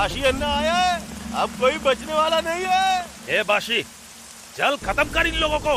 बाशी अन्ना आया है, अब कोई बचने वाला नहीं है। ए बाशी, चल खत्म कर इन लोगों को।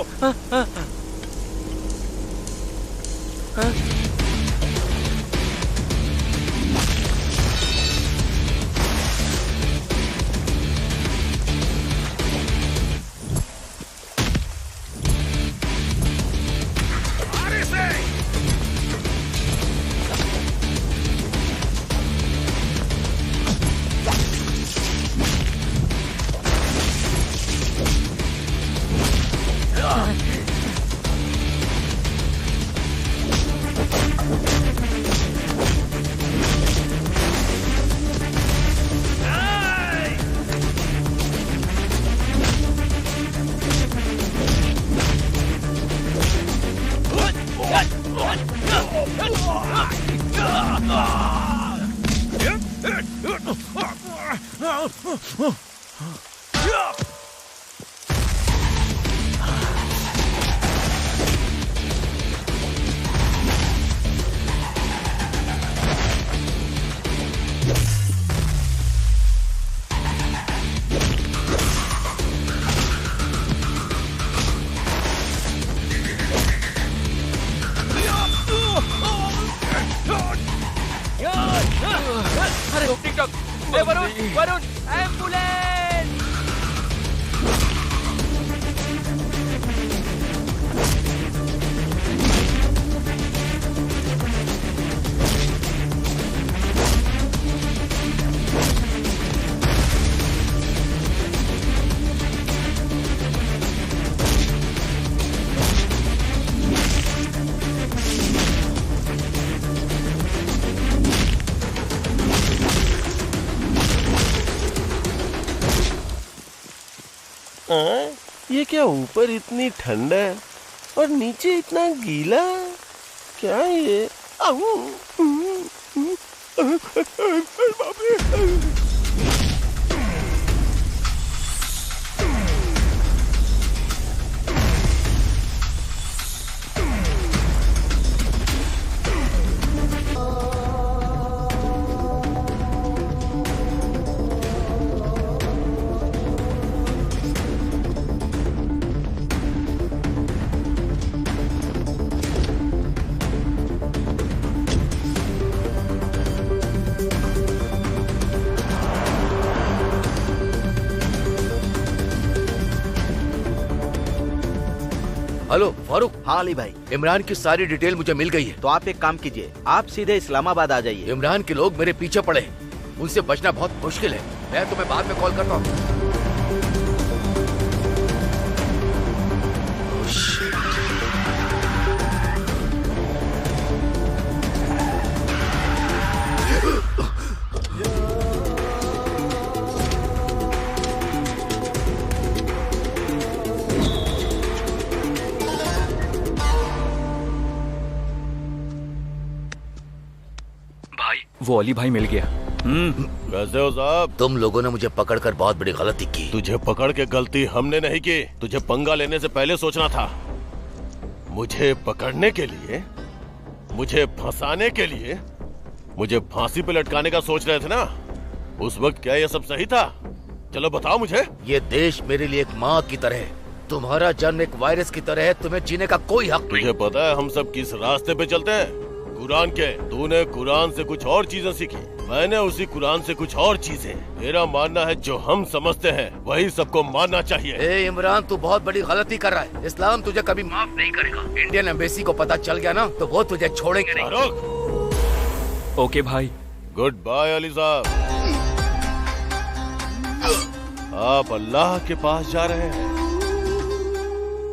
वरुण, एम्बुलेंस! ये क्या ऊपर इतनी ठंड है और नीचे इतना गीला, क्या ये? बाप रे! हेलो फारूक। हाँ अली भाई, इमरान की सारी डिटेल मुझे मिल गई है। तो आप एक काम कीजिए, आप सीधे इस्लामाबाद आ जाइए। इमरान के लोग मेरे पीछे पड़े हैं, उनसे बचना बहुत मुश्किल है। मैं तुम्हें बाद में कॉल करता हूँ। वो अली भाई मिल गया। कैसे हो साहब? तुम लोगों ने मुझे पकड़कर बहुत बड़ी गलती की। तुझे पकड़ के गलती हमने नहीं की, तुझे पंगा लेने से पहले सोचना था। मुझे पकड़ने के लिए, मुझे फंसाने के लिए, मुझे फांसी पे लटकाने का सोच रहे थे ना? उस वक्त क्या ये सब सही था? चलो बताओ मुझे। ये देश मेरे लिए एक माँ की तरह है। तुम्हारा जन्म एक वायरस की तरह है, तुम्हें जीने का कोई हक नहीं। तुझे पता है हम सब किस रास्ते पे चलते हैं? कुरान के। तूने कुरान से कुछ और चीजें सीखी, मैंने उसी कुरान से कुछ और चीजें। मेरा मानना है जो हम समझते हैं वही सबको मानना चाहिए। ए इमरान, तू बहुत बड़ी गलती कर रहा है। इस्लाम तुझे कभी माफ नहीं करेगा। इंडियन एम्बेसी को पता चल गया ना तो वो तुझे छोड़ेंगे नहीं। ओके भाई, गुड बाय अली साहब। आप अल्लाह के पास जा रहे हैं।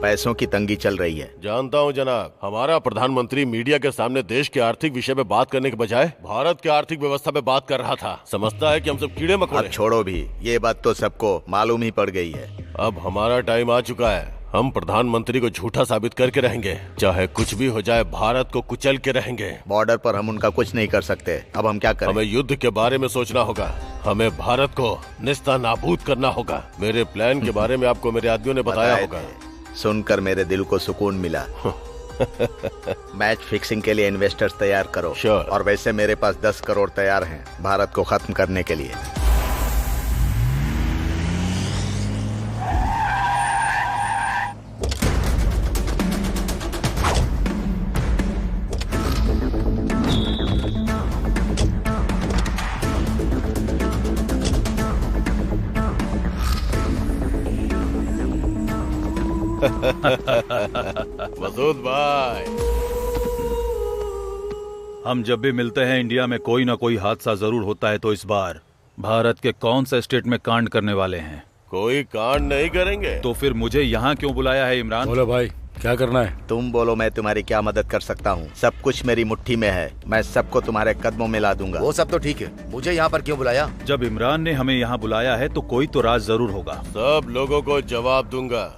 पैसों की तंगी चल रही है। जानता हूँ जनाब, हमारा प्रधानमंत्री मीडिया के सामने देश के आर्थिक विषय पे बात करने के बजाय भारत के आर्थिक व्यवस्था पे बात कर रहा था। समझता है कि हम सब कीड़े मकोड़े। अब छोड़ो भी, ये बात तो सबको मालूम ही पड़ गई है। अब हमारा टाइम आ चुका है। हम प्रधानमंत्री को झूठा साबित करके रहेंगे, चाहे कुछ भी हो जाए। भारत को कुचल के रहेंगे। बॉर्डर पर हम उनका कुछ नहीं कर सकते। अब हम क्या करें? हमें युद्ध के बारे में सोचना होगा। हमें भारत को निस्ता नाबूद करना होगा। मेरे प्लान के बारे में आपको मेरे आदमियों ने बताया होगा। सुनकर मेरे दिल को सुकून मिला। मैच फिक्सिंग के लिए इन्वेस्टर्स तैयार करो। Sure. और वैसे मेरे पास 10 करोड़ तैयार हैं भारत को खत्म करने के लिए। मसूद भाई, हम जब भी मिलते हैं इंडिया में कोई ना कोई हादसा जरूर होता है, तो इस बार भारत के कौन से स्टेट में कांड करने वाले हैं? कोई कांड नहीं करेंगे। तो फिर मुझे यहाँ क्यों बुलाया है इमरान? बोलो भाई, क्या करना है? तुम बोलो, मैं तुम्हारी क्या मदद कर सकता हूँ? सब कुछ मेरी मुट्ठी में है, मैं सबको तुम्हारे कदमों में ला दूंगा। वो सब तो ठीक है, मुझे यहाँ पर क्यों बुलाया? जब इमरान ने हमें यहाँ बुलाया है तो कोई तो राज जरूर होगा। सब लोगों को जवाब दूंगा।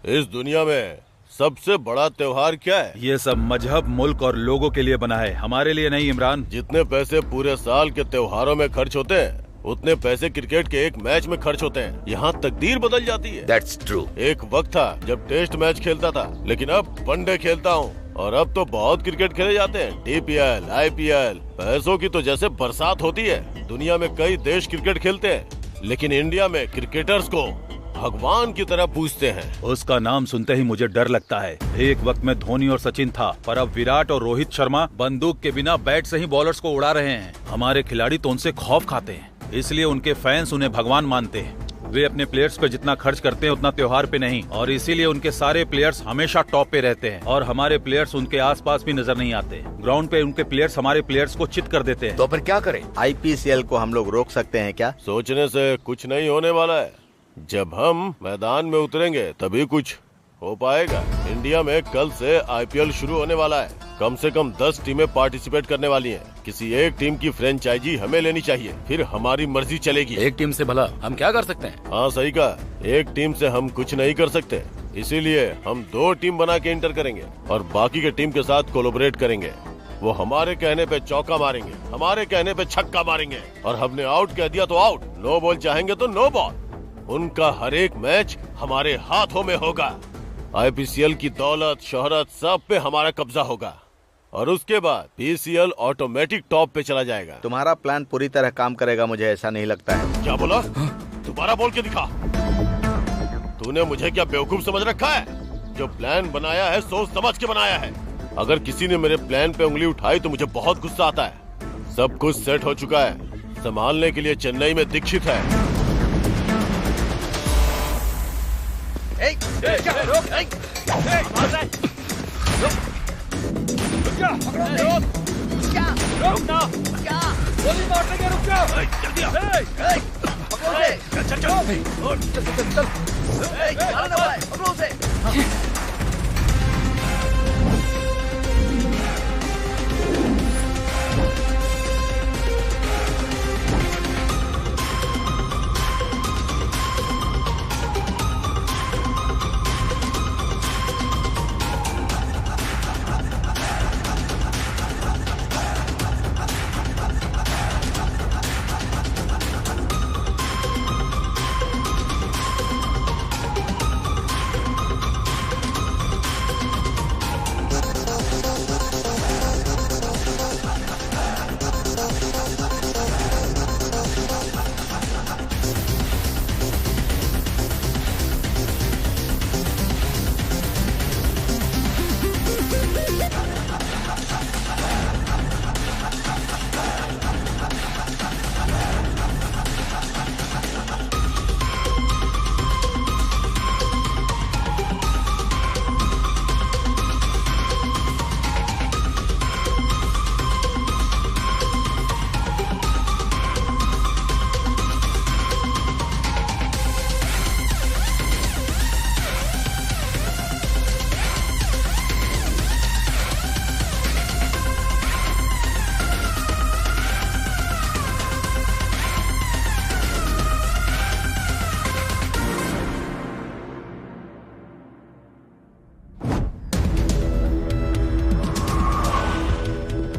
इस दुनिया में सबसे बड़ा त्योहार क्या है? ये सब मजहब, मुल्क और लोगों के लिए बना है, हमारे लिए नहीं इमरान। जितने पैसे पूरे साल के त्योहारों में खर्च होते हैं, उतने पैसे क्रिकेट के एक मैच में खर्च होते हैं। यहाँ तकदीर बदल जाती है। That's true. एक वक्त था जब टेस्ट मैच खेलता था, लेकिन अब वनडे खेलता हूँ और अब तो बहुत क्रिकेट खेले जाते हैं। DPL, IPL, पैसों की तो जैसे बरसात होती है। दुनिया में कई देश क्रिकेट खेलते हैं, लेकिन इंडिया में क्रिकेटर्स को भगवान की तरह पूजते हैं। उसका नाम सुनते ही मुझे डर लगता है। एक वक्त में धोनी और सचिन था, पर अब विराट और रोहित शर्मा बंदूक के बिना बैट से ही बॉलर्स को उड़ा रहे हैं। हमारे खिलाड़ी तो उनसे खौफ खाते हैं, इसलिए उनके फैंस उन्हें भगवान मानते हैं। वे अपने प्लेयर्स पे जितना खर्च करते हैं उतना त्योहार पे नहीं, और इसीलिए उनके सारे प्लेयर्स हमेशा टॉप पे रहते हैं और हमारे प्लेयर्स उनके आसपास भी नजर नहीं आते। ग्राउंड पे उनके प्लेयर्स हमारे प्लेयर्स को चित कर देते हैं। तो फिर क्या करें? IPCL को हम लोग रोक सकते हैं क्या? सोचने से कुछ नहीं होने वाला है। जब हम मैदान में उतरेंगे तभी कुछ हो पाएगा। इंडिया में कल से IPL शुरू होने वाला है। कम से कम 10 टीमें पार्टिसिपेट करने वाली हैं। किसी एक टीम की फ्रेंचाइजी हमें लेनी चाहिए, फिर हमारी मर्जी चलेगी। एक टीम से भला हम क्या कर सकते हैं? हाँ सही कहा, एक टीम से हम कुछ नहीं कर सकते, इसीलिए हम 2 टीम बना के इंटर करेंगे और बाकी के टीम के साथ कोलैबोरेट करेंगे। वो हमारे कहने पे चौका मारेंगे, हमारे कहने पे छक्का मारेंगे, और हमने आउट कह दिया तो आउट, नो बॉल चाहेंगे तो नो बॉल। उनका हर एक मैच हमारे हाथों में होगा। IPCL की दौलत, शोहरत सब पे हमारा कब्जा होगा और उसके बाद PCL ऑटोमेटिक टॉप पे चला जाएगा। तुम्हारा प्लान पूरी तरह काम करेगा, मुझे ऐसा नहीं लगता है। क्या बोला? दोबारा बोल के दिखा। तूने मुझे क्या बेवकूफ समझ रखा है? जो प्लान बनाया है सोच समझ के बनाया है। अगर किसी ने मेरे प्लान पे उंगली उठाई तो मुझे बहुत गुस्सा आता है। सब कुछ सेट हो चुका है, संभालने के लिए चेन्नई में दीक्षित है।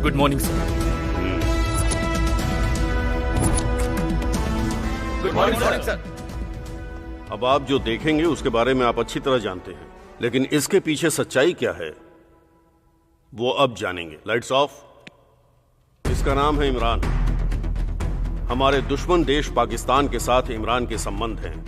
Good morning sir. Good morning sir. अब आप जो देखेंगे उसके बारे में आप अच्छी तरह जानते हैं, लेकिन इसके पीछे सच्चाई क्या है वो अब जानेंगे। Lights off. इसका नाम है इमरान। हमारे दुश्मन देश पाकिस्तान के साथ इमरान के संबंध हैं।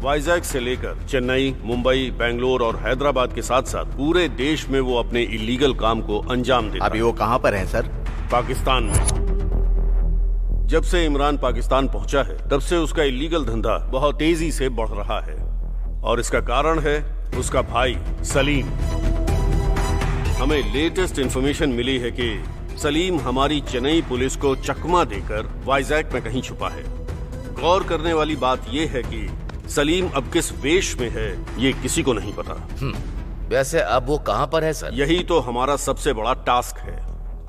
वाइजैक से लेकर चेन्नई, मुंबई, बेंगलोर और हैदराबाद के साथ साथ पूरे देश में वो अपने इलीगल काम को अंजाम देता है। अभी वो कहाँ पर है सर? पाकिस्तान में। जब से इमरान पाकिस्तान पहुंचा है तब से उसका इलीगल धंधा बहुत तेजी से बढ़ रहा है और इसका कारण है उसका भाई सलीम। हमें लेटेस्ट इंफॉर्मेशन मिली है कि सलीम हमारी चेन्नई पुलिस को चकमा देकर वाइजैक में कहीं छुपा है। गौर करने वाली बात यह है कि सलीम अब किस वेश में है ये किसी को नहीं पता। वैसे अब वो कहाँ पर है सर? यही तो हमारा सबसे बड़ा टास्क है।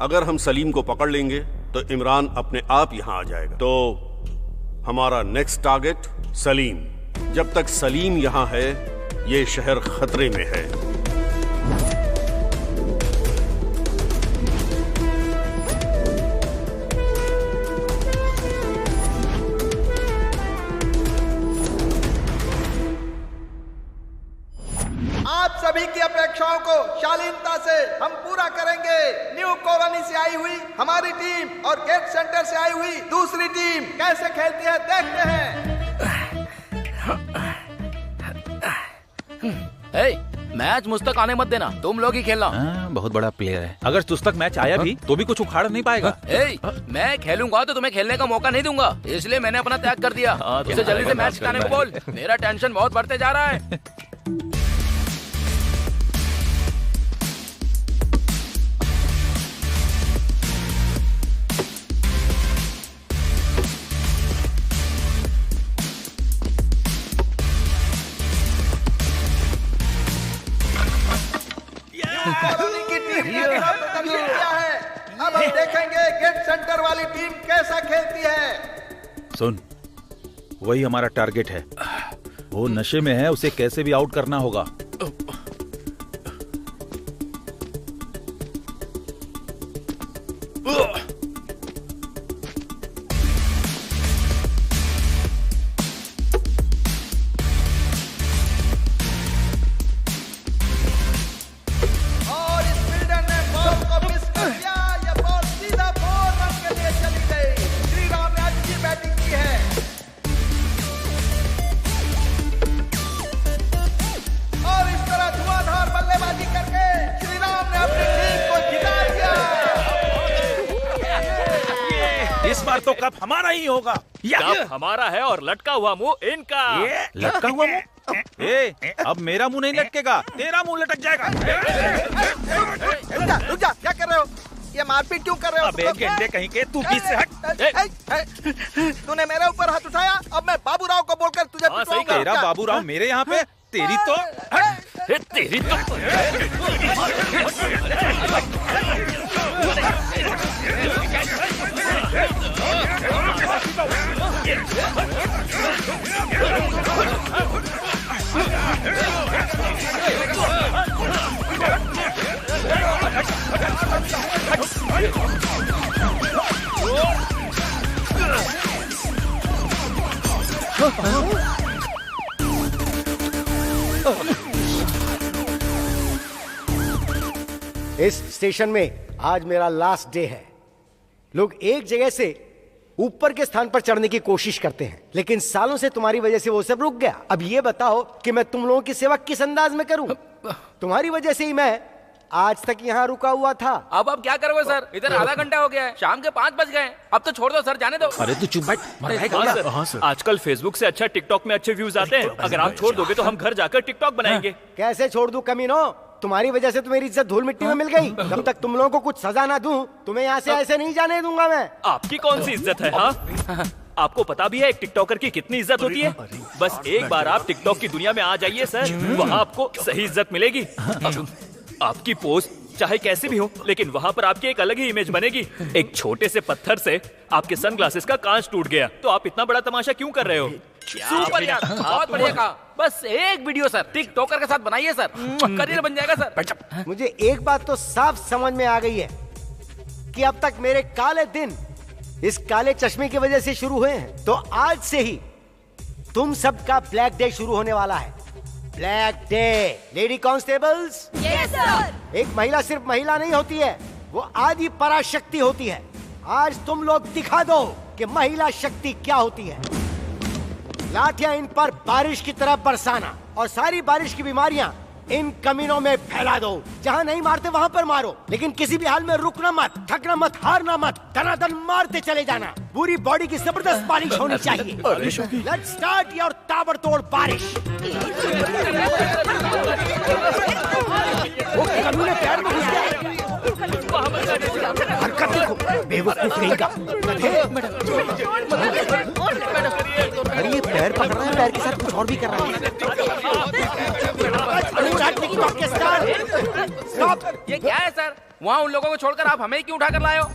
अगर हम सलीम को पकड़ लेंगे तो इमरान अपने आप यहाँ आ जाएगा। तो हमारा नेक्स्ट टारगेट सलीम। जब तक सलीम यहाँ है ये शहर खतरे में है। आप सभी की अपेक्षाओं को शालीनता से हम पूरा करेंगे। न्यू कॉलोनी से आई हुई हमारी टीम और गेट सेंटर से आई हुई दूसरी टीम कैसे खेलती है देखते हैं। मैच मुझ तक आने मत देना, तुम लोग ही खेलना। बहुत बड़ा प्लेयर है। अगर तुझ तक मैच आया भी तो भी कुछ उखाड़ नहीं पाएगा। मैं खेलूंगा तो तुम्हें खेलने का मौका नहीं दूंगा, इसलिए मैंने अपना त्याग कर दिया। उसे जल्दी से मैच जिताने को बोल, मेरा टेंशन बहुत बढ़ते जा रहा है। कॉलोनी की टीम ने अच्छा प्रदर्शन किया है। अब हम देखेंगे गेट सेंटर वाली टीम कैसा खेलती है। सुन, वही हमारा टारगेट है। वो नशे में है, उसे कैसे भी आउट करना होगा। और इस फील्डर ने बॉल को मिस कर दिया। ये बॉल सीधा 4 रन के लिए चली गई। श्रीराम ने अच्छी बैटिंग की है और इस तरह धुआंधार बल्लेबाजी करके श्रीराम ने अपनी टीम को जिता दिया। इस बार तो कप हमारा ही होगा। कप हमारा है और लटका हुआ मुंह इनका। लटका हुआ मुंह? अब मेरा मुंह नहीं लटकेगा, तेरा मुंह लटक जाएगा। रुक जा, क्या कर रहे हो? ये मारपीट क्यों कर रहे हो? अबे गेंडे कहीं के, तू बीच से हट। तूने मेरे ऊपर हाथ उठाया, अब मैं बाबूराव को बोलकर तुझे पिटवाऊंगा। तेरा बाबूराव मेरे यहाँ पे, तेरी तो तेरी तो इस स्टेशन में आज मेरा लास्ट डे है। लोग एक जगह से ऊपर के स्थान पर चढ़ने की कोशिश करते हैं, लेकिन सालों से तुम्हारी वजह से वो सब रुक गया। अब ये बताओ कि मैं तुम लोगों की सेवा किस अंदाज में करूं? तुम्हारी वजह से ही मैं आज तक यहाँ रुका हुआ था। अब क्या करोगे सर? इधर आधा घंटा हो गया है, शाम के 5 बज गए। अब तो छोड़ दो सर, जाने दो। अरे तू चुप बैठ। हाँ सर, आजकल फेसबुक से अच्छा टिकटॉक में अच्छे व्यूज आते हैं। अगर आप छोड़ दोगे तो हम घर जाकर टिकटॉक बनाएंगे। कैसे छोड़ दूं कमीनो? तुम्हारी वजह से तो मेरी इज्जत धूल मिट्टी में मिल गई। जब तक तुम लोगों को कुछ सजा ना दूं, तुम्हें यहाँ से ऐसे नहीं जाने दूंगा मैं। आपकी कौन सी इज्जत है? हाँ, आपको पता भी है एक टिकटॉकर की कितनी इज्जत होती है? बस एक बार आप टिकटॉक की दुनिया में आ जाइए सर, वहाँ आपको सही इज्जत मिलेगी। आपकी पोस्ट चाहे कैसी भी हो, लेकिन वहाँ पर आपकी एक अलग ही इमेज बनेगी। एक छोटे से पत्थर से आपके सनग्लासेस का कांच टूट गया, तो आप इतना बड़ा तमाशा क्यों कर रहे हो? सुपर यार, बहुत बढ़िया कहा। बस एक वीडियो सर टिकटॉकर के साथ बनाइए सर, करियर बन जाएगा सर। मुझे एक बात तो साफ समझ में आ गई है कि अब तक मेरे काले दिन इस काले चश्मे की वजह से शुरू हुए हैं, तो आज से ही तुम सबका ब्लैक डे शुरू होने वाला है। Black day. Lady constables, yes sir. एक महिला सिर्फ महिला नहीं होती है, वो आदि पराशक्ति होती है। आज तुम लोग दिखा दो कि महिला शक्ति क्या होती है। लाठियां इन पर बारिश की तरह बरसाना और सारी बारिश की बीमारियां इन कमीनों में फैला दो। जहां नहीं मारते वहां पर मारो, लेकिन किसी भी हाल में रुकना मत, थकना मत, हारना मत, दनादन मारते चले जाना। पूरी बॉडी की जबरदस्त बारिश होनी चाहिए। लेट्स स्टार्ट योर ताबड़तोड़ बारिश। अरे ये पैर पकड़ रहा है, पैर के साथ कुछ और भी कर रहा है। ये क्या है सर? वहाँ उन लोगों को छोड़कर आप हमें क्यों उठा कर लाए हो?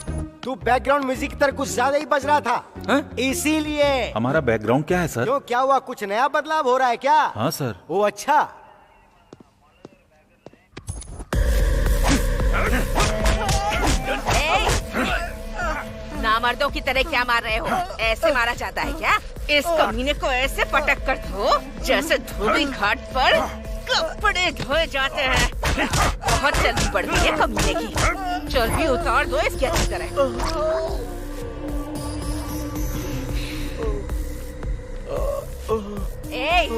तू बैकग्राउंड म्यूजिक की तरह कुछ ज्यादा ही बज रहा था, इसीलिए। हमारा बैकग्राउंड क्या है सर? क्यों, क्या हुआ? कुछ नया बदलाव हो रहा है क्या? हाँ सर। ओ अच्छा। नामर्दों की तरह क्या मार रहे हो? ऐसे मारा जाता है क्या? इस कमीने को ऐसे पटक कर दो जैसे धोबी घाट पर कपड़े धोए जाते हैं। बहुत चर्बी बढ़ गई है कमीने की, चर्बी उतार दो इसकी अच्छी तरह। ए,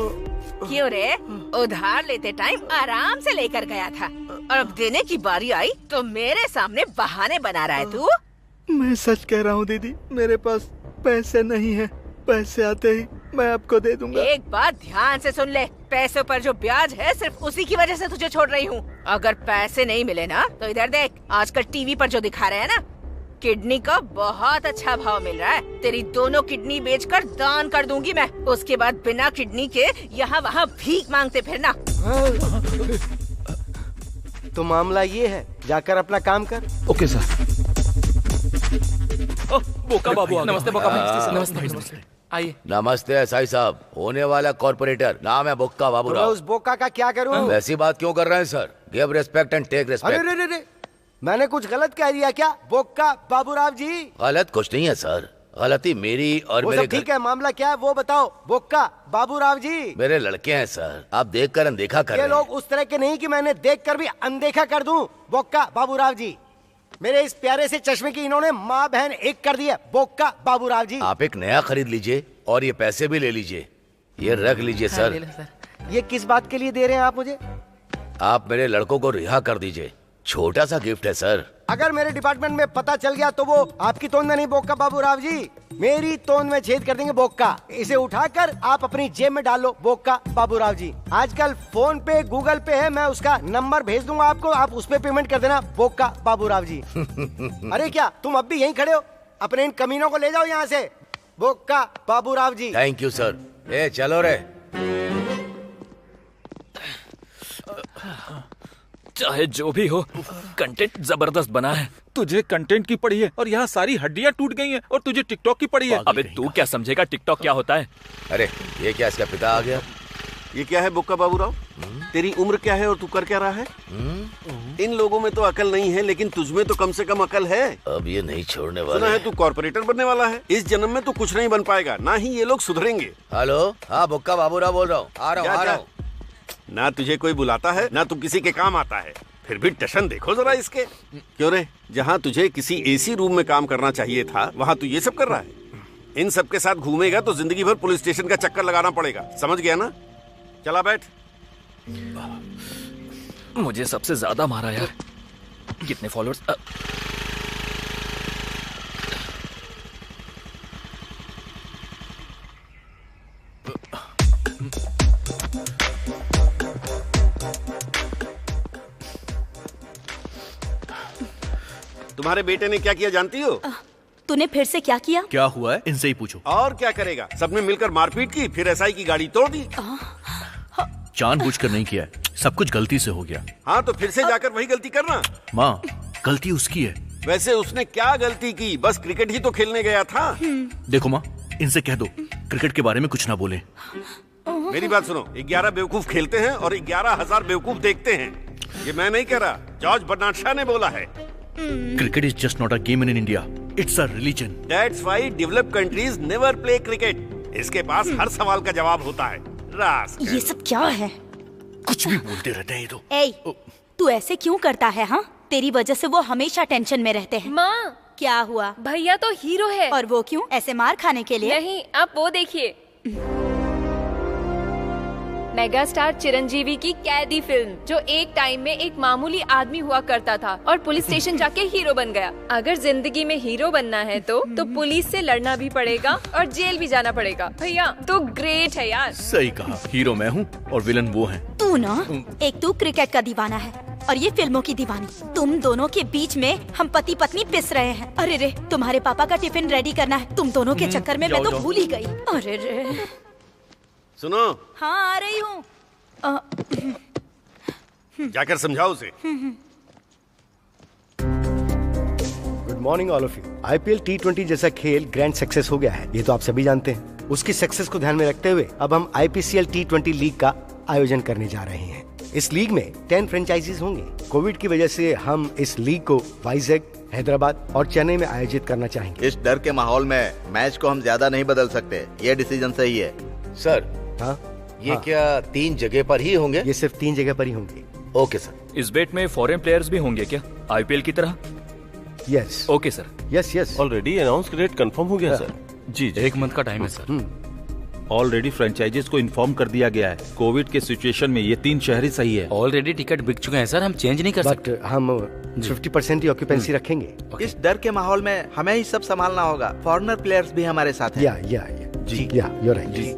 क्यों रे? उधार लेते टाइम आराम से लेकर गया था, और अब देने की बारी आई तो मेरे सामने बहाने बना रहा है तू। मैं सच कह रहा हूँ दीदी, मेरे पास पैसे नहीं है। पैसे आते ही मैं आपको दे दूंगा। एक बात ध्यान से सुन ले, पैसों पर जो ब्याज है सिर्फ उसी की वजह से तुझे छोड़ रही हूँ। अगर पैसे नहीं मिले ना तो इधर देख, आजकल टीवी पर जो दिखा रहे हैं ना, किडनी का बहुत अच्छा भाव मिल रहा है। तेरी दोनों किडनी बेचकर दान कर दूंगी मैं। उसके बाद बिना किडनी के यहाँ वहाँ भीख मांगते फिरना। तो मामला ये है, जाकर अपना काम कर। Okay sir. बोका बाबू, नमस्ते बोका भाई। नमस्ते। आइए। नमस्ते एसआई साहब, होने वाला कॉर्पोरेटर, नाम है बोक्का तो मैं बाबूराव। उस बोका का क्या करूँ? वैसी बात क्यों कर रहे हैं sir? Give respect and take अरे रिस्पेक्ट। रे रे, मैंने कुछ गलत कह दिया क्या? बोका बाबूराव जी। गलत कुछ नहीं है सर, गलती मेरी और वो मेरे सब ठीक है, मामला क्या है वो बताओ। बोका बाबूराव जी, मेरे लड़के हैं सर, आप देख कर अनदेखा कर ये रहे हैं। लोग उस तरह के नहीं कि मैंने देखकर भी अनदेखा कर दूं। बोका बाबूराव जी, मेरे इस प्यारे से चश्मे की इन्होंने माँ बहन एक कर दी है। बोका बाबूराव जी, आप एक नया खरीद लीजिए और ये पैसे भी ले लीजिए, ये रख लीजिए सर। ये किस बात के लिए दे रहे हैं आप मुझे? आप मेरे लड़कों को रिहा कर दीजिए, छोटा सा गिफ्ट है सर। अगर मेरे डिपार्टमेंट में पता चल गया तो वो आपकी तोंद में नहीं बोका बाबूराव जी, मेरी तोंद में छेद कर देंगे बोका। इसे उठाकर आप अपनी जेब में डाल लो बोका बाबूराव जी। आजकल फोन पे गूगल पे है, मैं उसका नंबर भेज दूंगा आपको, आप उस पे पेमेंट कर देना बोका बाबूराव जी। अरे क्या तुम अब भी यहीं खड़े हो? अपने इन कमीनों को ले जाओ यहाँ से, Bokka Baburao ji. Thank you sir. ए चलो रे। चाहे जो भी हो, कंटेंट जबरदस्त बना है। तुझे कंटेंट की पड़ी है और यहाँ सारी हड्डियाँ टूट गई हैं, और तुझे टिकटॉक की पड़ी है। अबे तू क्या समझेगा टिकटॉक क्या होता है? अरे ये क्या, इसका पिता आ गया? ये क्या है बुक्का बाबूराव? तेरी उम्र क्या है और तू कर क्या रहा है? इन लोगों में तो अकल नहीं है, लेकिन तुझमें तो कम से कम अकल है। अब ये नहीं छोड़ने सुना वाला है तू कॉर्पोरेटर बनने वाला है। इस जन्म में तो कुछ नहीं बन पाएगा, ना ही ये लोग सुधरेंगे। हेलो, हाँ बुक्का बाबूराव बोल रहा हूँ, आ रहा हूँ। ना तुझे कोई बुलाता है, ना तू किसी के काम आता है। फिर भी टशन देखो जरा इसके। क्यों रे, जहाँ तुझे किसी एसी रूम में काम करना चाहिए था, वहाँ तू ये सब कर रहा है। इन सब के साथ घूमेगा तो जिंदगी भर पुलिस स्टेशन का चक्कर लगाना पड़ेगा, समझ गया ना? चला बैठ। मुझे सबसे ज्यादा मारा यार। कितने फॉलोअर्स? तुम्हारे बेटे ने क्या किया जानती हो? तूने फिर से क्या किया? क्या हुआ है इनसे ही पूछो। और क्या करेगा, सबने मिलकर मारपीट की, फिर एसआई की गाड़ी तोड़ दी। जानबूझकर नहीं किया, सब कुछ गलती से हो गया। हाँ तो फिर से जाकर वही गलती करना। माँ, गलती उसकी है। वैसे उसने क्या गलती की, बस क्रिकेट ही तो खेलने गया था। देखो माँ, इनसे कह दो क्रिकेट के बारे में कुछ ना बोले। मेरी बात सुनो, 11 बेवकूफ खेलते हैं और 11,000 बेवकूफ देखते हैं। ये मैं नहीं कह रहा, जॉर्ज बर्नार्ड शॉ ने बोला है। Cricket is just not a game in India, it's a religion. That's why developed countries never play cricket. इसके पास हर सवाल का जवाब होता है। ये सब क्या है? कुछ भी बोलते रहते हैं ये तो। ए, तू ऐसे क्यों करता है? हाँ, तेरी वजह से वो हमेशा टेंशन में रहते हैं। माँ, क्या हुआ? भैया तो हीरो है। और वो क्यों? ऐसे मार खाने के लिए? नहीं, आप वो देखिए, मेगा स्टार चिरंजीवी की कैदी फिल्म, जो एक टाइम में एक मामूली आदमी हुआ करता था और पुलिस स्टेशन जाके हीरो बन गया। अगर जिंदगी में हीरो बनना है तो पुलिस से लड़ना भी पड़ेगा और जेल भी जाना पड़ेगा। भैया तो ग्रेट है यार। सही कहा, हीरो मैं हूँ और विलन वो है। तू ना, एक तू क्रिकेट का दीवाना है और ये फिल्मों की दीवानी। तुम दोनों के बीच में हम पति पत्नी पिस रहे हैं। अरे रे, तुम्हारे पापा का टिफिन रेडी करना है। तुम दोनों के चक्कर में मैं तो भूल ही गई। अरे रे। सुनो। हाँ, आ रही हूँ। जाकर समझाओ उसे। Good morning all of you. IPL T20 जैसा खेल ग्रैंड सक्सेस हो गया है, ये तो आप सभी जानते हैं। उसकी सक्सेस को ध्यान में रखते हुए अब हम IPCL T20 लीग का आयोजन करने जा रहे हैं। इस लीग में 10 फ्रेंचाइजीज होंगे। कोविड की वजह से हम इस लीग को वाइजैक, हैदराबाद और चेन्नई में आयोजित करना चाहेंगे। इस डर के माहौल में मैच को हम ज्यादा नहीं बदल सकते, ये डिसीजन सही है। सर, हाँ, ये क्या 3 जगह पर ही होंगे? ये सिर्फ 3 जगह पर ही होंगे। Okay sir. इस बेट में फॉरेन प्लेयर्स भी होंगे क्या, IPL की तरह? Yes. Okay sir. Yes. Already announce date confirm हो गया सर। जी, 1 मंथ का टाइम है सर। ऑलरेडी फ्रेंचाइजीज को इन्फॉर्म कर दिया गया है। कोविड के सिचुएशन में ये 3 शहर ही सही है। ऑलरेडी टिकट बिक चुके हैं सर, हम चेंज नहीं कर सकते। बट हम 50% ही ऑक्यूपेंसी रखेंगे। इस डर के माहौल में हमें ही सब संभालना होगा। फॉरेनर प्लेयर्स भी हमारे साथ हैं। या जी, यू आर राइट जी।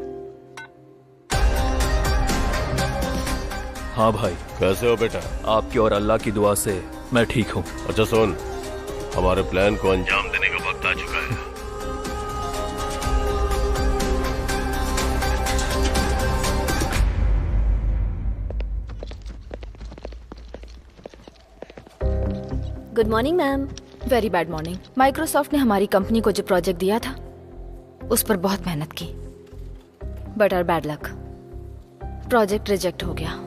हाँ भाई, कैसे हो बेटा? आपकी और अल्लाह की दुआ से मैं ठीक हूँ। अच्छा सुन, हमारे प्लान को अंजाम देने का वक्त आ चुका है। Good morning ma'am. Very bad morning. Microsoft ने हमारी कंपनी को जो प्रोजेक्ट दिया था उस पर बहुत मेहनत की, but our bad luck, project reject हो गया।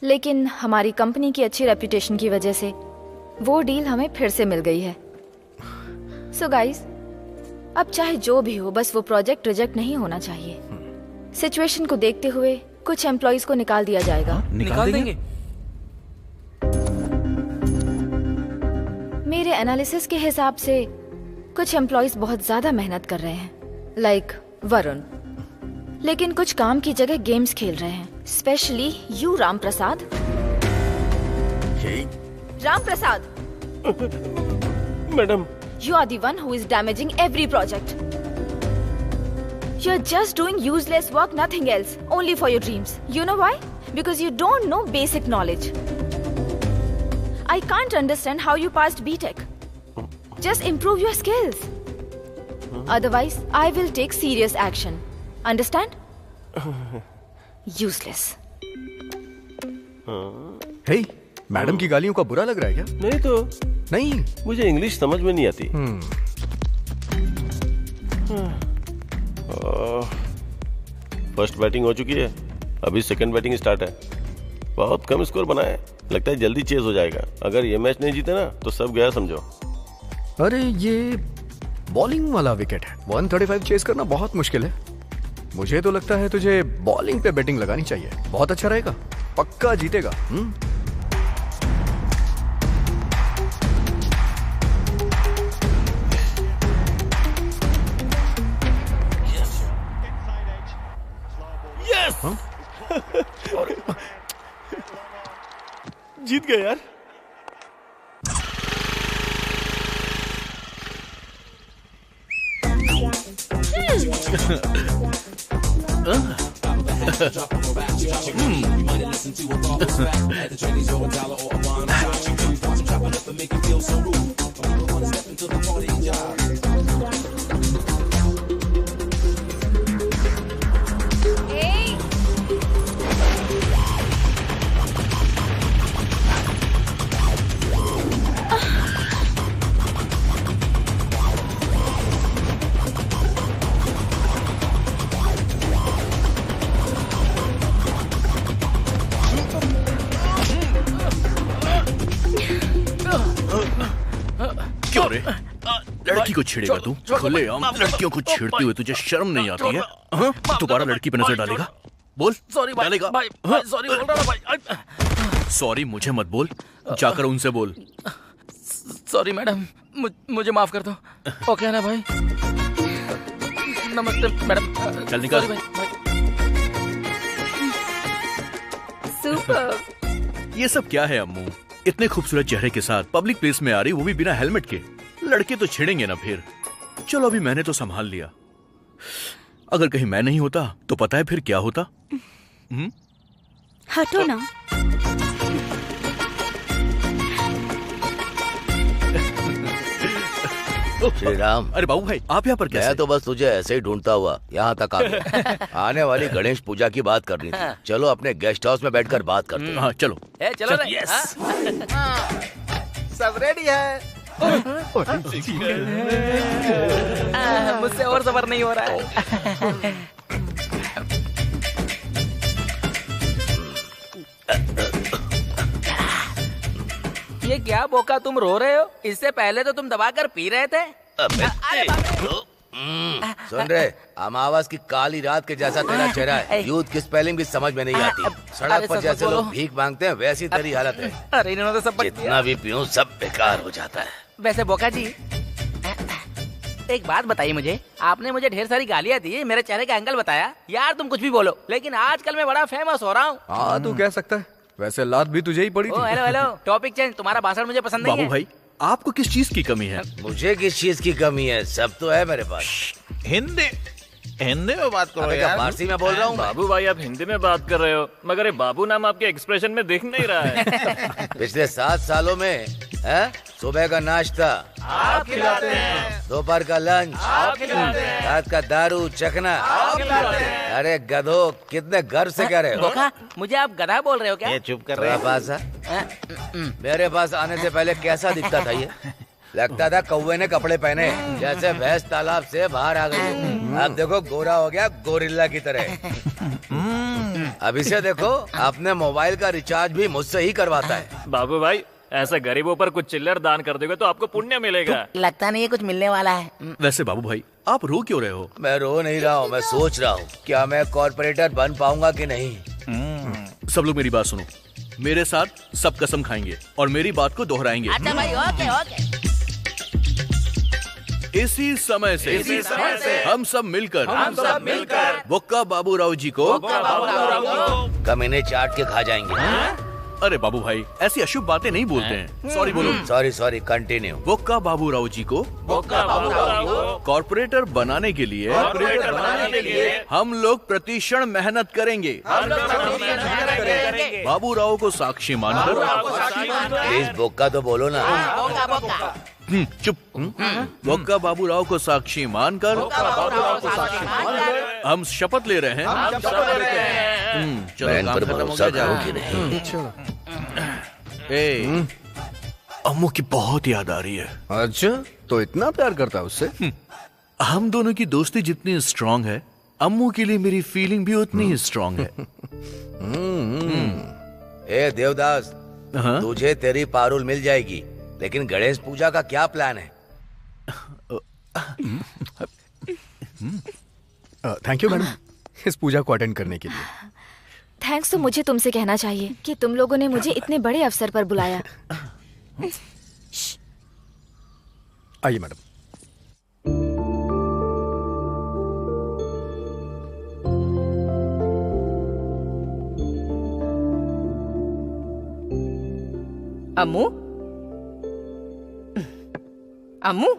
लेकिन हमारी कंपनी की अच्छी रेपुटेशन की वजह से वो डील हमें फिर से मिल गई है। सो गाइस, अब चाहे जो भी हो, बस वो प्रोजेक्ट रिजेक्ट नहीं होना चाहिए। सिचुएशन को देखते हुए कुछ एम्प्लॉइज को निकाल दिया जाएगा। निकाल देंगे? मेरे एनालिसिस के हिसाब से कुछ एम्प्लॉइज बहुत ज्यादा मेहनत कर रहे हैं, लाइक वरुण, लेकिन कुछ काम की जगह गेम्स खेल रहे हैं। Specially you Ram Prasad. Ram Prasad, madam, you are the one who is damaging every project. You're just doing useless work, nothing else, only for your dreams. You know why? Because you don't know basic knowledge. I can't understand how you passed BTech. Just improve your skills. Otherwise, I will take serious action. Understand? Useless. Hey, madam की गालियों का बुरा लग रहा है क्या? नहीं तो नहीं, मुझे इंग्लिश समझ में नहीं आती। फर्स्ट बैटिंग हो चुकी है, अभी सेकंड बैटिंग स्टार्ट है। बहुत कम स्कोर बना है, लगता है जल्दी चेज हो जाएगा। अगर ये मैच नहीं जीते ना तो सब गया समझो। अरे ये बॉलिंग वाला विकेट है, 135 चेस करना बहुत मुश्किल है। मुझे तो लगता है तुझे बॉलिंग पे बैटिंग लगानी चाहिए, बहुत अच्छा रहेगा, पक्का जीतेगा। यस, जीत गए यार। लड़की को छेड़ेगा तू? खुलेआम लड़कियों को छेड़ते हुए तुझे शर्म नहीं आती है? दोबारा लड़की पे नजर डालेगा? बोल। सॉरी डालेगा? भाई, सॉरी बोल रहा भाई। सॉरी मुझे मत बोल, जाकर उनसे बोल। सॉरी मैडम, मुझे माफ कर दो। ओके ना भाई? नमस्ते मैडम। चल निकल। सुपर। ये सब क्या है अम्मू? इतने खूबसूरत चेहरे के साथ पब्लिक प्लेस में आ रही, वो भी बिना हेलमेट के। लड़के तो छेड़ेंगे ना फिर। चलो अभी मैंने तो संभाल लिया, अगर कहीं मैं नहीं होता तो पता है फिर क्या होता? हटो ना। श्री राम। अरे बाबू भाई, आप यहाँ पर कैसे? मैं तो बस तुझे ऐसे ही ढूंढता हुआ यहाँ तक आ गया। आने वाली गणेश पूजा की बात करनी थी। चलो अपने गेस्ट हाउस में बैठकर बात करते हैं। हाँ चलो। चलो रे। सब रेडी है। मुझसे और सबर नहीं हो रहा है। ये क्या बोका तुम रो रहे हो? इससे पहले तो तुम दबाकर पी रहे थे। सुन रहे, अमावस की काली रात के जैसा तेरा चेहरा है। यूथ की स्पेलिंग भी समझ में नहीं आती। सड़क पर जैसे लोग भीख मांगते हैं वैसी तेरी हालत है। अरे इन्होंने तो सब जितना भी पीऊं सब बेकार हो जाता है। वैसे बोका जी, एक बात बताइए मुझे। आपने मुझे ढेर सारी गालियाँ दी, मेरे चेहरे का एंगल बताया। यार तुम कुछ भी बोलो, लेकिन आजकल मैं बड़ा फेमस हो रहा हूँ। हाँ तू कह सकता है। वैसे लात भी तुझे ही पड़ी थी। Hello hello, topic change. तुम्हारा भाषण मुझे पसंद नहीं है। बाबू भाई, आपको किस चीज की कमी है? मुझे किस चीज की कमी है? सब तो है मेरे पास। हिंदी में बात करो यार। फारसी में बोल रहा हूँ। बाबू भाई आप हिंदी में बात कर रहे हो, मगर ये बाबू नाम आपके एक्सप्रेशन में दिख नहीं रहा है। पिछले 7 सालों में सुबह का नाश्ता आप खिलाते हैं, दोपहर का लंच आप खिलाते हैं, रात का दारू चखना आप खिलाते हैं। अरे गधो, कितने गर्व से कह रहे हो? बोका, मुझे आप गधा बोल रहे हो क्या? ये चुप कर रहे पास मेरे पास आने से पहले कैसा दिखता था ये? लगता था कौवे ने कपड़े पहने, जैसे भैंस तालाब से बाहर आ गई। अब देखो गोरा हो गया गोरिल्ला की तरह। अब इसे देखो, अपने मोबाइल का रिचार्ज भी मुझसे ही करवाता है। बाबू भाई, ऐसे गरीबों पर कुछ चिल्लर दान कर दोगे तो आपको पुण्य मिलेगा। लगता नहीं है कुछ मिलने वाला है। वैसे बाबू भाई, आप रो क्यों रहे हो? मैं रो नहीं रहा हूँ, मैं सोच रहा हूँ क्या मैं कॉर्पोरेटर बन पाऊंगा कि नहीं। सब लोग मेरी बात सुनो। मेरे साथ सब कसम खाएंगे और मेरी बात को दोहराएंगे। अच्छा भाई, ओके ओके। इसी समय से हम सब मिलकर बोक्का बाबूराव जी को कमीने चाट के खा जाएंगे। अरे बाबू भाई, ऐसी अशुभ बातें नहीं बोलते हैं। सॉरी बोलो। Sorry continue. बोक्का बाबूराव जी को कॉर्पोरेटर बनाने के लिए हम लोग प्रतिक्षण मेहनत करेंगे। बाबूराव को साक्षी मानकर। प्लीज बोक्का तो बोलो ना। चुप। बोक्का बाबूराव को साक्षी मानकर हम शपथ ले रहे हैं। चलो काम खत्म हो गया। अम्मू की बहुत याद आ रही है। अच्छा, तो इतना प्यार करता है उससे? हम दोनों की दोस्ती जितनी स्ट्रांग है, अम्मू के लिए मेरी फीलिंग भी उतनी ही स्ट्रांग है। ए देवदास, तुझे तेरी पारुल मिल जाएगी, लेकिन गणेश पूजा का क्या प्लान है? थैंक यू मैडम, इस पूजा को अटेंड करने के लिए। थैंक्स तो मुझे तुमसे कहना चाहिए कि तुम लोगों ने मुझे इतने बड़े अवसर पर बुलाया। आइए मैडम। अम्मू, अम्मू,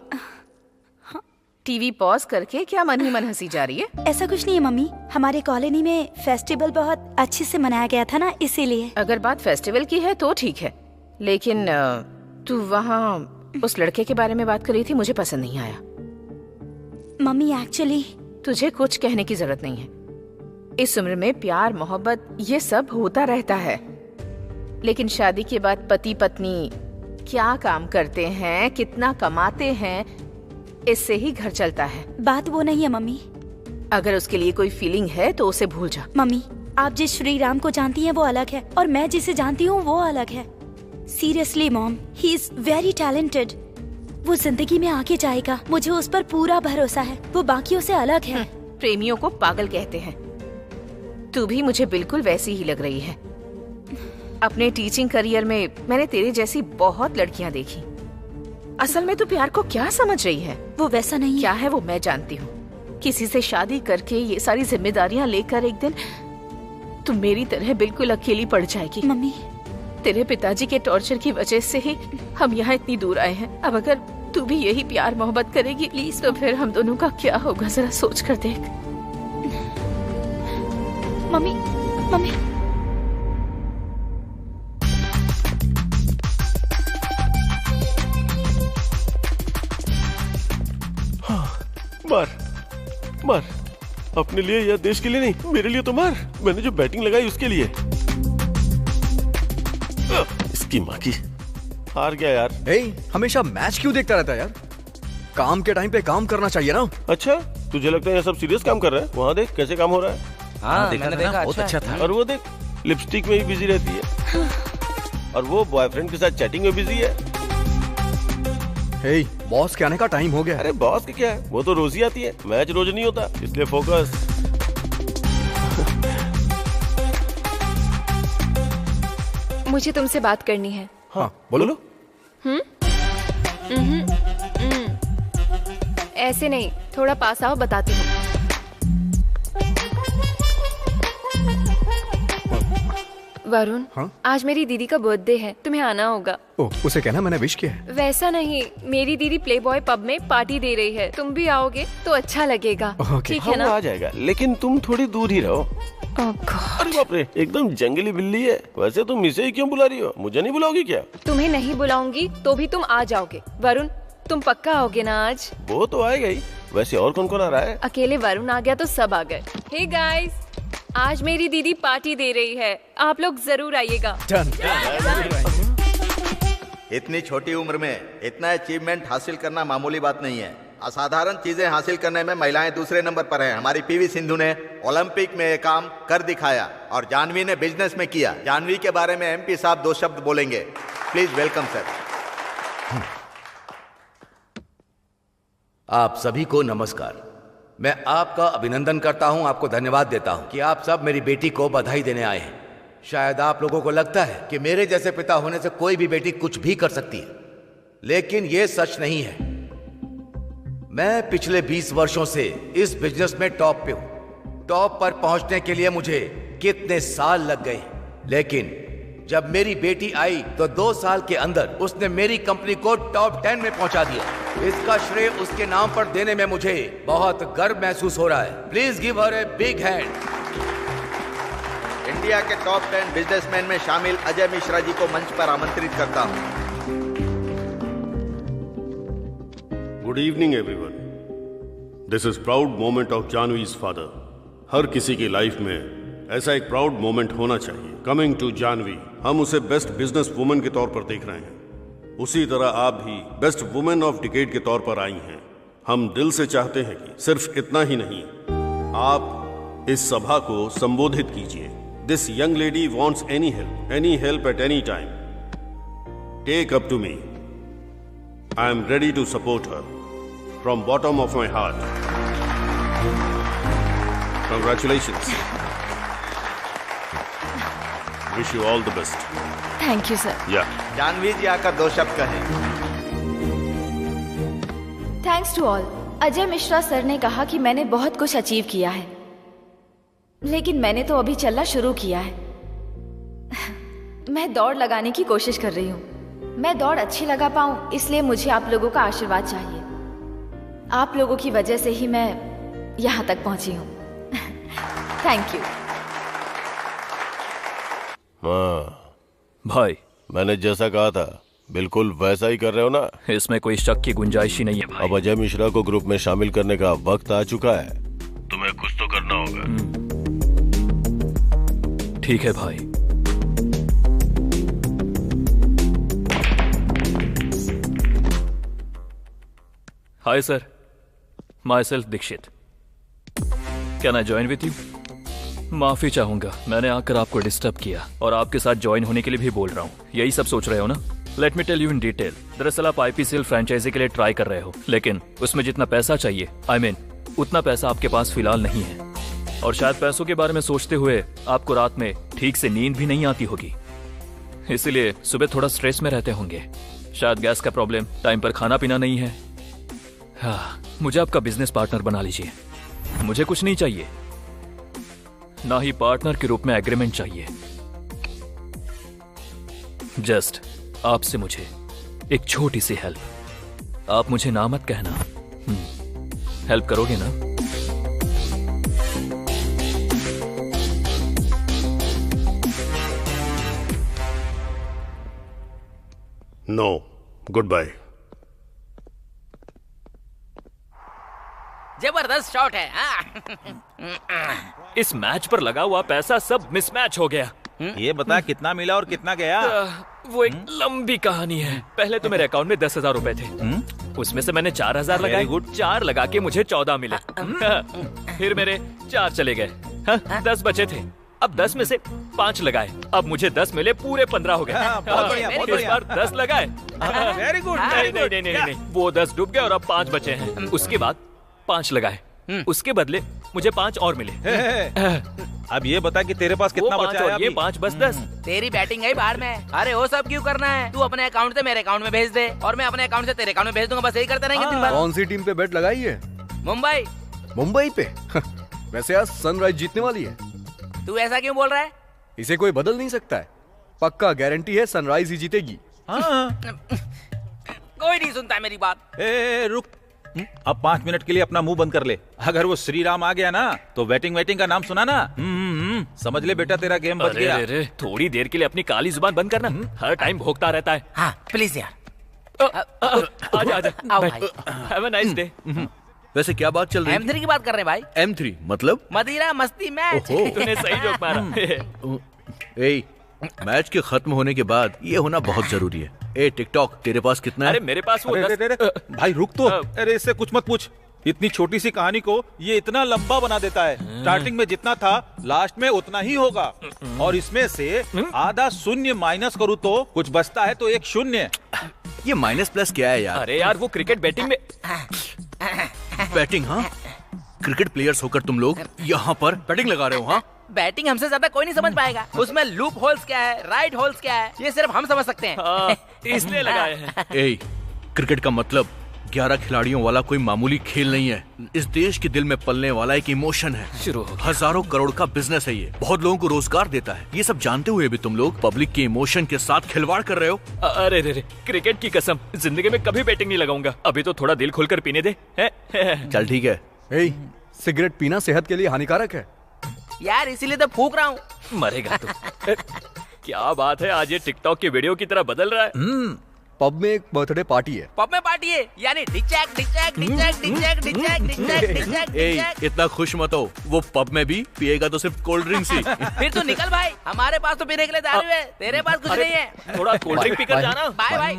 टीवी पॉज करके क्या मन ही मन हंसी जा रही है? ऐसा कुछ नहीं है मम्मी, हमारे कॉलोनी में फेस्टिवल बहुत अच्छे से मनाया गया था ना, इसीलिए। अगर बात फेस्टिवल की है तो ठीक है, लेकिन तू वहाँ उस लड़के के बारे में बात कर रही थी, मुझे पसंद नहीं आया। मम्मी एक्चुअली तुझे कुछ कहने की जरूरत नहीं है। इस उम्र में प्यार मोहब्बत ये सब होता रहता है, लेकिन शादी के बाद पति पत्नी क्या काम करते हैं, कितना कमाते हैं, इससे ही घर चलता है। बात वो नहीं है मम्मी। अगर उसके लिए कोई फीलिंग है तो उसे भूल जा। मम्मी, आप जिस श्री राम को जानती हैं वो अलग है, और मैं जिसे जानती हूँ वो अलग है। Seriously mom, he is very talented. वो जिंदगी में आगे जाएगा, मुझे उस पर पूरा भरोसा है। वो बाकियों से अलग है। प्रेमियों को पागल कहते हैं। तू भी मुझे बिल्कुल वैसी ही लग रही है। अपने टीचिंग करियर में मैंने तेरे जैसी बहुत लड़कियां देखी। असल में तू प्यार को क्या समझ रही है? वो वैसा नहीं क्या है वो मैं जानती हूँ। किसी से शादी करके ये सारी जिम्मेदारियां लेकर एक दिन तू मेरी तरह बिल्कुल अकेली पड़ जाएगी। मम्मी, तेरे पिताजी के टॉर्चर की वजह से ही हम यहाँ इतनी दूर आए हैं। अब अगर तू भी यही प्यार मोहब्बत करेगी प्लीज, तो फिर हम दोनों का क्या होगा, जरा सोच कर देख। मम्मी मम्मी मार मार, अपने लिए या देश के लिए नहीं, मेरे लिए तो मार। मैंने जो बैटिंग लगाई उसके लिए। इसकी माँ की, हार गया यार। हमेशा मैच क्यों देखता रहता है यार? काम के टाइम पे काम करना चाहिए ना। अच्छा, तुझे लगता है ये सब सीरियस काम कर रहा है? वहाँ देख कैसे काम हो रहा है। मैंने देखा, बहुत अच्छा था। और वो देख लिपस्टिक में ही बिजी रहती है, और वो बॉयफ्रेंड के साथ चैटिंग में बिजी है। बॉस के आने का टाइम हो गया। अरे बॉस की क्या है, वो तो रोज ही आती है, मैच रोज नहीं होता, इसलिए फोकस। मुझे तुमसे बात करनी है। हाँ बोलो। ऐसे नहीं, थोड़ा पास आओ, बताती हूँ। वरुण, आज मेरी दीदी का बर्थडे है, तुम्हें आना होगा। उसे कहना मैंने विश किया है। वैसा नहीं, मेरी दीदी प्लेबॉय पब में पार्टी दे रही है, तुम भी आओगे तो अच्छा लगेगा। ठीक है ना? आ जाएगा, लेकिन तुम थोड़ी दूर ही रहो। अरे बाप रे, एकदम जंगली बिल्ली है। वैसे तुम इसे ही क्यों बुला रही हो? मुझे नहीं बुलाओगी क्या? तुम्हें नहीं बुलाऊंगी तो भी तुम आ जाओगे। वरुण, तुम पक्का आओगे ना आज? वो तो आएगा ही। वैसे और कौन कौन आ रहा है? अकेले वरुण आ गया तो सब आ गए। हे गाइस, आज मेरी दीदी पार्टी दे रही है, आप लोग जरूर आइएगा। इतनी छोटी उम्र में इतना अचीवमेंट हासिल करना मामूली बात नहीं है। असाधारण चीजें हासिल करने में महिलाएं दूसरे नंबर पर हैं। हमारी पीवी सिंधु ने ओलंपिक में ये काम कर दिखाया और जानवी ने बिजनेस में किया। जानवी के बारे में एमपी साहब 2 शब्द बोलेंगे। Please welcome sir. आप सभी को नमस्कार। मैं आपका अभिनंदन करता हूं, आपको धन्यवाद देता हूं कि आप सब मेरी बेटी को बधाई देने आए हैं। शायद आप लोगों को लगता है कि मेरे जैसे पिता होने से कोई भी बेटी कुछ भी कर सकती है, लेकिन यह सच नहीं है। मैं पिछले 20 वर्षों से इस बिजनेस में टॉप पे हूं। टॉप पर पहुंचने के लिए मुझे कितने साल लग गए, लेकिन जब मेरी बेटी आई तो 2 साल के अंदर उसने मेरी कंपनी को टॉप 10 में पहुंचा दिया। इसका श्रेय उसके नाम पर देने में मुझे बहुत गर्व महसूस हो रहा है। Please give her a big hand. India के टॉप 10 बिजनेसमैन में शामिल अजय मिश्रा जी को मंच पर आमंत्रित करता हूं। Good evening everyone. This is proud moment of Janvi's father. हर किसी की लाइफ में ऐसा एक प्राउड मोमेंट होना चाहिए। कमिंग टू जानवी, हम उसे बेस्ट बिजनेस वुमेन के तौर पर देख रहे हैं। उसी तरह आप भी बेस्ट वुमेन ऑफ डिकेड के तौर पर आई हैं। हम दिल से चाहते हैं कि सिर्फ इतना ही नहीं, आप इस सभा को संबोधित कीजिए। This young lady wants any help at any time. Take up to me. I am ready to support her from bottom of my heart. Congratulations. Wish you all the best. Thank you sir. या जानवी जी आकर 2 शब्द कहें। Thanks to all. Ajay Mishra sir ने कहा कि मैंने बहुत कुछ अचीव किया है, लेकिन मैंने तो अभी चलना शुरू किया है। मैं दौड़ लगाने की कोशिश कर रही हूँ। मैं दौड़ अच्छी लगा पाऊँ, इसलिए मुझे आप लोगों का आशीर्वाद चाहिए। आप लोगों की वजह से ही मैं यहाँ तक पहुँची हूँ। Thank you. हाँ भाई, मैंने जैसा कहा था बिल्कुल वैसा ही कर रहे हो ना? इसमें कोई शक की गुंजाइश ही नहीं है भाई। अब अजय मिश्रा को ग्रुप में शामिल करने का वक्त आ चुका है। तुम्हें कुछ तो करना होगा। ठीक है भाई। Hi sir, my self Dikshit. Can I join with you? माफी चाहूंगा, मैंने आकर आपको डिस्टर्ब किया और आपके साथ ज्वाइन होने के लिए भी बोल रहा हूँ। यही सब सोच रहे हो ना? Let me tell you in detail. दरअसल आप आईपीसीएल फ्रेंचाइजी के लिए ट्राई कर रहे हो, लेकिन उसमें जितना पैसा चाहिए, उतना पैसा आपके पास फिलहाल नहीं है। और शायद पैसों के बारे में सोचते हुए आपको रात में ठीक से नींद भी नहीं आती होगी, इसीलिए सुबह थोड़ा स्ट्रेस में रहते होंगे। शायद गैस का प्रॉब्लम, टाइम पर खाना पीना नहीं है। हाँ, मुझे आपका बिजनेस पार्टनर बना लीजिए। मुझे कुछ नहीं चाहिए, ना ही पार्टनर के रूप में एग्रीमेंट चाहिए। जस्ट आपसे मुझे एक छोटी सी हेल्प। आप मुझे ना मत कहना। हेल्प करोगे ना? No, good bye. जबरदस्त शॉट है। इस मैच पर लगा हुआ पैसा सब मिसमैच हो गया। ये बता कितना मिला और कितना गया? वो एक लंबी कहानी है। पहले तो मेरे अकाउंट में 10,000 रुपए थे। उसमें से मैंने 4,000 लगाए। गुड। 4 लगा के मुझे 14 मिले। फिर मेरे 4 चले गए। 10 बचे थे। अब 10 में से 5 लगाए। अब मुझे 10 मिले, पूरे 15 हो गए। इस बार 10 लगाए। Very good. नहीं, वो 10 डूब गए और अब 5 बचे हैं। उसके बाद 5 लगाए। उसके बदले मुझे 5 और मिले। अब ये बता कि तेरे पास कितना बचा है? ये 5 बस 10। तेरी बैटिंग है बाहर में। अरे वो सब क्यों करना है? तू अपने अकाउंट से मेरे अकाउंट में भेज दे और मैं अपने अकाउंट से तेरे अकाउंट में भेज दूंगा। बस यही करते रहेंगे दिन भर। कौन सी टीम पे बेट लगाई है? मुंबई। मुंबई पे? वैसे आज सनराइज जीतने वाली है। तू ऐसा क्यों बोल रहा है? इसे कोई बदल नहीं सकता है। पक्का गारंटी है सनराइज ही जीतेगी। कोई नहीं सुनता है मेरी बात। रुक, अब 5 मिनट के लिए अपना मुंह बंद कर ले। अगर वो श्री राम आ गया ना तो वेटिंग का नाम सुना ना, समझ ले बेटा तेरा गेम बच गया। अरे, थोड़ी देर के लिए अपनी काली जुबान बंद करना। हर टाइम भोगता रहता है। हाँ प्लीज यार। आजा। आओ भाई। Have a nice day. वैसे क्या बात चल रही है? M3 की बात कर रहे हैं भाई। M3 मतलब? मदिरा मस्ती मैच। तूने सही जोक मारा। मैच के खत्म होने के बाद ये होना बहुत जरूरी है। टिकटॉक तेरे पास कितना है? अरे मेरे पास वो भाई रुक तो। अरे इससे कुछ मत पूछ। इतनी छोटी सी कहानी को ये इतना लंबा बना देता है। स्टार्टिंग में जितना था लास्ट में उतना ही होगा। और इसमें से आधा शून्य माइनस करूँ तो कुछ बचता है तो 1 शून्य। ये माइनस प्लस क्या है यार? अरे यार वो क्रिकेट बैटिंग में बैटिंग। हाँ, क्रिकेट प्लेयर्स होकर तुम लोग यहाँ पर बैटिंग लगा रहे हो? हाँ, बैटिंग हमसे ज्यादा कोई नहीं समझ पाएगा। उसमें लूप होल्स क्या है, राइट होल्स क्या है, ये सिर्फ हम समझ सकते हैं। इसलिए लगाए हैं। क्रिकेट का मतलब 11 खिलाड़ियों वाला कोई मामूली खेल नहीं है। इस देश के दिल में पलने वाला एक इमोशन है। शुरू हो गया। हजारों करोड़ का बिजनेस है ये। बहुत लोगों को रोजगार देता है। ये सब जानते हुए भी तुम लोग पब्लिक के इमोशन के साथ खिलवाड़ कर रहे हो। अरे रे, क्रिकेट की कसम, जिंदगी में कभी बैटिंग नहीं लगाऊंगा। अभी तो थोड़ा दिल खोलकर पीने दे। चल ठीक है। सिगरेट पीना सेहत के लिए हानिकारक है यार, इसीलिए तो फूक रहा हूँ। मरेगा तू। क्या बात है, आज ये टिकटॉक की वीडियो की तरह बदल रहा है। पब में एक बर्थडे पार्टी है। पब में पार्टी है यानी डिचैक डिचैक डिचैक डिचैक डिचैक डिचैक डिचैक। इतना खुश मत हो। वो पब में भी पिएगा तो सिर्फ कोल्ड ड्रिंक्स ही। फिर तो निकल भाई, हमारे पास तो पीने के लिए दारू है, तेरे पास कुछ नहीं है। थोड़ा कोल्ड ड्रिंक पीकर जाना। Bye bye.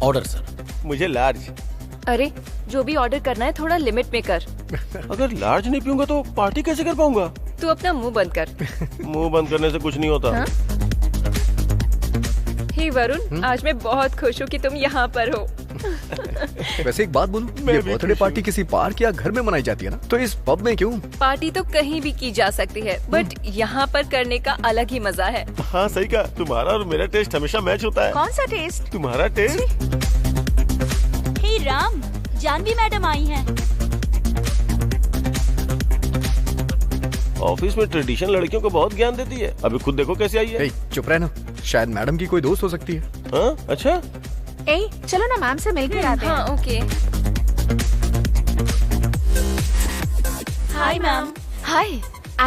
Order sir. मुझे लार्ज। अरे जो भी ऑर्डर करना है थोड़ा लिमिट में कर। अगर लार्ज नहीं पीऊंगा तो पार्टी कैसे कर पाऊंगा? तू अपना मुंह बंद कर। मुंह बंद करने से कुछ नहीं होता। हाँ? हे वरुण, आज मैं बहुत खुश हूँ कि तुम यहाँ पर हो। वैसे एक बात बोलूं, ये बर्थडे पार्टी किसी पार्क या घर में मनाई जाती है ना, तो इस पब में क्यों? पार्टी तो कहीं भी की जा सकती है, बट यहाँ पर करने का अलग ही मजा है। हाँ सही कहा। तुम्हारा और मेरा टेस्ट हमेशा मैच होता है। कौन सा टेस्ट? तुम्हारा टेस्ट। हे राम, जानवी मैडम आई हैं। ऑफिस में ट्रेडिशन लड़कियों को बहुत ज्ञान देती है। अभी खुद देखो कैसे आई है। चुप रहना, शायद मैडम की कोई दोस्त हो सकती है। हाँ अच्छा। चलो ना मैम से मिलकर आते हैं। हाँ okay. Hi ma'am. Hi,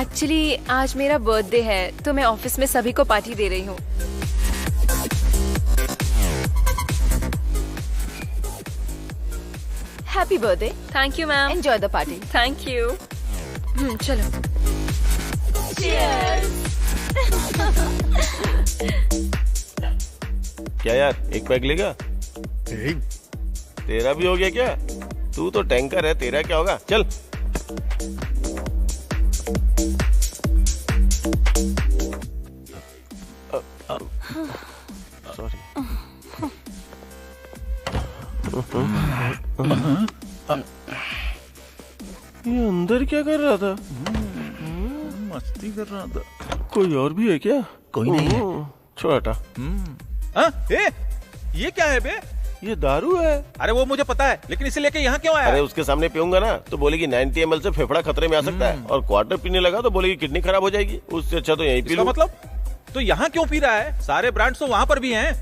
actually आज मेरा बर्थडे है तो मैं ऑफिस में सभी को पार्टी दे रही हूँ। Happy birthday. Thank you ma'am. Enjoy the party. Thank you. चलो। क्या यार, एक पैक लेगा? तेरा भी हो गया क्या? तू तो टैंकर है, तेरा क्या होगा? चल। सॉरी। ये अंदर क्या कर रहा था? मस्ती कर रहा था। कोई और भी है क्या? कोई नहीं है। छोटा। ये क्या है बे? ये दारू है। अरे वो मुझे पता है, लेकिन इसे लेके यहाँ क्यों आया? अरे उसके सामने पीऊंगा ना तो बोलेगी 90 ml से फेफड़ा खतरे में आ सकता है, और क्वार्टर पीने लगा तो बोलेगी किडनी खराब हो जाएगी। उससे अच्छा तो यहीं पी लो। मतलब तो यहाँ क्यों पी रहा है? सारे ब्रांड्स तो वहाँ पर भी हैं।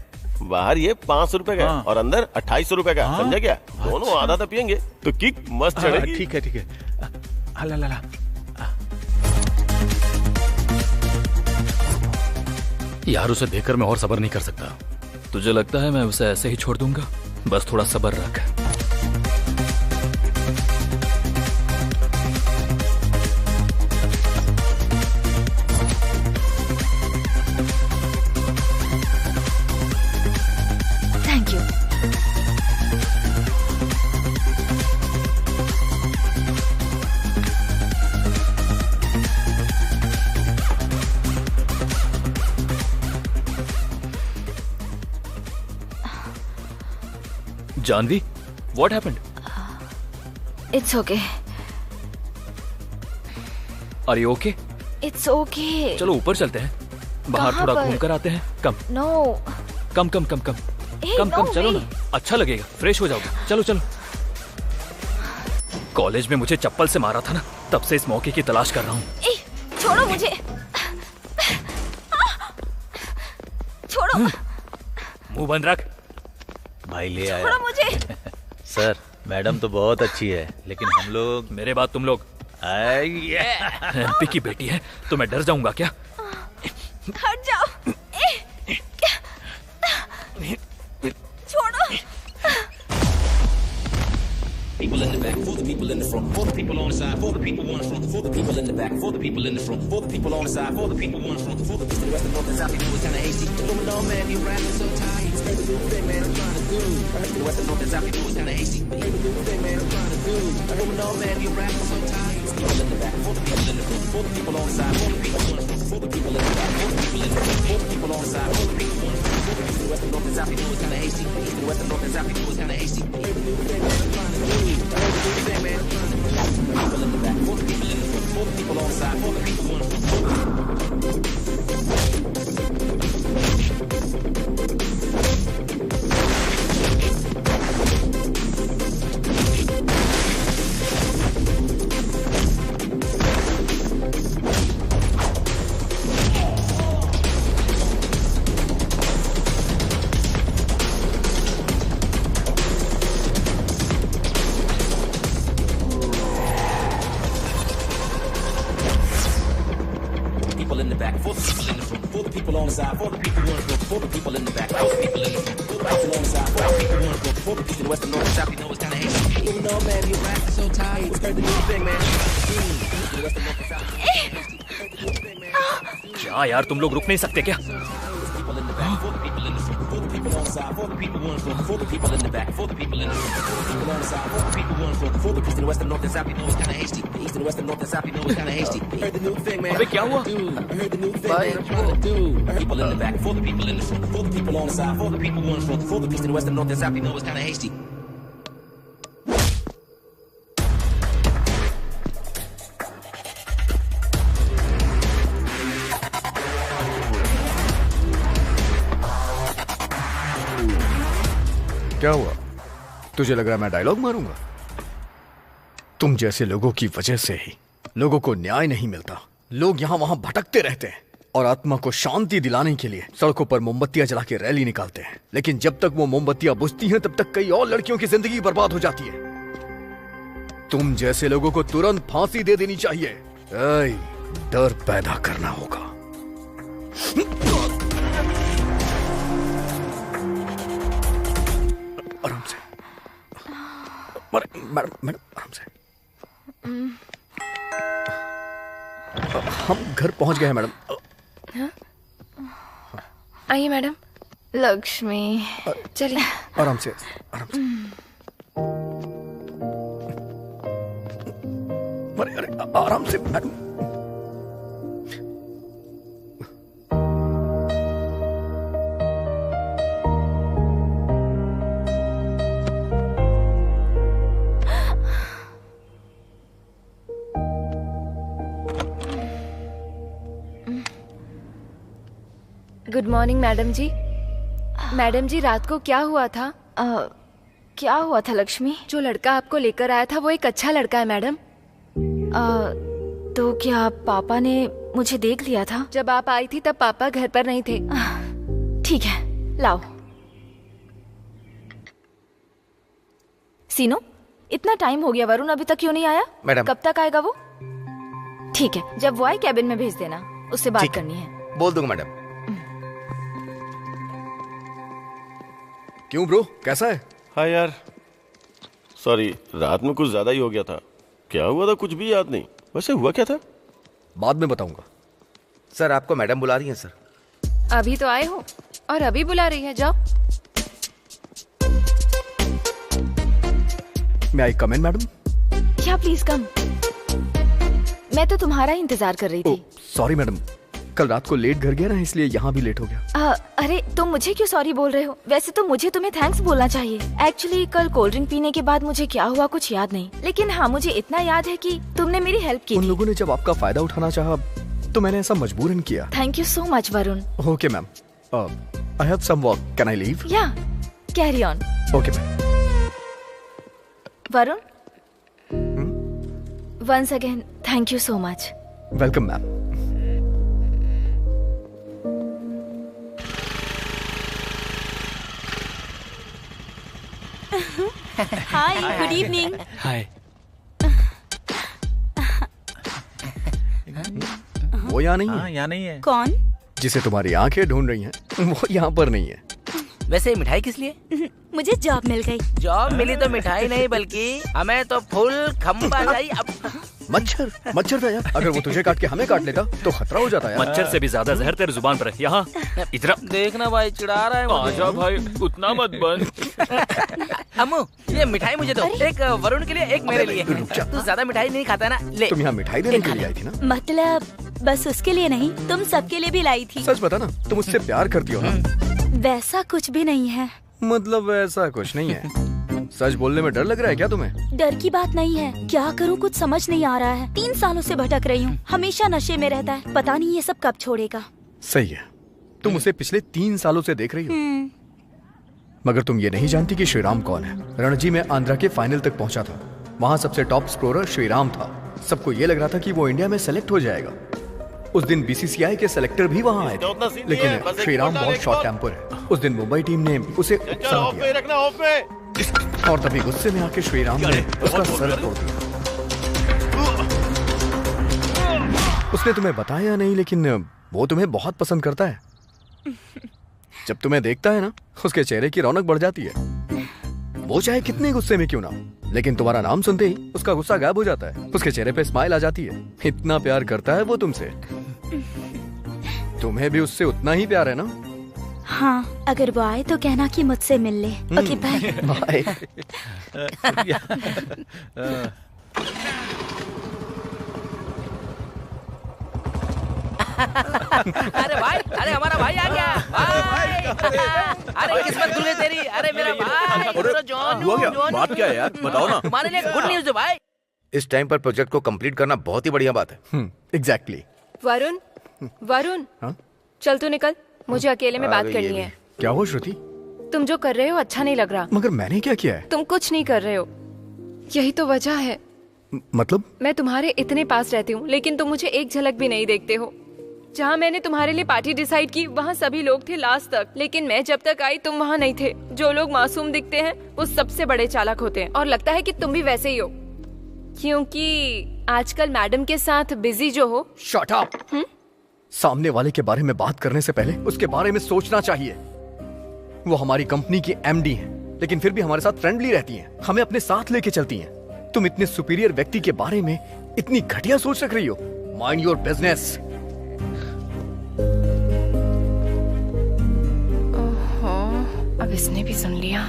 बाहर ये 500 रुपए का और अंदर 2800 रुपए का, समझा क्या? दोनों आधा पियेंगे तो किक मस्त चढ़ेगी। ठीक है ठीक है। ला यार उसे देखकर मैं और सब्र नहीं कर सकता। तुझे लगता है मैं उसे ऐसे ही छोड़ दूंगा? बस थोड़ा सब्र रख। Thank you. Janvi, what happened? It's okay. Are you okay? It's okay. चलो ऊपर चलते हैं, बाहर कहाँ थोड़ा पर? घूम कर आते हैं। कम No. कम कम कम कम Hey, कम no कम चलो way. ना, अच्छा लगेगा, फ्रेश हो जाओगे। चलो चलो। कॉलेज में मुझे चप्पल से मारा था ना, तब से इस मौके की तलाश कर रहा हूँ। ए, छोड़ो मुझे। छोड़ो। मुंह बंद रख। भाई ले आया। छोड़ो मुझे। सर मैडम तो बहुत अच्छी है, लेकिन हम लोग। मेरे बाद तुम लोग। एमपी की बेटी है तो मैं डर जाऊंगा क्या? हट जाओ। छोड़ो। People in the back, for the people in the front, for the people on the side, for the people on the front, for the people in the back, for the people in the front, for the people on the side, for the people on the front, for the people in the rest of the north and south, you know it's kinda hasty. Going on, man, you rapping so tight. It's the new thing, man, I'm trying to do. I heard the west and north and south, you know it's kinda hasty. It's the new thing, man, I'm trying to do. Going on, man, you rapping so tight. It's people in the back, for the people in the front, for the people on the side, for the people on the front, for the people in the back, for the people in the front, for the people on the side, for the people on the front, for the people in the west and north and south, you know it's kinda hasty. It's the west and north and south, you know it's kinda hasty. It's the new thing, man, I'm trying to do. I heard the new thing, man. People in the back, for the people in the front, for the people on the side, for the people on the front, for the people in the back, for the people in the front, for the people on the side, for the people on the front, for the people in the back, for the people in the front, for the people on the side, for the people on the front, for the people in the west and north and south, you know it's kinda hasty. Even though, man, you're rapping so tight. It's heard the new thing, man. The west and north and south, क्या यार तुम लोग रुक नहीं सकते क्या? people in the back, for the people in the front, for the people on the side, for the people on the front, for the people in the back, for the people in the front, for the people on the side, for the people on the front, for the east and the west and north and south, you know it's kinda hasty. The east and the west and north and south, you know it's kinda hasty. Heard the new thing, man. अबे क्या हुआ? I heard the new thing, man. I'm trying to do. People in the back, for the people in the front, for the people on the side, for the people on the front, for the east and the west and north and south, you know it's kinda hasty. क्या हुआ? तुझे लग रहा है मैं dialogue मारूंगा? तुम जैसे लोगों की वजह से ही लोगों को न्याय नहीं मिलता। लोग यहाँ वहां भटकते रहते हैं और आत्मा को शांति दिलाने के लिए सड़कों पर मोमबत्तियां जला के रैली निकालते हैं। लेकिन जब तक वो मोमबत्तियां बुझती हैं तब तक कई और लड़कियों की जिंदगी बर्बाद हो जाती है। तुम जैसे लोगों को तुरंत फांसी दे देनी चाहिए। डर पैदा करना होगा। आराम से मैडम, मैडम आराम से। हम घर पहुंच गए हैं मैडम। आइए मैडम। लक्ष्मी चलिए। आराम से आराम से। अरे अरे आराम से मैडम। गुड मॉर्निंग मैडम जी। मैडम जी रात को क्या हुआ था? क्या हुआ था लक्ष्मी? जो लड़का आपको लेकर आया था वो एक अच्छा लड़का है मैडम। तो क्या पापा ने मुझे देख लिया था? जब आप आई थी तब पापा घर पर नहीं थे। ठीक है, लाओ। सीनो, इतना टाइम हो गया, वरुण अभी तक क्यों नहीं आया? मैडम। कब तक आएगा वो? ठीक है, जब वो आए कैबिन में भेज देना, उससे बात करनी है। बोल दूंगा मैडम। क्यों ब्रो, कैसा है? हाँ यार, सॉरी, रात में कुछ ज्यादा ही हो गया था। क्या हुआ था कुछ भी याद नहीं। वैसे हुआ क्या था? बाद में बताऊंगा। सर आपको मैडम बुला रही हैं सर। अभी तो आए हो और अभी बुला रही है, जाओ। मैं आई कम इन मैडम? या प्लीज कम। मैं तो तुम्हारा ही इंतजार कर रही थी। सॉरी मैडम, कल रात को लेट घर गया ना, इसलिए यहाँ भी लेट हो गया। अरे तुम मुझे क्यों सॉरी बोल रहे हो? वैसे तो मुझे तुम्हें थैंक्स बोलना चाहिए। एक्चुअली कल कोल्ड ड्रिंक पीने के बाद मुझे क्या हुआ कुछ याद नहीं, लेकिन हाँ मुझे इतना याद है कि तुमने मेरी हेल्प की। उन लोगों ने जब आपका फायदा उठाना चाहा तो मैंने ऐसा मजबूरन किया। Thank you so much Varun. Okay ma'am, I have some work, can I leave? या carry on. Okay ma'am. Varun, once again thank you so much. Welcome ma'am. Hi, good evening. Hi. वो यहाँ नहीं है। हाँ, यहाँ नहीं है। कौन? जिसे तुम्हारी आंखें ढूंढ रही हैं वो यहाँ पर नहीं है। वैसे मिठाई किस लिए? मुझे जॉब मिल गई। जॉब मिली तो मिठाई नहीं बल्कि हमें तो फुल खंबा चाहिए। अब मच्छर, मच्छर था यार। अगर वो तुझे काट के हमें काट लेता तो खतरा हो जाता यार। मच्छर से भी ज्यादा जहर तेरे जुबान पर है। यहाँ इधर देखना भाई, चिढ़ा रहा है मुझे। आजा भाई, उतना मत बन। अम्मू, ये मिठाई मुझे दो। एक वरुण के लिए, एक मेरे लिए। तू ज्यादा मिठाई नहीं खाता ना, ले। तुम यहाँ मिठाई देने के लिए आई थी ना? मतलब बस उसके लिए नहीं, तुम सबके लिए भी लाई थी। सच बता ना, तुम उससे प्यार करती हो ना? वैसा कुछ भी नहीं है। मतलब ऐसा कुछ नहीं है। सच बोलने में डर लग रहा है क्या तुम्हें? डर की बात नहीं है, क्या करूँ कुछ समझ नहीं आ रहा है। 3 सालों से भटक रही हूँ, हमेशा नशे में रहता है, पता नहीं ये सब कब छोड़ेगा। सही है, तुम उसे पिछले 3 सालों से देख रही हो। मगर तुम ये नहीं जानती कि श्रीराम कौन है। रणजी में आंध्रा के फाइनल तक पहुंचा था। वहाँ सबसे टॉप स्कोरर श्रीराम था। सबको ये लग रहा था कि वो इंडिया में सेलेक्ट हो जाएगा। उस दिन बीसीसीआई के सेलेक्टर भी वहाँ आए थे, लेकिन श्रीराम बहुत शॉर्ट टेम्पर है। उस दिन मुंबई टीम ने उसे उत्साह दिया और तभी गुस्से में आके श्रीराम ने उसका सर तोड़ दिया। उसने तुम्हें बताया नहीं, लेकिन वो तुम्हें बहुत पसंद करता है। जब तुम्हें देखता है ना, उसके चेहरे की रौनक बढ़ जाती है। वो चाहे कितने गुस्से में क्यों ना, लेकिन तुम्हारा नाम सुनते ही उसका गुस्सा गायब हो जाता है। उसके चेहरे पे स्माइल आ जाती है। इतना प्यार करता है वो तुमसे। तुम्हें भी उससे उतना ही प्यार है ना? हाँ, अगर वो आए तो कहना कि मुझसे मिल ले। Okay bye. बाय। अरे भाई, अरे हमारा भाई आ गया भाई। अरे किस्मत खुल गई तेरी। अरे मेरा भाई, बात क्या है यार, बताओ ना। हमारे लिए गुड न्यूज़ है भाई। इस टाइम पर प्रोजेक्ट को कंप्लीट करना बहुत ही बढ़िया बात है। एग्जैक्टली। वरुण, वरुण, चल तू निकल, मुझे अकेले में बात करनी है। क्या हुआ श्रुति? तुम जो कर रहे हो अच्छा नहीं लग रहा। मगर मैंने क्या किया है? तुम कुछ नहीं कर रहे हो, यही तो वजह है। मतलब? मैं तुम्हारे इतने पास रहती हूँ, लेकिन तुम मुझे एक झलक भी नहीं देखते हो। जहाँ मैंने तुम्हारे लिए पार्टी डिसाइड की, वहाँ सभी लोग थे लास्ट तक, लेकिन मैं जब तक आई तुम वहाँ नहीं थे। जो लोग मासूम दिखते हैं वो सबसे बड़े चालाक होते हैं, और लगता है कि तुम भी वैसे ही हो, क्योंकि आजकल मैडम के साथ बिजी जो हो। Shut up. सामने वाले के बारे में बात करने से पहले उसके बारे में सोचना चाहिए। वो हमारी कंपनी की एमडी हैं, लेकिन फिर भी हमारे साथ फ्रेंडली रहती हैं, हमें अपने साथ लेके चलती हैं। तुम इतने सुपीरियर व्यक्ति के बारे में इतनी घटिया सोच रख रही हो। Mind your business. अब इसने भी सुन लिया।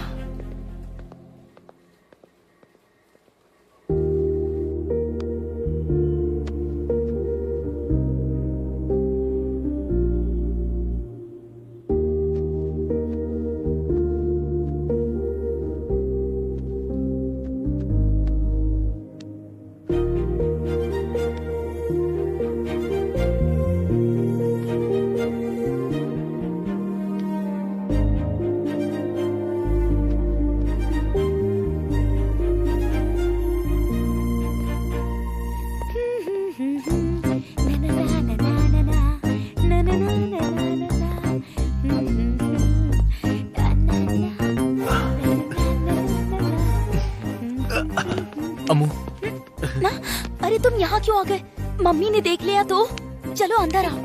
यहाँ क्यों आ गए? मम्मी ने देख लिया तो? चलो अंदर आओ।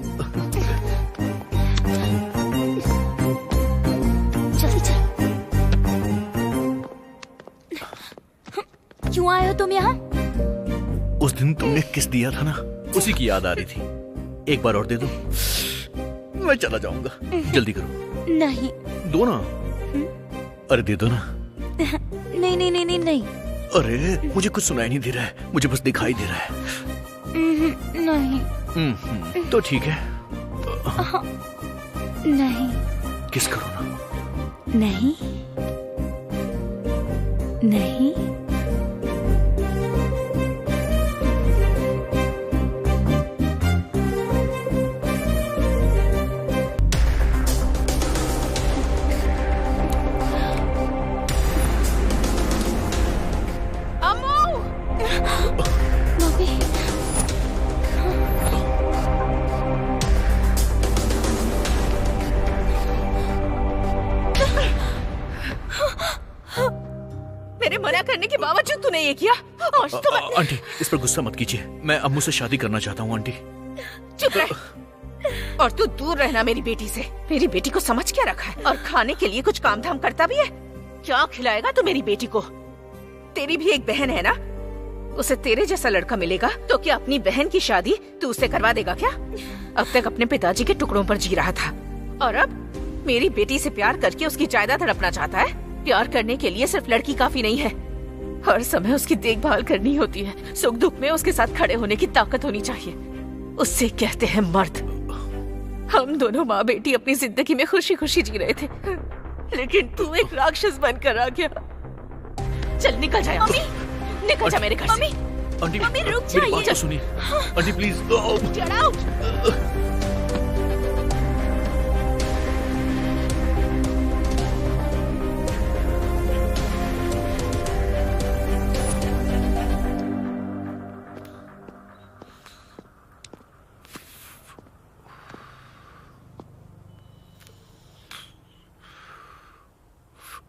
जल्दी चलो। क्यों आए हो तुम यहाँ? उस दिन तुमने किस दिया था ना, उसी की याद आ रही थी। एक बार और दे दो, मैं चला जाऊंगा। जल्दी करो। नहीं। दो ना। अरे दे दो ना। नहीं नहीं नहीं नहीं नहीं। अरे मुझे कुछ सुनाई नहीं दे रहा है, मुझे बस दिखाई दे रहा है। नहीं। तो ठीक है। नहीं। किस करो ना। नहीं नहीं। मेरे मना करने के बावजूद तूने ये किया। आज तो आंटी इस पर गुस्सा मत कीजिए, मैं अम्मू से शादी करना चाहता हूँ। आंटी चुप रह। और तू दूर रहना मेरी बेटी से। मेरी बेटी को समझ क्या रखा है? और खाने के लिए कुछ काम धाम करता भी है? क्या खिलाएगा तू मेरी बेटी को? तेरी भी एक बहन है ना, उसे तेरे जैसा लड़का मिलेगा तो क्या अपनी बहन की शादी तू उससे करवा देगा क्या? अब तक अपने पिताजी के टुकड़ों पर जी रहा था और अब मेरी बेटी से प्यार करके उसकी जायदाद हड़पना चाहता है। प्यार करने के लिए सिर्फ लड़की काफी नहीं है, हर समय उसकी देखभाल करनी होती है। सुख दुख में उसके साथ खड़े होने की ताकत होनी चाहिए। उससे कहते हैं मर्द। हम दोनों माँ बेटी अपनी जिंदगी में खुशी खुशी जी रहे थे, लेकिन तू एक राक्षस बनकर आ गया। चल निकल जा मम्मी, निकल जा मेरे घर से। आंटी मम्मी रुक मेरी बात जाइए। तो सुनिए। Aunty please. Get out!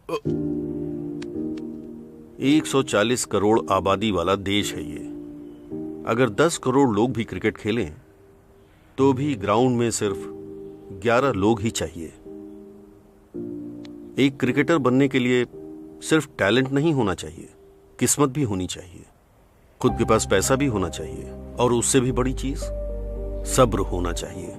अ 140 करोड़ आबादी वाला देश है ये। अगर 10 करोड़ लोग भी क्रिकेट खेलें तो भी ग्राउंड में सिर्फ 11 लोग ही चाहिए। एक क्रिकेटर बनने के लिए सिर्फ टैलेंट नहीं होना चाहिए, किस्मत भी होनी चाहिए, खुद के पास पैसा भी होना चाहिए और उससे भी बड़ी चीज सब्र होना चाहिए।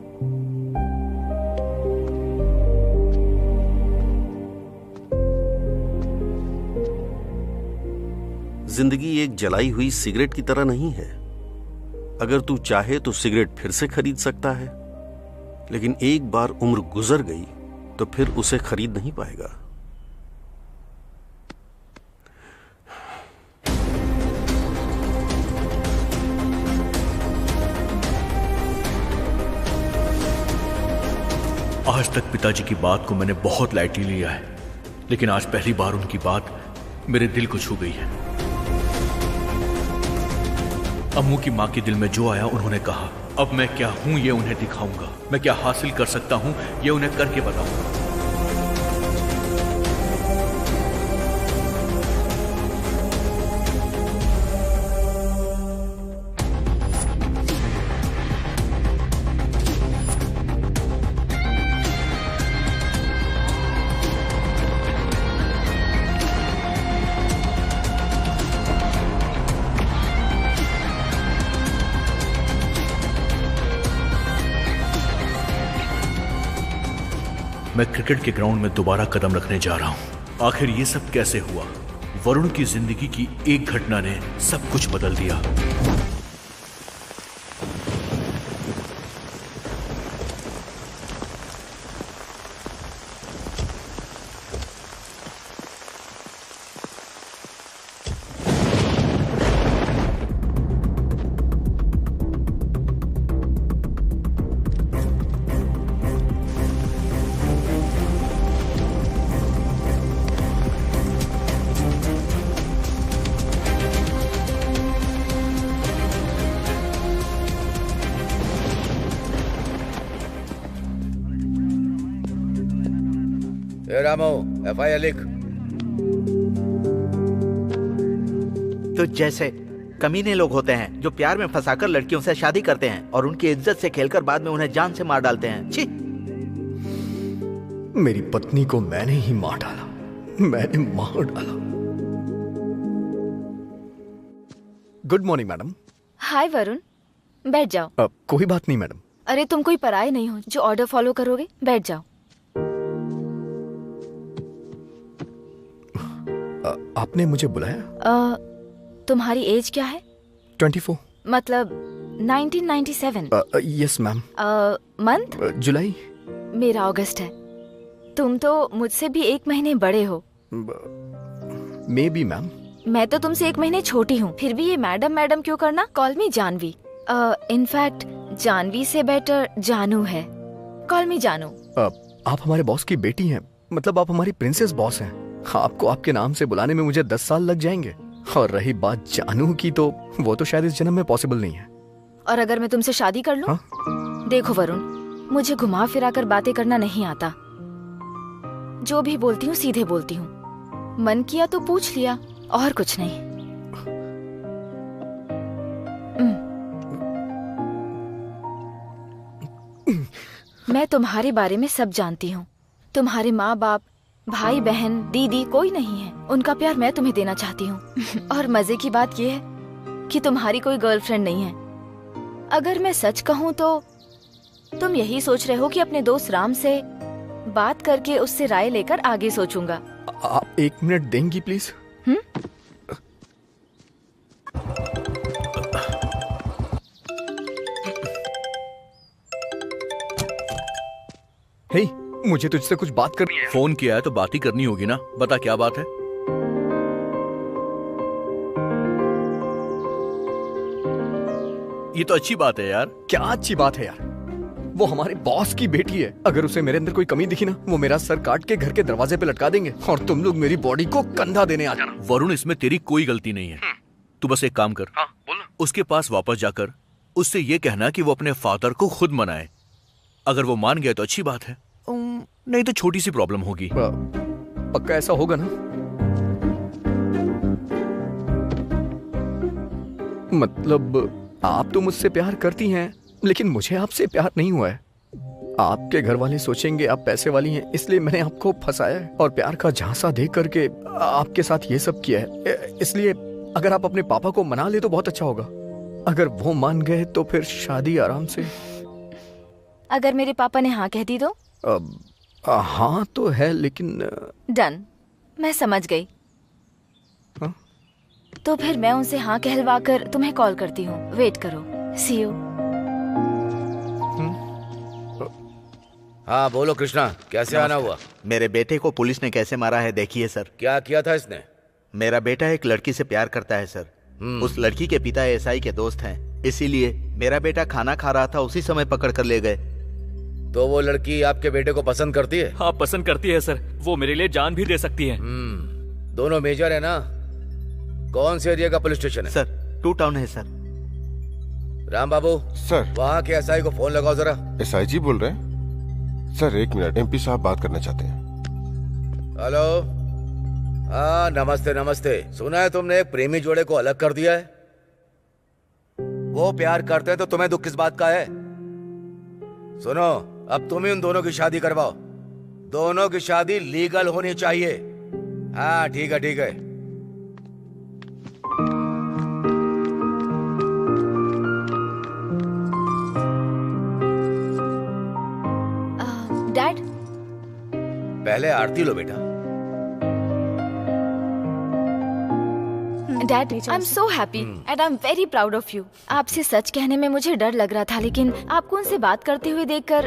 जिंदगी एक जलाई हुई सिगरेट की तरह नहीं है। अगर तू चाहे तो सिगरेट फिर से खरीद सकता है, लेकिन एक बार उम्र गुजर गई तो फिर उसे खरीद नहीं पाएगा। आज तक पिताजी की बात को मैंने बहुत लाइटली लिया है, लेकिन आज पहली बार उनकी बात मेरे दिल को छू गई है। अम्मू की माँ के दिल में जो आया उन्होंने कहा, अब मैं क्या हूं ये उन्हें दिखाऊंगा, मैं क्या हासिल कर सकता हूं ये उन्हें करके बताऊंगा। मैं क्रिकेट के ग्राउंड में दोबारा कदम रखने जा रहा हूं। आखिर ये सब कैसे हुआ? वरुण की जिंदगी की एक घटना ने सब कुछ बदल दिया। रामो FIR लिख। तुझ जैसे कमीने लोग होते हैं जो प्यार में फंसाकर लड़कियों से शादी करते हैं और उनकी इज्जत से खेलकर बाद में उन्हें जान से मार डालते हैं। छी! मेरी पत्नी को मैंने ही मार डाला, मैंने मार डाला। Good morning madam. Hi Varun, बैठ जाओ। कोई बात नहीं मैडम। अरे तुम कोई पराये नहीं हो जो ऑर्डर फॉलो करोगे, बैठ जाओ। आपने मुझे बुलाया? तुम्हारी एज क्या है? 24। मतलब 1997। Yes ma'am. मंथ? जुलाई। मेरा अगस्त है। तुम तो मुझसे भी 1 महीने बड़े हो। May be ma'am. मैं तो तुमसे 1 महीने छोटी हूँ, फिर भी ये मैडम मैडम क्यों करना? Call me Janvi. In fact Janvi से बेटर जानू है। कॉल मी जानू। आप हमारे बॉस की बेटी हैं, मतलब आप हमारी प्रिंसेस बॉस हैं। आपको आपके नाम से बुलाने में मुझे 10 साल लग जाएंगे। और रही बात जानू की, तो वो तो शायद इस जन्म में पॉसिबल नहीं है। और अगर मैं तुमसे शादी कर लूं? देखो वरुण, मुझे घुमा फिरा कर बातें करना नहीं आता। जो भी बोलती हूँ सीधे बोलती हूँ। मन किया तो पूछ लिया, और कुछ नहीं। मैं तुम्हारे बारे में सब जानती हूँ। तुम्हारे माँ बाप, भाई बहन, दीदी कोई नहीं है। उनका प्यार मैं तुम्हें देना चाहती हूँ। और मजे की बात यह है कि तुम्हारी कोई गर्लफ्रेंड नहीं है। अगर मैं सच कहूँ तो तुम यही सोच रहे हो कि अपने दोस्त राम से बात करके उससे राय लेकर आगे सोचूंगा। आप 1 मिनट देंगी प्लीज? हे, मुझे तुझसे कुछ बात करनी है। फोन किया है तो बात ही करनी होगी ना। बता क्या बात है? ये तो अच्छी बात है यार। क्या अच्छी बात है यार? वो हमारे बॉस की बेटी है। अगर उसे मेरे अंदर कोई कमी दिखी ना, वो मेरा सर काट के घर के दरवाजे पे लटका देंगे और तुम लोग मेरी बॉडी को कंधा देने आ जाना। वरुण, इसमें तेरी कोई गलती नहीं है। तू बस एक काम कर। उसके पास वापस जाकर उससे ये कहना कि वो अपने फादर को खुद मनाए। अगर वो मान गया तो अच्छी बात है, नहीं तो छोटी सी प्रॉब्लम होगी। पक्का ऐसा होगा ना? मतलब आप तो मुझसे प्यार करती हैं, लेकिन मुझे आपसे प्यार नहीं हुआ है। आपके घर वाले सोचेंगे आप पैसे वाली हैं, इसलिए मैंने आपको फंसाया है और प्यार का झांसा दे करके आपके साथ ये सब किया है। इसलिए अगर आप अपने पापा को मना ले तो बहुत अच्छा होगा। अगर वो मान गए तो फिर शादी आराम से। अगर मेरे पापा ने हाँ कह दी तो? हाँ तो है, लेकिन डन, मैं समझ गई। तो फिर मैं उनसे हाँ कहलवा कर तुम्हें कॉल करती हूँ। वेट करो। सी यू। हाँ बोलो कृष्णा, कैसे आना हुआ? मेरे बेटे को पुलिस ने कैसे मारा है देखिए सर। क्या किया था इसने? मेरा बेटा एक लड़की से प्यार करता है सर। उस लड़की के पिता एसआई के दोस्त हैं, इसीलिए मेरा बेटा खाना खा रहा था, उसी समय पकड़ कर ले गए। तो वो लड़की आपके बेटे को पसंद करती है? हाँ पसंद करती है सर। वो मेरे लिए जान भी दे सकती है। दोनों मेजर है ना? कौन से एरिया का पुलिस स्टेशन है? सर 2 टाउन है सर। राम बाबू सर, वहाँ के एसआई को फोन लगाओ जरा। एसआई जी बोल रहे हैं? सर 1 मिनट, एमपी साहब बात करना चाहते हैं। हेलो। हाँ नमस्ते नमस्ते। सुना है तुमने एक प्रेमी जोड़े को अलग कर दिया है? वो प्यार करते हैं तो तुम्हें दुख किस बात का है? सुनो, अब तुम ही उन दोनों की शादी करवाओ। दोनों की शादी लीगल होनी चाहिए। हाँ ठीक है ठीक है। डैड, पहले आरती लो बेटा। Dad, I am so happy and I am very proud of you. आपसे सच कहने में मुझे डर लग रहा था, लेकिन आपको उनसे बात करते हुए देखकर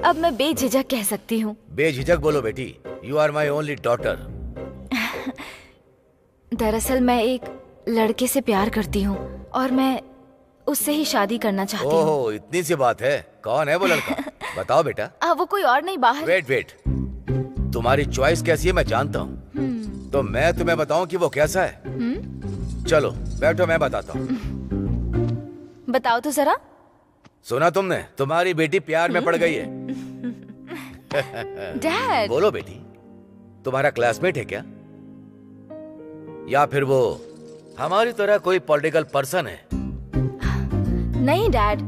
अब मैं बेझिझक कह सकती हूँ। बेझिझक बोलो बेटी। You are my only daughter. दरअसल मैं एक लड़के से प्यार करती हूँ और मैं उससे ही शादी करना चाहती हूँ। ओह इतनी सी बात है। कौन है वो लड़का? बताओ बेटा। वो कोई और नहीं, बाहर। वेट, तुम्हारी चॉइस कैसी है मैं जानता हूँ, तो मैं तुम्हें बताऊं कि वो कैसा है। चलो बैठो, मैं बताता हूँ। बताओ तो जरा। सुना तुमने? तुम्हारी बेटी प्यार में पड़ गई है। डैड बोलो बेटी, तुम्हारा क्लासमेट है क्या, या फिर वो हमारी तरह कोई पॉलिटिकल पर्सन है? नहीं डैड,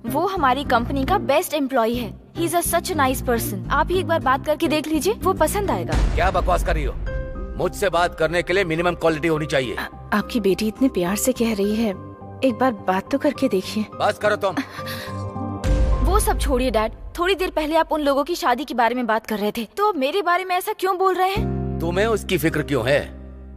वो हमारी कंपनी का बेस्ट एम्प्लॉय है। He is such a nice person. आप ही एक बार बात करके देख लीजिए, वो पसंद आएगा। क्या बकवास कर रही हो? मुझसे बात करने के लिए मिनिमम क्वालिटी होनी चाहिए। आपकी बेटी इतने प्यार से कह रही है, एक बार बात तो करके देखिए। बस करो तुम। वो सब छोड़िए डैड, थोड़ी देर पहले आप उन लोगों की शादी के बारे में बात कर रहे थे, तो अब मेरे बारे में ऐसा क्यों बोल रहे हैं? तुम्हें उसकी फिक्र क्यों है?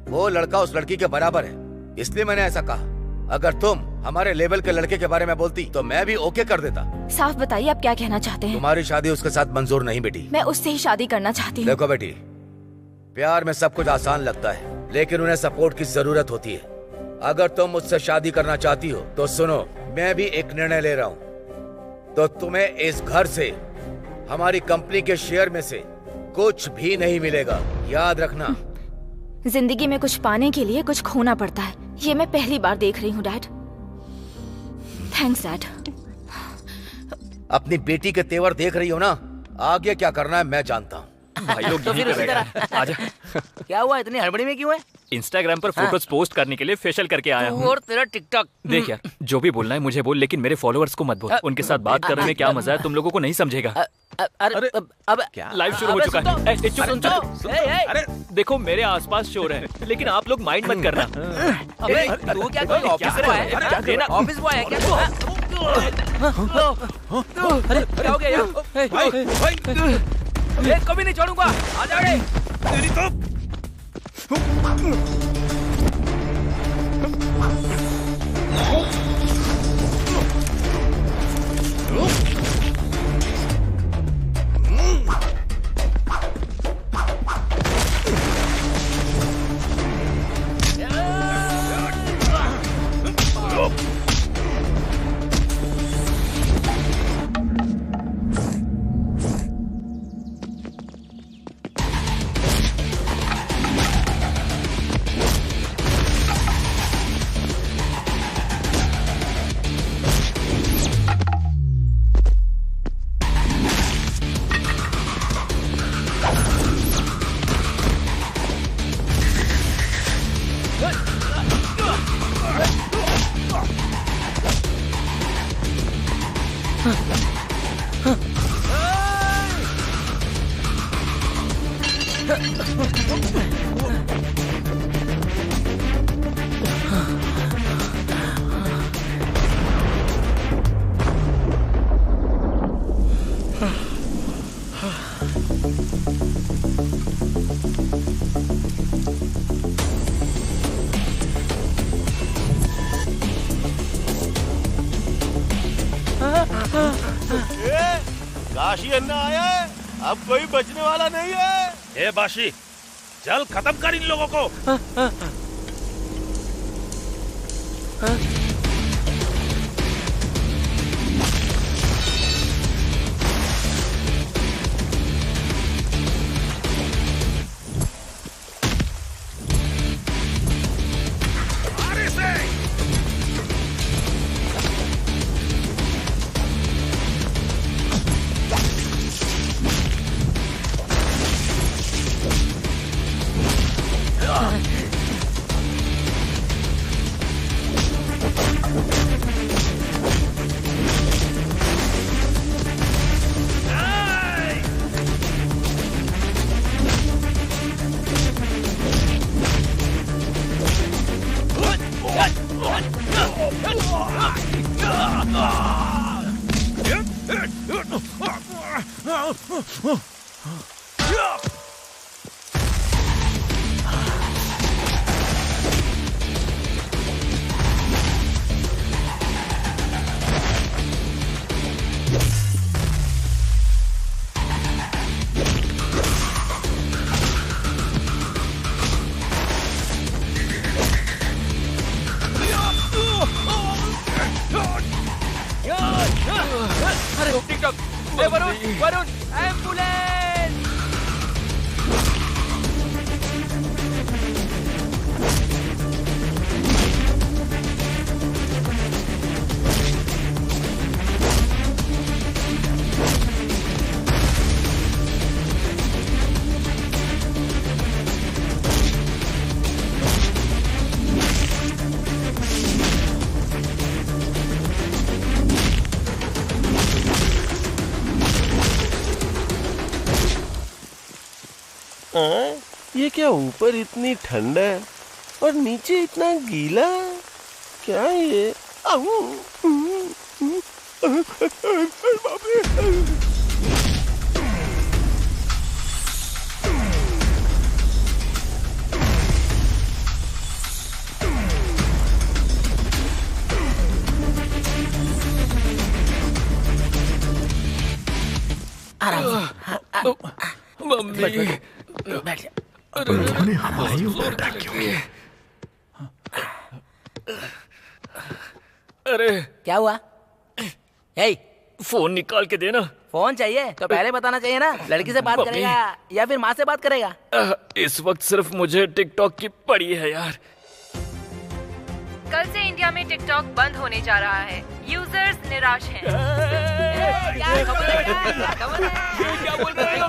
वो लड़का उस लड़की के बराबर है, इसलिए मैंने ऐसा कहा। अगर तुम हमारे लेवल के लड़के के बारे में बोलती तो मैं भी ओके कर देता। साफ बताइए आप क्या कहना चाहते हैं? तुम्हारी शादी उसके साथ मंजूर नहीं बेटी। मैं उससे ही शादी करना चाहती हूँ। देखो बेटी, प्यार में सब कुछ आसान लगता है, लेकिन उन्हें सपोर्ट की जरूरत होती है। अगर तुम मुझसे शादी करना चाहती हो तो सुनो, मैं भी एक निर्णय ले रहा हूँ। तो तुम्हें इस घर से, हमारी कंपनी के शेयर में से कुछ भी नहीं मिलेगा, याद रखना। जिंदगी में कुछ पाने के लिए कुछ खोना पड़ता है, ये मैं पहली बार देख रही हूँ डैड। Thanks dad. अपनी बेटी के तेवर देख रही हो ना, आगे क्या करना है मैं जानता हूँ। भाई लोग तो यहीं फिर पे उसी बैठे हैं। आजा। क्या हुआ, इतनी हड़बड़ी में क्यों है? इंस्टाग्राम पर फोटोज पोस्ट करने के लिए फेशियल करके आया हूँ। और तेरा टिकटॉक। देख यार, जो भी बोलना है मुझे बोल, लेकिन मेरे फॉलोअर्स को मत बोल। उनके साथ बात करने में क्या मजा है, तुम लोगों को नहीं समझेगा। अरे अब लाइव शुरू हो चुका है। ए, चुप। अरे देखो, मेरे आसपास शोर है, लेकिन आप लोग माइंड मत करना। अबे तू क्या ऑफिस बॉय है? क्या देना ऑफिस बॉय है क्या तू? अरे क्या हो गया यार? एक को भी नहीं छोड़ूंगा, आ जा रे। तेरी तो काशी अन्ना आया है, अब कोई बचने वाला नहीं है। ए बाशी, चल खत्म कर इन लोगों को। वरुण, एम्बुलेंस! ये क्या ऊपर इतनी ठंड है और नीचे इतना गीला? क्या ये? बाप रे! मम्मी, बैठ जा। उन्होंने हमारे ऊपर अटैक क्यों किया? अरे क्या हुआ? हे, फोन निकाल के देना। फोन चाहिए तो पहले बताना चाहिए ना। लड़की से बात मम्मी। करेगा या फिर माँ से बात करेगा? इस वक्त सिर्फ मुझे टिकटॉक की पड़ी है यार। कल से इंडिया में टिकटॉक बंद होने जा रहा है। यूजर्स निराश हैं। क्या खबर है? क्या बोल रहे हो?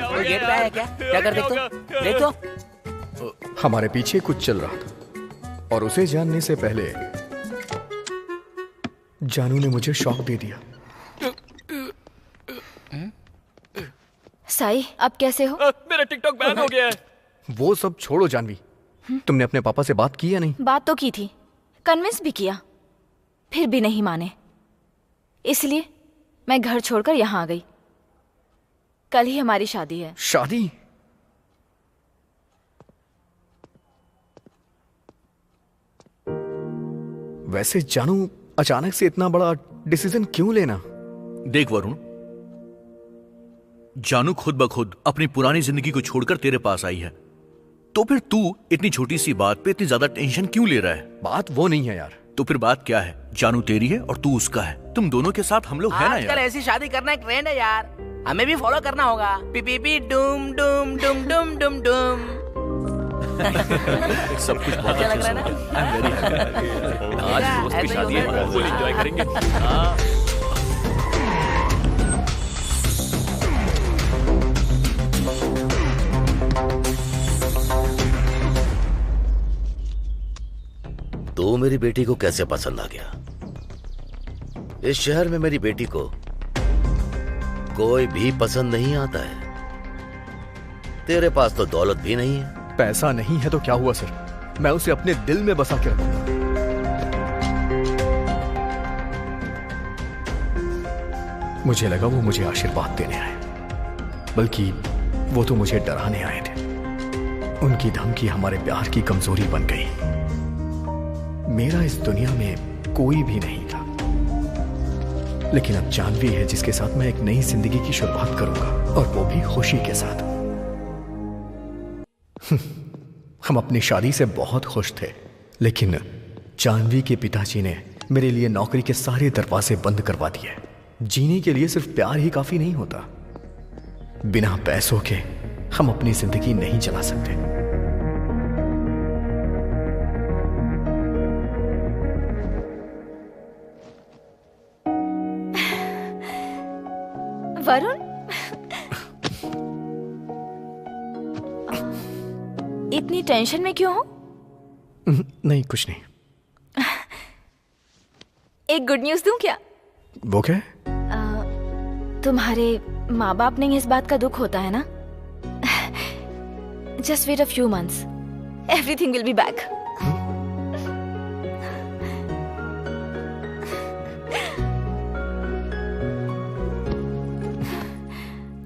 कोई गेट पे आया क्या? क्या कर देख तो। हमारे पीछे कुछ चल रहा था और उसे जानने से पहले जानू ने मुझे शॉक दे दिया। साई, अब कैसे हो? मेरा टिकटॉक बैन हो गया है। वो सब छोड़ो जानवी, तुमने अपने पापा से बात की या नहीं? बात तो की थी, कन्विंस भी किया, फिर भी नहीं माने। इसलिए मैं घर छोड़कर यहाँ आ गई। कल ही हमारी शादी है। शादी? वैसे जानू, अचानक से इतना बड़ा डिसीजन क्यों लेना? देख वरुण, जानू खुद ब खुद अपनी पुरानी जिंदगी को छोड़कर तेरे पास आई है, तो फिर तू इतनी छोटी सी बात पे इतनी ज्यादा टेंशन क्यों ले रहा है? बात वो नहीं है यार। तो फिर बात क्या है? जानू तेरी है और तू उसका है। तुम दोनों के साथ हम लोग है ना आजकल यार। ऐसी शादी करना एक ट्रेंड है यार, हमें भी फॉलो करना होगा। P P P Doom Doom Doom Doom Doom Doom. सब कुछ बहुत अच्छा लग अच्छा रहा है ना? I am very happy. आज दोस्त की शादी है, फुल एंजॉय करेंगे। हाँ। तो मेरी बेटी को कैसे पसंद आ गया? इस शहर में मेरी बेटी को कोई भी पसंद नहीं आता है। तेरे पास तो दौलत भी नहीं है। पैसा नहीं है तो क्या हुआ सर, मैं उसे अपने दिल में बसा के रखूंगा। मुझे लगा वो मुझे आशीर्वाद देने आए, बल्कि वो तो मुझे डराने आए थे। उनकी धमकी हमारे प्यार की कमजोरी बन गई। मेरा इस दुनिया में कोई भी नहीं था, लेकिन अब जानवी है जिसके साथ मैं एक नई जिंदगी की शुरुआत करूंगा, और वो भी खुशी के साथ। हम अपनी शादी से बहुत खुश थे, लेकिन जानवी के पिताजी ने मेरे लिए नौकरी के सारे दरवाजे बंद करवा दिए। जीने के लिए सिर्फ प्यार ही काफी नहीं होता, बिना पैसों के हम अपनी जिंदगी नहीं चला सकते। वरुण, इतनी टेंशन में क्यों हो? नहीं, कुछ नहीं। एक गुड न्यूज दूं क्या? वो क्या? तुम्हारे माँ बाप ने इस बात का दुख होता है ना। Just wait a few months, everything will be back.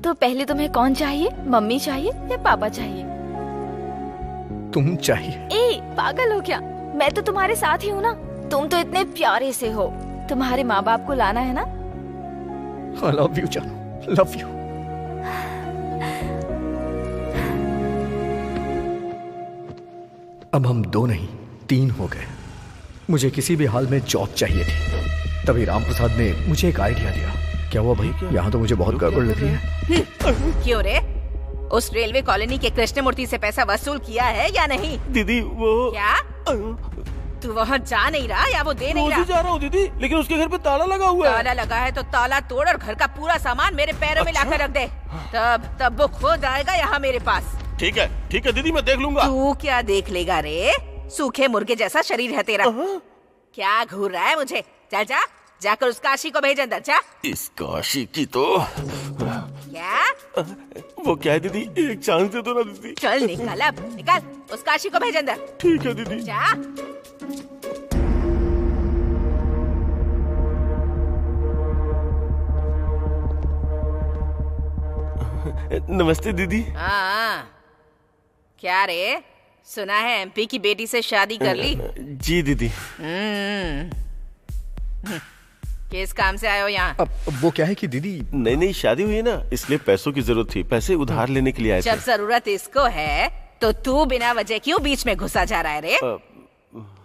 तो पहले तुम्हें कौन चाहिए, मम्मी चाहिए या पापा चाहिए? तुम चाहिए। ए, पागल हो क्या? मैं तो तुम्हारे साथ ही हूँ ना। तुम तो इतने प्यारे से हो। तुम्हारे माँ बाप को लाना है ना। I love you, जानू, love you। अब हम 2 नहीं 3 हो गए। मुझे किसी भी हाल में जॉब चाहिए थी। तभी राम प्रसाद ने मुझे एक आइडिया दिया। क्या हुआ भाई? यहाँ तो मुझे बहुत गड़बड़ लग रही है। क्यों रे? उस रेलवे कॉलोनी के कृष्णमूर्ति से पैसा वसूल किया है या नहीं? दीदी वो क्या तू वहाँ जा नहीं रहा या वो दे नहीं रहा? जा रहा हूँ दीदी, लेकिन उसके घर पे ताला लगा हुआ है। ताला लगा है तो ताला तोड़ और घर का पूरा सामान मेरे पैरों में लाकर रख दे। तब वो खुद आएगा यहाँ मेरे पास। ठीक है दीदी, मैं देख लूंगा। तू क्या देख लेगा रे? सूखे मुर्गे जैसा शरीर है तेरा। क्या घूर रहा है मुझे? चल जा, जाकर उस काशी को भेज अंदर। जा। इस काशी की तो क्या? वो क्या है दीदी, एक चांस दे दो ना दीदी। चल निकल, अब निकल, उस काशी को भेज अंदर। ठीक है दीदी। जा। नमस्ते दीदी। हाँ, क्या रे, सुना है एमपी की बेटी से शादी कर ली? जी दीदी। किस काम से आए हो यहाँ? अब वो क्या है कि दीदी नई नई शादी हुई है ना, इसलिए पैसों की जरूरत थी, पैसे उधार लेने के लिए आए थे। जब जरूरत इसको है तो तू बिना वजह क्यों बीच में घुसा जा रहा है रे?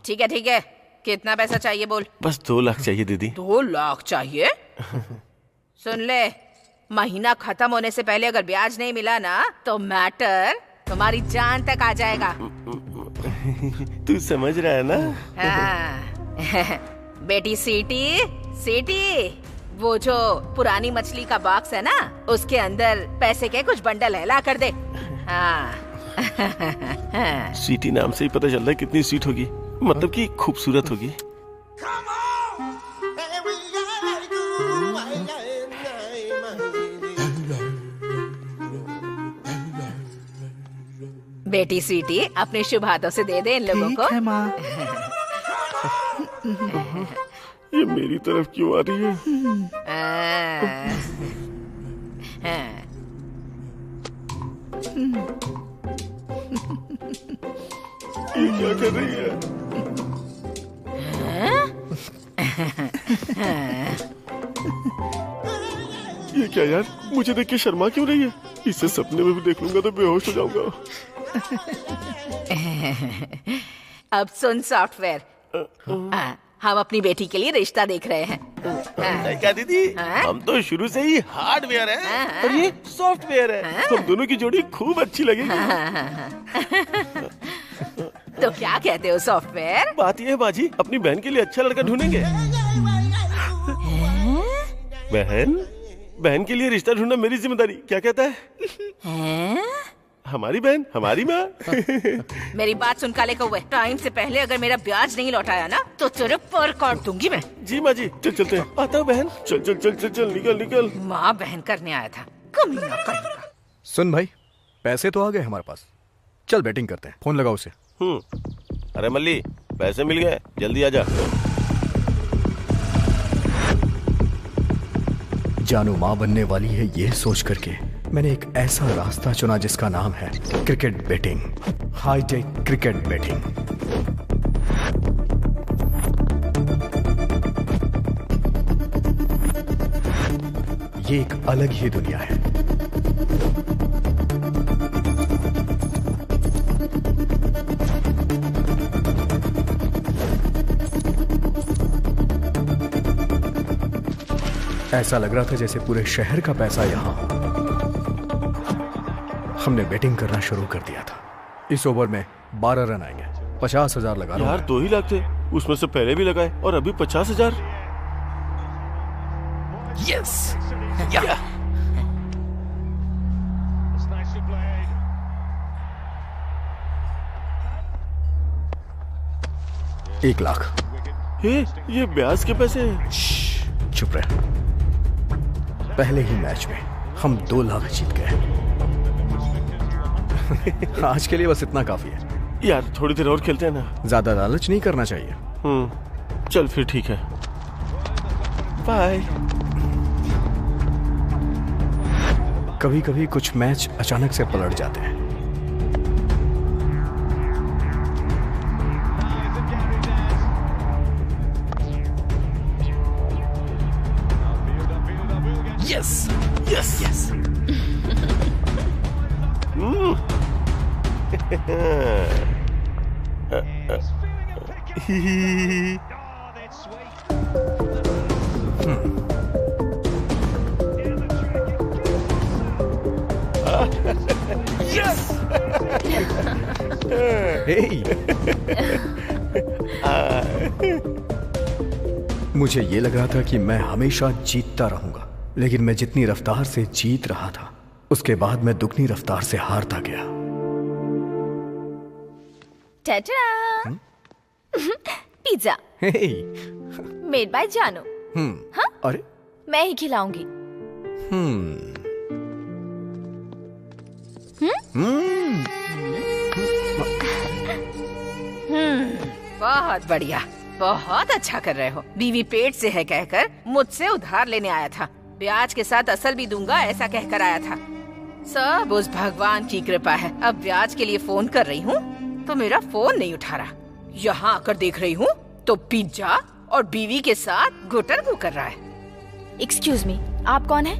ठीक है, कितना पैसा चाहिए बोल? बस 2 लाख चाहिए दीदी। 2 लाख चाहिए? सुन ले, महीना खत्म होने से पहले अगर ब्याज नहीं मिला ना तो मैटर तुम्हारी जान तक आ जाएगा। तू समझ रहा है ना? हाँ। बेटी सीटी, वो जो पुरानी मछली का बॉक्स है ना, उसके अंदर पैसे के कुछ बंडल है, ला कर दे। हाँ। सीटी नाम से ही पता चल रहा है कितनी सीट होगी, मतलब कि खूबसूरत होगी। बेटी सीटी, अपने शुभ हाथों से दे दे इन लोगों को। है माँ। ये मेरी तरफ क्यों आ रही है? ये क्या कर रही है? ये क्या यार, मुझे देख के शर्मा क्यों रही है? इसे सपने में भी देख लूंगा तो बेहोश हो जाऊंगा। अब सुन सॉफ्टवेयर, हम अपनी बेटी के लिए रिश्ता देख रहे हैं। क्या दीदी, हम तो शुरू से ही हार्डवेयर है और ये सॉफ्टवेयर है। हम दोनों की जोड़ी खूब अच्छी लगेगी। तो क्या कहते हो सॉफ्टवेयर? बात ये है बाजी, अपनी बहन के लिए अच्छा लड़का ढूंढेंगे। बहन के लिए रिश्ता ढूंढना मेरी जिम्मेदारी, क्या कहता है? हमारी बहन हमारी माँ। मेरी बात सुन काले कौवे, टाइम से पहले अगर मेरा ब्याज नहीं लौटाया ना तो तेरे पर काट दूंगी मैं। जी माँ जी, चल चलते हैं। आता हूँ बहन। चल चल चल चल चल, निकल निकल। माँ बहन करने आया था, कमीना कहीं। सुन भाई, पैसे तो आ गए हमारे पास, चल बैटिंग करते हैं। फोन लगाओ उसे। अरे मल्ली, पैसे मिल गए, जल्दी आजा। जानू माँ बनने वाली है, ये सोच करके मैंने एक ऐसा रास्ता चुना जिसका नाम है cricket batting, hi-tech cricket batting. ये एक अलग ही दुनिया है। ऐसा लग रहा था जैसे पूरे शहर का पैसा यहाँ। हमने बैटिंग करना शुरू कर दिया था। इस ओवर में 12 रन आएंगे, 50,000 लगा रहा हूं। यार 2 ही लाख थे, उसमें से पहले भी लगाए और अभी 50,000। यस। एक लाख। ये ब्याज के पैसे हैं। चुप रहे। पहले ही मैच में हम 2 लाख जीत गए। आज के लिए बस इतना काफी है। यार थोड़ी देर और खेलते हैं ना। ज्यादा लालच नहीं करना चाहिए। चल फिर ठीक है, बाय। कभी कभी कुछ मैच अचानक से पलट जाते हैं। Yes yes yes. मुझे ये लग रहा था कि मैं हमेशा जीतता रहूंगा, लेकिन मैं जितनी रफ्तार से जीत रहा था उसके बाद मैं दुगनी रफ्तार से हारता गया। पिज्जा मेड बाय जानू। हाँ? अरे मैं ही खिलाऊंगी। बहुत बढ़िया, बहुत अच्छा कर रहे हो। बीवी पेट से है कहकर मुझसे उधार लेने आया था, ब्याज के साथ असल भी दूंगा ऐसा कहकर आया था। सब उस भगवान की कृपा है। अब ब्याज के लिए फोन कर रही हूँ तो मेरा फोन नहीं उठा रहा। यहाँ आकर देख रही हूँ तो पिज्जा और बीवी के साथ गुटरगू कर रहा है। एक्सक्यूज मी, आप कौन है?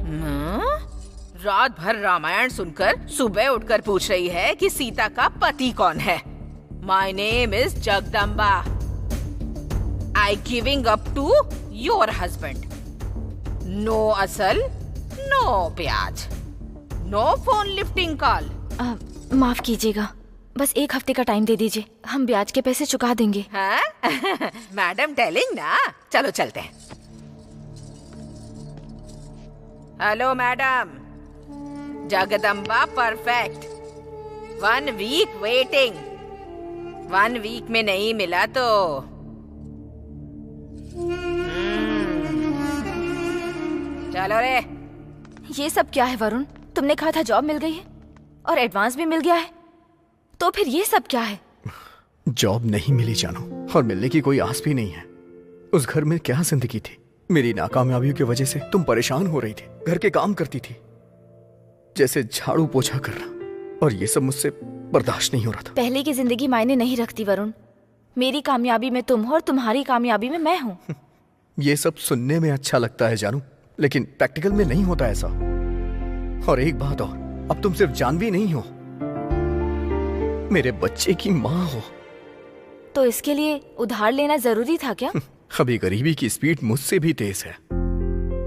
रात भर रामायण सुनकर सुबह उठकर पूछ रही है कि सीता का पति कौन है। My name is Jagdamba. I giving up to your husband. No असल, नो ब्याज, नो फोन लिफ्टिंग कॉल। माफ कीजिएगा, बस 1 हफ्ते का टाइम दे दीजिए, हम ब्याज के पैसे चुका देंगे। हाँ? मैडम टेलिंग ना, चलो चलते हैं। Hello madam, Jagdamba perfect. 1 week waiting. 1 week में नहीं मिला तो चलो रे। ये सब क्या है वरुण? तुमने कहा था जॉब मिल गई है और एडवांस भी मिल गया है, तो फिर ये सब क्या है? जॉब नहीं मिली जानू, और मिलने की कोई आस भी नहीं है। उस घर में क्या जिंदगी थी। मेरी नाकामयाबियों की वजह से तुम परेशान हो रही थी, घर के काम करती थी जैसे झाड़ू पोछा करना, और ये सब मुझसे बर्दाश्त नहीं हो रहा था। पहले की जिंदगी मायने नहीं रखती वरुण। मेरी कामयाबी में तुम हो और तुम्हारी कामयाबी में मैं हूँ। ये सब सुनने में अच्छा लगता है जानू, लेकिन प्रैक्टिकल में नहीं होता ऐसा। और एक बात और, अब तुम सिर्फ जानवी नहीं हो, मेरे बच्चे की माँ हो। तो इसके लिए उधार लेना जरूरी था क्या? अभी गरीबी की स्पीड मुझसे भी तेज है।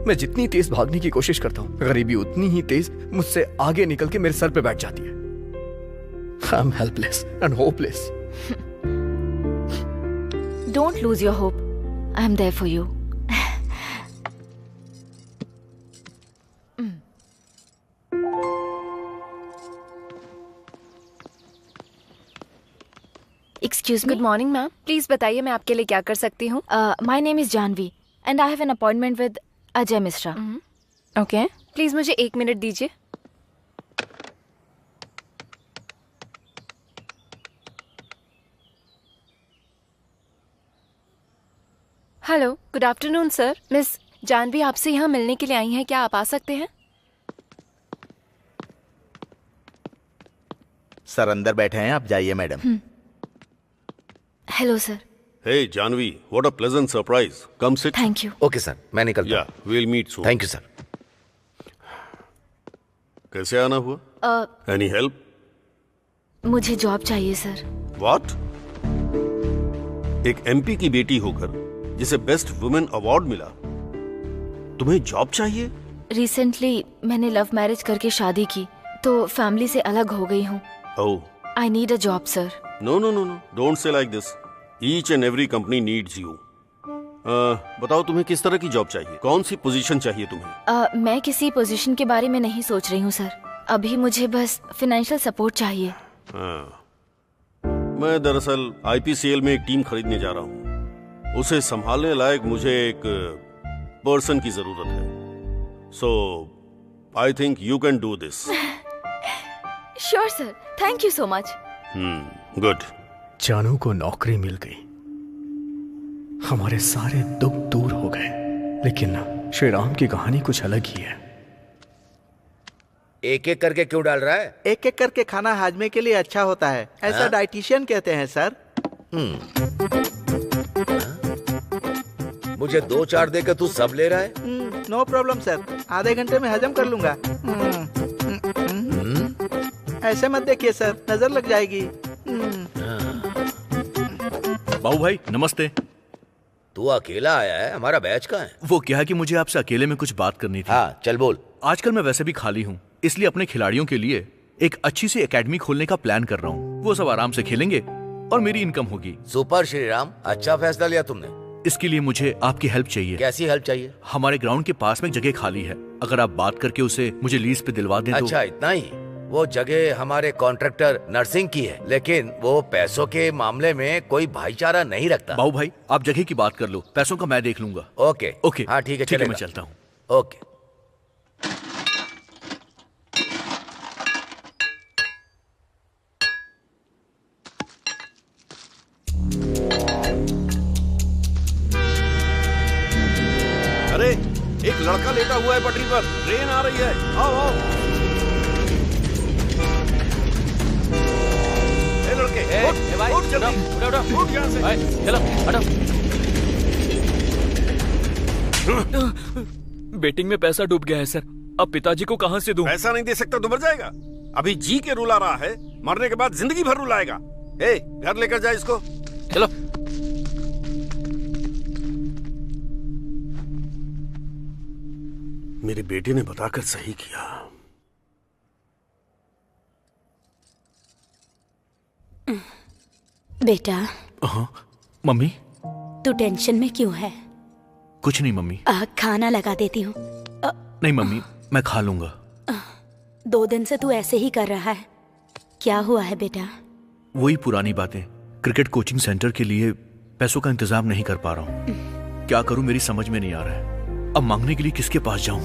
मैं जितनी तेज भागने की कोशिश करता हूँ, गरीबी उतनी ही तेज मुझसे आगे निकल के मेरे सर पे बैठ जाती है। I am helpless and hopeless. Don't lose your hope, I am there for you. Excuse me. Good morning ma'am, please बताइए मैं आपके लिए क्या कर सकती हूँ? My name is Janvi and I have an appointment with Ajay Mishra. Okay, please मुझे 1 minute दीजिए। Hello, good afternoon sir. Miss Janvi आपसे यहाँ मिलने के लिए आई हैं, क्या आप आ सकते हैं? सर अंदर बैठे हैं, आप जाइए madam. Hello sir. Hey Janvi, what a pleasant surprise. Come sit. Thank you. Okay sir, मैं निकलता हूँ। Yeah, we'll meet soon. Thank you sir. कैसे आना हुआ? Any help? मुझे जॉब चाहिए सर। What? एक एमपी की बेटी होकर जिसे बेस्ट वुमेन अवार्ड मिला, तुम्हें जॉब चाहिए? रिसेंटली मैंने लव मैरिज करके शादी की, तो फैमिली से अलग हो गई हूँ। Oh. I need a job sir. No, no, no, no. Don't say like this. Each and every company needs you. बताओ तुम्हें किस तरह की जॉब चाहिए, कौन सी पोजीशन चाहिए तुम्हें? मैं किसी पोजीशन के बारे में नहीं सोच रही हूँ सर, अभी मुझे बस फाइनेंशियल सपोर्ट चाहिए। मैं दरअसल आईपीसीएल में एक टीम खरीदने जा रहा हूँ, उसे संभालने लायक मुझे एक पर्सन की जरूरत है। So I think you can do this. Sure sir, thank you so much. Good. Janu को नौकरी मिल गई, हमारे सारे दुख दूर हो गए, लेकिन श्री राम की कहानी कुछ अलग ही है। एक एक करके क्यों डाल रहा है? एक एक करके खाना हाजमे के लिए अच्छा होता है, ऐसा हाँ? डाइटिशियन कहते हैं सर। मुझे 2-4 देकर तू सब ले रहा है? नो प्रॉब्लम सर, आधे घंटे में हजम कर लूंगा। ऐसे मत देखिए सर, नजर लग जाएगी। बाबू भाई नमस्ते। तू अकेला आया है? हमारा बैच कहाँ है? वो क्या है कि मुझे आपसे अकेले में कुछ बात करनी थी। हाँ चल बोल। आजकल मैं वैसे भी खाली हूँ, इसलिए अपने खिलाड़ियों के लिए एक अच्छी सी एकेडमी खोलने का प्लान कर रहा हूँ। वो सब आराम से खेलेंगे और मेरी इनकम होगी। सुपर श्री राम, अच्छा फैसला लिया तुमने। इसके लिए मुझे आपकी हेल्प चाहिए। कैसी हेल्प चाहिए? हमारे ग्राउंड के पास में एक जगह खाली है, अगर आप बात करके उसे मुझे लीज पे दिलवा दें। अच्छा इतना ही? वो जगह हमारे कॉन्ट्रैक्टर नर्सिंग की है, लेकिन वो पैसों के मामले में कोई भाईचारा नहीं रखता। बाबू भाई, आप जगह की बात कर लो, पैसों का मैं देख लूंगा। ओके ओके, हाँ ठीक है, ठीक है, चलेगा। मैं चलता हूँ। ओके। अरे एक लड़का लेटा हुआ है पटरी पर, ट्रेन आ रही है, आओ आओ। ए लड़के, उठ जल्दी, उठ यहाँ से। चलो हटो। बेटिंग में पैसा डूब गया है सर, अब पिताजी को कहाँ से दूं? पैसा नहीं दे सकता तो मर जाएगा। अभी जी के रुला रहा है, मरने के बाद जिंदगी भर रुलाएगा। ए, घर लेकर जा इसको। चलो। मेरे बेटे ने बताकर सही किया। बेटा। हाँ मम्मी। तू टेंशन में क्यों है? कुछ नहीं मम्मी। खाना लगा देती हूँ। नहीं मम्मी, मैं खा लूंगा। 2 दिन से तू ऐसे ही कर रहा है, क्या हुआ है बेटा? वही पुरानी बातें। क्रिकेट कोचिंग सेंटर के लिए पैसों का इंतजाम नहीं कर पा रहा हूँ। क्या करूं, मेरी समझ में नहीं आ रहा है। अब मांगने के लिए किसके पास जाऊं?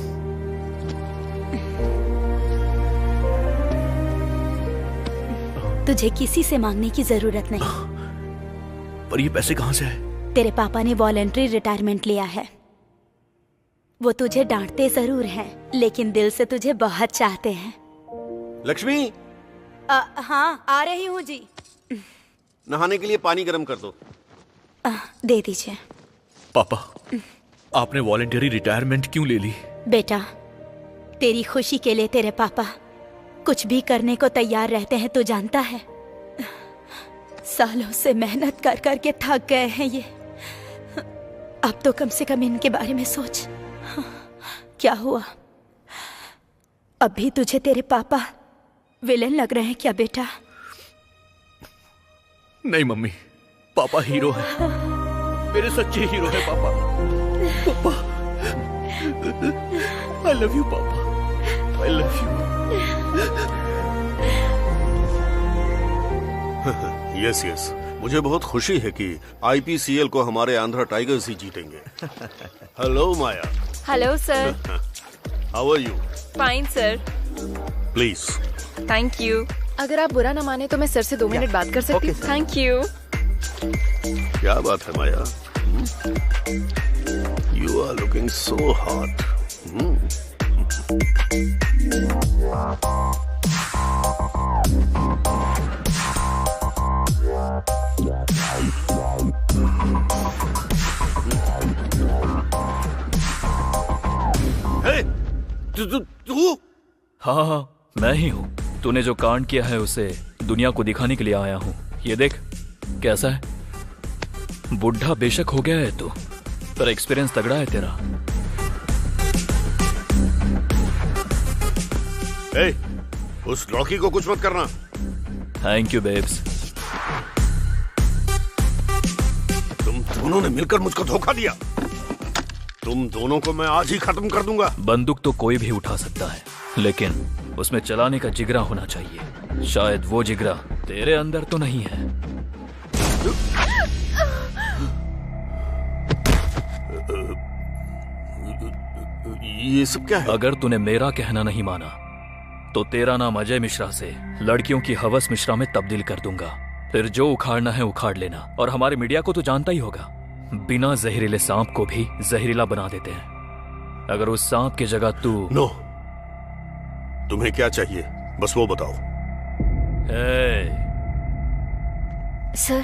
तुझे किसी से मांगने की जरूरत नहीं। पर ये पैसे कहाँ से आए? तेरे पापा ने वॉलंटरी रिटायरमेंट लिया है। वो तुझे डांटते जरूर हैं, लेकिन दिल से तुझे बहुत चाहते हैं। लक्ष्मी। हाँ आ रही हूँ जी। नहाने के लिए पानी गर्म कर दो। दे दीजिए। पापा, आपने वॉलंटरी रिटायरमेंट क्यों ले ली? बेटा, तेरी खुशी के लिए तेरे पापा कुछ भी करने को तैयार रहते हैं, तो जानता है। सालों से मेहनत कर कर के थक गए हैं ये। अब तो कम से कम इनके बारे में सोच। क्या हुआ? अभी तुझे तेरे पापा विलेन लग रहे हैं क्या बेटा? नहीं मम्मी, पापा हीरो है, मेरे सच्चे हीरो है पापा। पापा, आई लव यू पापा, I love you. Yes yes, मुझे बहुत खुशी है कि आईपीसीएल को हमारे आंध्रा टाइगर्स ही जीतेंगे। Hello Maya. Hello sir. How are you? Fine sir. Please. Thank you. अगर आप बुरा न माने तो मैं सर से 2 मिनट बात कर सकती हूँ? Thank you. क्या बात है Maya? You are looking so hot. तू? हाँ, मैं ही हूँ। तूने जो कांड किया है उसे दुनिया को दिखाने के लिए आया हूँ। ये देख कैसा है। बुढ़ा बेशक हो गया है तू, पर एक्सपीरियंस तगड़ा है तेरा। ए, उस लड़की को कुछ मत करना। Thank you babes. तुम दोनों ने मिलकर मुझको धोखा दिया। तुम दोनों को मैं आज ही खत्म कर दूंगा। बंदूक तो कोई भी उठा सकता है, लेकिन उसमें चलाने का जिगरा होना चाहिए। शायद वो जिगरा तेरे अंदर तो नहीं है। ये सब क्या है? अगर तूने मेरा कहना नहीं माना तो तेरा नाम अजय मिश्रा से लड़कियों की हवस मिश्रा में तब्दील कर दूंगा। फिर जो उखाड़ना है उखाड़ लेना। और हमारे मीडिया को तो जानता ही होगा, बिना जहरीले सांप को भी जहरीला बना देते हैं। अगर उस सांप की जगह तू। नो, तुम्हें क्या चाहिए बस वो बताओ। सर,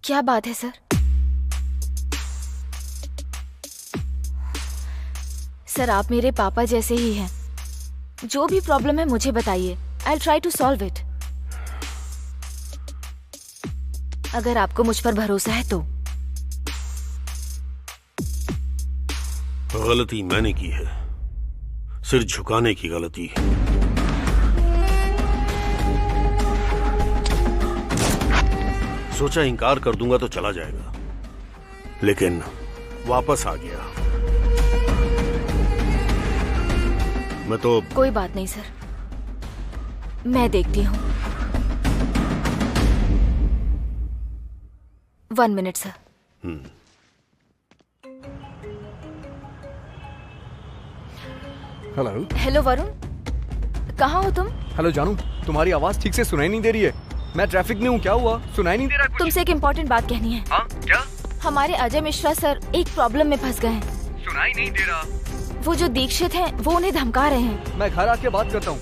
क्या बात है सर? सर, आप मेरे पापा जैसे ही हैं। जो भी प्रॉब्लम है मुझे बताइए, I'll try to solve it। अगर आपको मुझ पर भरोसा है तो। गलती मैंने की है, सिर झुकाने की गलती। सोचा इनकार कर दूंगा तो चला जाएगा, लेकिन वापस आ गया। मैं तो कोई बात नहीं सर, मैं देखती हूँ। 1 minute sir. Hello. Hello Varun, कहाँ हो तुम? हेलो जानू, तुम्हारी आवाज ठीक से सुनाई नहीं दे रही है। मैं ट्रैफिक में हूँ, क्या हुआ? सुनाई नहीं दे रहा कुछ? तुमसे एक इम्पोर्टेंट बात कहनी है। हाँ, क्या? हमारे अजय मिश्रा सर एक प्रॉब्लम में फंस गए हैं। सुनाई नहीं दे रहा। वो जो दीक्षित हैं, वो उन्हें धमका रहे हैं। मैं घर आके बात करता हूँ।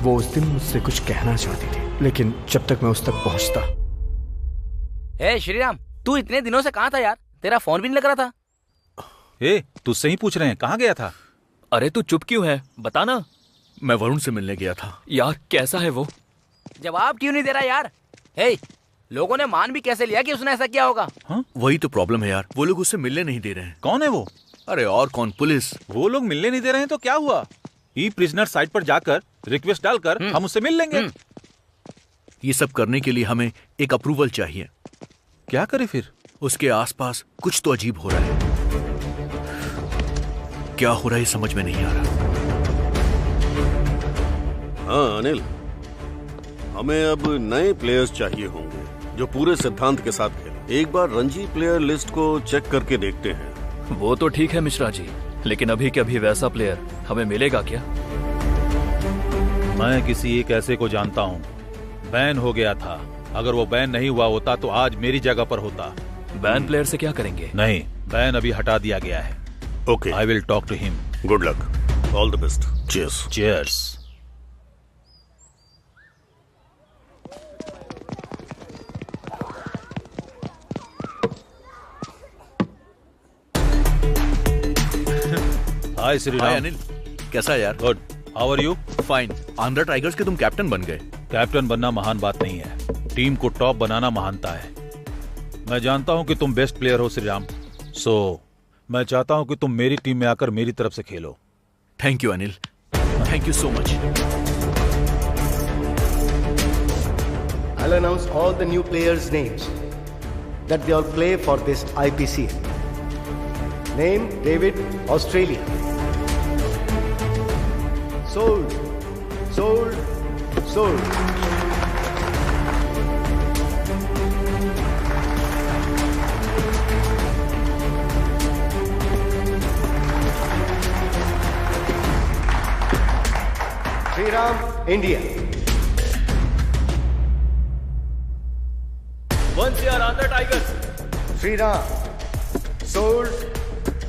वो उस दिन मुझसे कुछ कहना चाहती थी, लेकिन जब तक मैं उस तक पहुँचता। ए श्रीराम, तू इतने दिनों से कहाँ था यार? तेरा फोन भी नहीं लग रहा था। ए, तुझसे ही पूछ रहे हैं, कहाँ गया था? अरे तू चुप क्यों है, बता ना। मैं वरुण से मिलने गया था। यार कैसा है वो? जवाब क्यों नहीं दे रहा यार? हे, लोगों ने मान भी कैसे लिया कि उसने ऐसा किया होगा? हाँ? वही तो प्रॉब्लम है यार, वो लोग उससे मिलने नहीं दे रहे हैं। कौन है वो? अरे और कौन, पुलिस। वो लोग मिलने नहीं दे रहे हैं तो क्या हुआ? ई प्रिजनर साइट पर जाकर रिक्वेस्ट डालकर हम उससे मिल लेंगे। ये सब करने के लिए हमें एक अप्रूवल चाहिए। क्या करें फिर? उसके आसपास कुछ तो अजीब हो रहा है। क्या हो रहा है समझ में नहीं आ रहा। हाँ अनिल, हमें अब नए प्लेयर्स चाहिए होंगे जो पूरे सिद्धांत के साथ खेलें। एक बार रणजी प्लेयर लिस्ट को चेक करके देखते हैं। वो तो ठीक है मिश्रा जी, लेकिन अभी के अभी वैसा प्लेयर हमें मिलेगा क्या? मैं किसी एक ऐसे को जानता हूँ, बैन हो गया था। अगर वो बैन नहीं हुआ होता तो आज मेरी जगह पर होता। बैन प्लेयर से क्या करेंगे? नहीं, बैन अभी हटा दिया गया है। Okay, I will talk to him. Good luck, all the best. Cheers. Cheers. Hi Shri Ram. Anil, कैसा है यार? Good, how are you? Fine. Andhra tigers के तुम कैप्टन बन गए। कैप्टन बनना महान बात नहीं है, टीम को टॉप बनाना महानता है। मैं जानता हूं कि तुम बेस्ट प्लेयर हो श्री राम, सो मैं चाहता हूं कि तुम मेरी टीम में आकर मेरी तरफ से खेलो। Thank you Anil, thank you so much. I'll announce all the new players' names that they all play for this IPCL. Name David, Australia. Sold, sold, sold. Sriram, India. Once you are Andhra Tigers. Sriram, sold,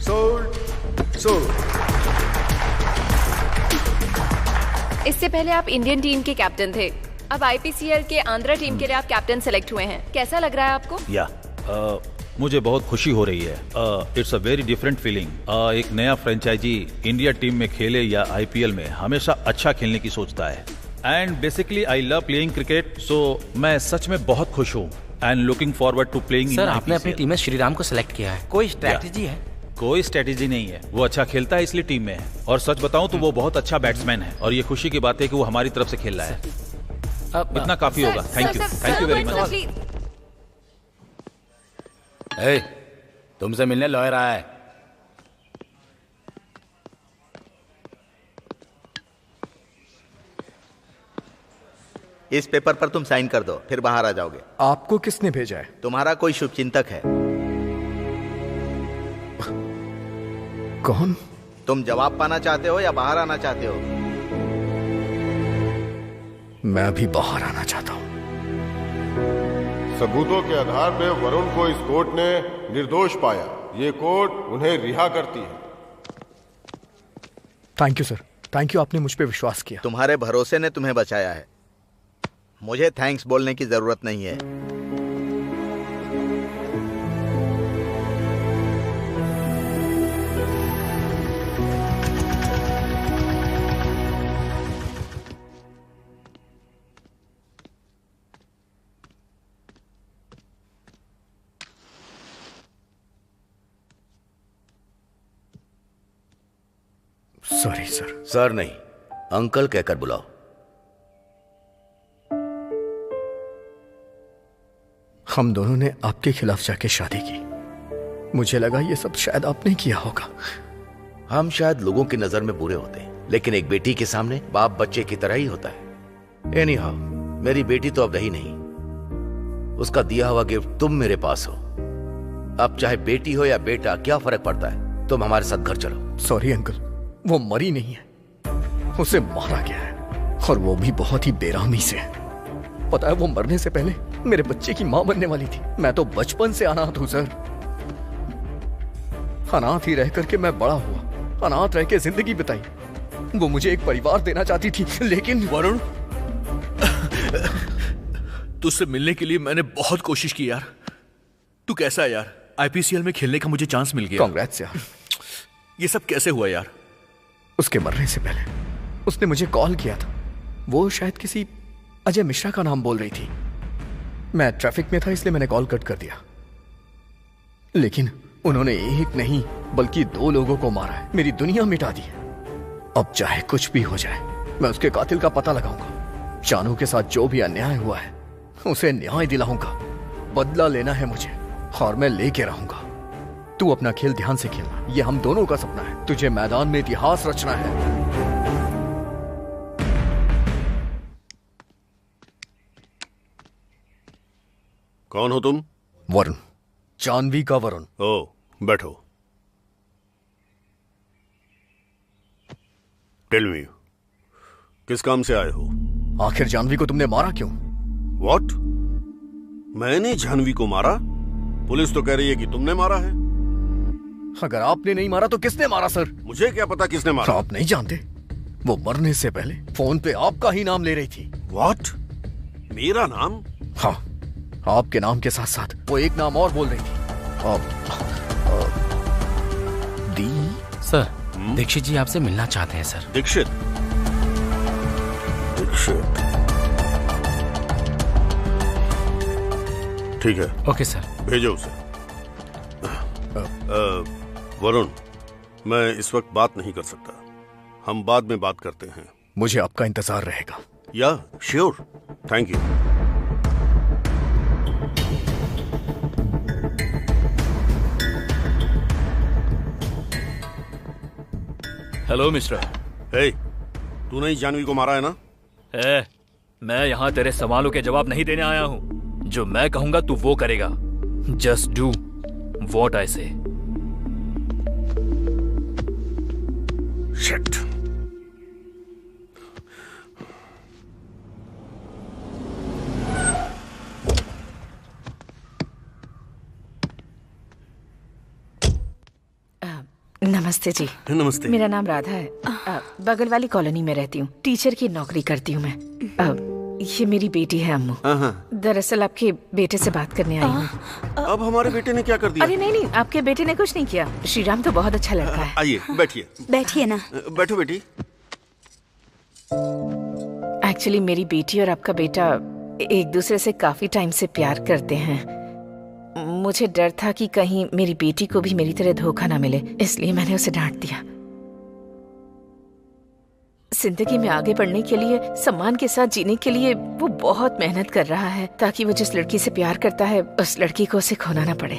sold, sold. इससे पहले आप Indian team के captain थे, अब IPCL के Andhra team के लिए आप कैप्टन सेलेक्ट हुए हैं। कैसा लग रहा है आपको? या मुझे बहुत खुशी हो रही है। It's a very different feeling. एक नया फ्रेंचाइजी इंडिया टीम में खेले या आईपीएल में हमेशा अच्छा खेलने की सोचता है। And basically I love playing cricket, so मैं सच में बहुत खुश हूँ and looking forward to playing. Sir, आपने अपनी टीम में श्रीराम को सिलेक्ट किया है, कोई स्ट्रैटेजी है? कोई स्ट्रैटेजी नहीं है, वो अच्छा खेलता है इसलिए टीम में है। और सच बताऊं तो वो बहुत अच्छा बैट्समैन है और ये खुशी की बात है कि वो हमारी तरफ से खेल रहा है। इतना काफी होगा। Thank you very much. तुमसे मिलने लॉयर आया है। इस पेपर पर तुम साइन कर दो, फिर बाहर आ जाओगे। आपको किसने भेजा है? तुम्हारा कोई शुभचिंतक है। कौन? तुम जवाब पाना चाहते हो या बाहर आना चाहते हो? मैं अभी बाहर आना चाहता हूँ। सबूतों के आधार पर वरुण को इस कोर्ट ने निर्दोष पाया। ये कोर्ट उन्हें रिहा करती है। Thank you sir, thank you, आपने मुझ पे विश्वास किया। तुम्हारे भरोसे ने तुम्हें बचाया है, मुझे थैंक्स बोलने की जरूरत नहीं है। Sorry sir. सर नहीं, अंकल कहकर बुलाओ। हम दोनों ने आपके खिलाफ जाके शादी की। मुझे लगा ये सब शायद आपने किया होगा। हम शायद लोगों की नजर में बुरे होते हैं, लेकिन एक बेटी के सामने बाप बच्चे की तरह ही होता है। एनीहाउ, मेरी बेटी तो अब रही नहीं। उसका दिया हुआ गिफ्ट तुम मेरे पास हो। अब चाहे बेटी हो या बेटा, क्या फर्क पड़ता है? तुम हमारे साथ घर चलो। सॉरी अंकल, वो मरी नहीं है, उसे मारा गया है, और वो भी बहुत ही बेरहमी से। पता है, वो मरने से पहले मेरे बच्चे की मां बनने वाली थी। मैं तो बचपन से अनाथ हूं सर। अनाथ ही रह करके मैं बड़ा हुआ, अनाथ रह के जिंदगी बिताई। वो मुझे एक परिवार देना चाहती थी, लेकिन वरुण, तुझसे मिलने के लिए मैंने बहुत कोशिश की यार। तू कैसा है यार? आईपीसीएल में खेलने का मुझे चांस मिल गया। कांग्रेट्स यार। ये सब कैसे हुआ यार? उसके मरने से पहले उसने मुझे कॉल किया था। वो शायद किसी अजय मिश्रा का नाम बोल रही थी। मैं ट्रैफिक में था, इसलिए मैंने कॉल कट कर दिया। लेकिन उन्होंने एक नहीं बल्कि 2 लोगों को मारा है, मेरी दुनिया मिटा दी है। अब चाहे कुछ भी हो जाए, मैं उसके कातिल का पता लगाऊंगा। जानू के साथ जो भी अन्याय हुआ है उसे न्याय दिलाऊंगा। बदला लेना है मुझे, और मैं लेके रहूंगा। तू अपना खेल ध्यान से खेलना, ये हम दोनों का सपना है। तुझे मैदान में इतिहास रचना है। कौन हो तुम? वरुण, जानवी का वरुण। ओ, बैठो। टेल मी, किस काम से आए हो? आखिर जानवी को तुमने मारा क्यों? व्हाट? मैंने जानवी को मारा? पुलिस तो कह रही है कि तुमने मारा है। अगर आपने नहीं मारा तो किसने मारा सर? मुझे क्या पता किसने मारा। आप नहीं जानते? वो मरने से पहले फोन पे आपका ही नाम ले रही थी। व्हाट? मेरा नाम? हाँ, आपके नाम के साथ साथ वो एक नाम और बोल रही थी। सर, दीक्षित जी आपसे मिलना चाहते हैं सर। दीक्षित? दीक्षित, ठीक है। ओके सर, भेजो उसे। वरुण, मैं इस वक्त बात नहीं कर सकता, हम बाद में बात करते हैं। मुझे आपका इंतजार रहेगा। या sure, thank you. Hello mister. Hey, तूने ही जानवी को मारा है ना? मैं यहाँ तेरे सवालों के जवाब नहीं देने आया हूँ। जो मैं कहूंगा तू वो करेगा। जस्ट डू व्हाट आई से। शिट। नमस्ते जी। नमस्ते। मेरा नाम राधा है। बगल वाली कॉलोनी में रहती हूँ। टीचर की नौकरी करती हूँ मैं। ये मेरी बेटी है अम्मू। दरअसल आपके बेटे से बात करने आई हूँ। अब हमारे बेटे ने क्या कर दिया? अरे नहीं, आपके बेटे ने कुछ नहीं किया। श्रीराम तो बहुत अच्छा लड़का है। आइए, बैठिए। बैठिए ना। बैठो बेटी। एक्चुअली मेरी बेटी और आपका बेटा एक दूसरे से काफी टाइम से प्यार करते हैं। मुझे डर था कि कहीं मेरी बेटी को भी मेरी तरह धोखा ना मिले, इसलिए मैंने उसे डांट दिया। जिंदगी में आगे बढ़ने के लिए, सम्मान के साथ जीने के लिए वो बहुत मेहनत कर रहा है, ताकि वो जिस लड़की से प्यार करता है उस लड़की को उसे खोना ना पड़े।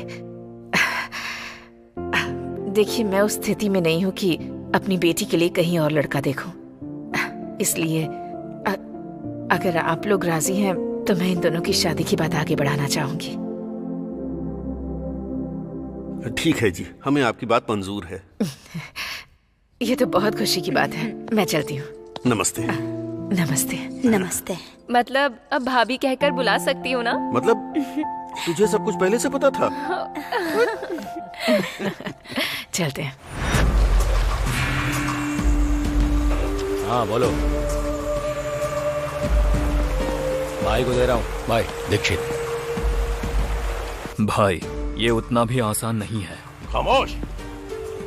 देखिए, मैं उस स्थिति में नहीं हूँ कि अपनी बेटी के लिए कहीं और लड़का देखूं। इसलिए अगर आप लोग राजी हैं तो मैं इन दोनों की शादी की बात आगे बढ़ाना चाहूंगी। ठीक है जी, हमें आपकी बात मंजूर है। ये तो बहुत खुशी की बात है। मैं चलती हूँ। नमस्ते। नमस्ते। नमस्ते। मतलब अब भाभी कहकर बुला सकती हूँ ना? मतलब तुझे सब कुछ पहले से पता था? चलते हैं। हाँ बोलो। भाई को दे रहा हूँ। भाई दीक्षित। भाई, ये उतना भी आसान नहीं है। खामोश।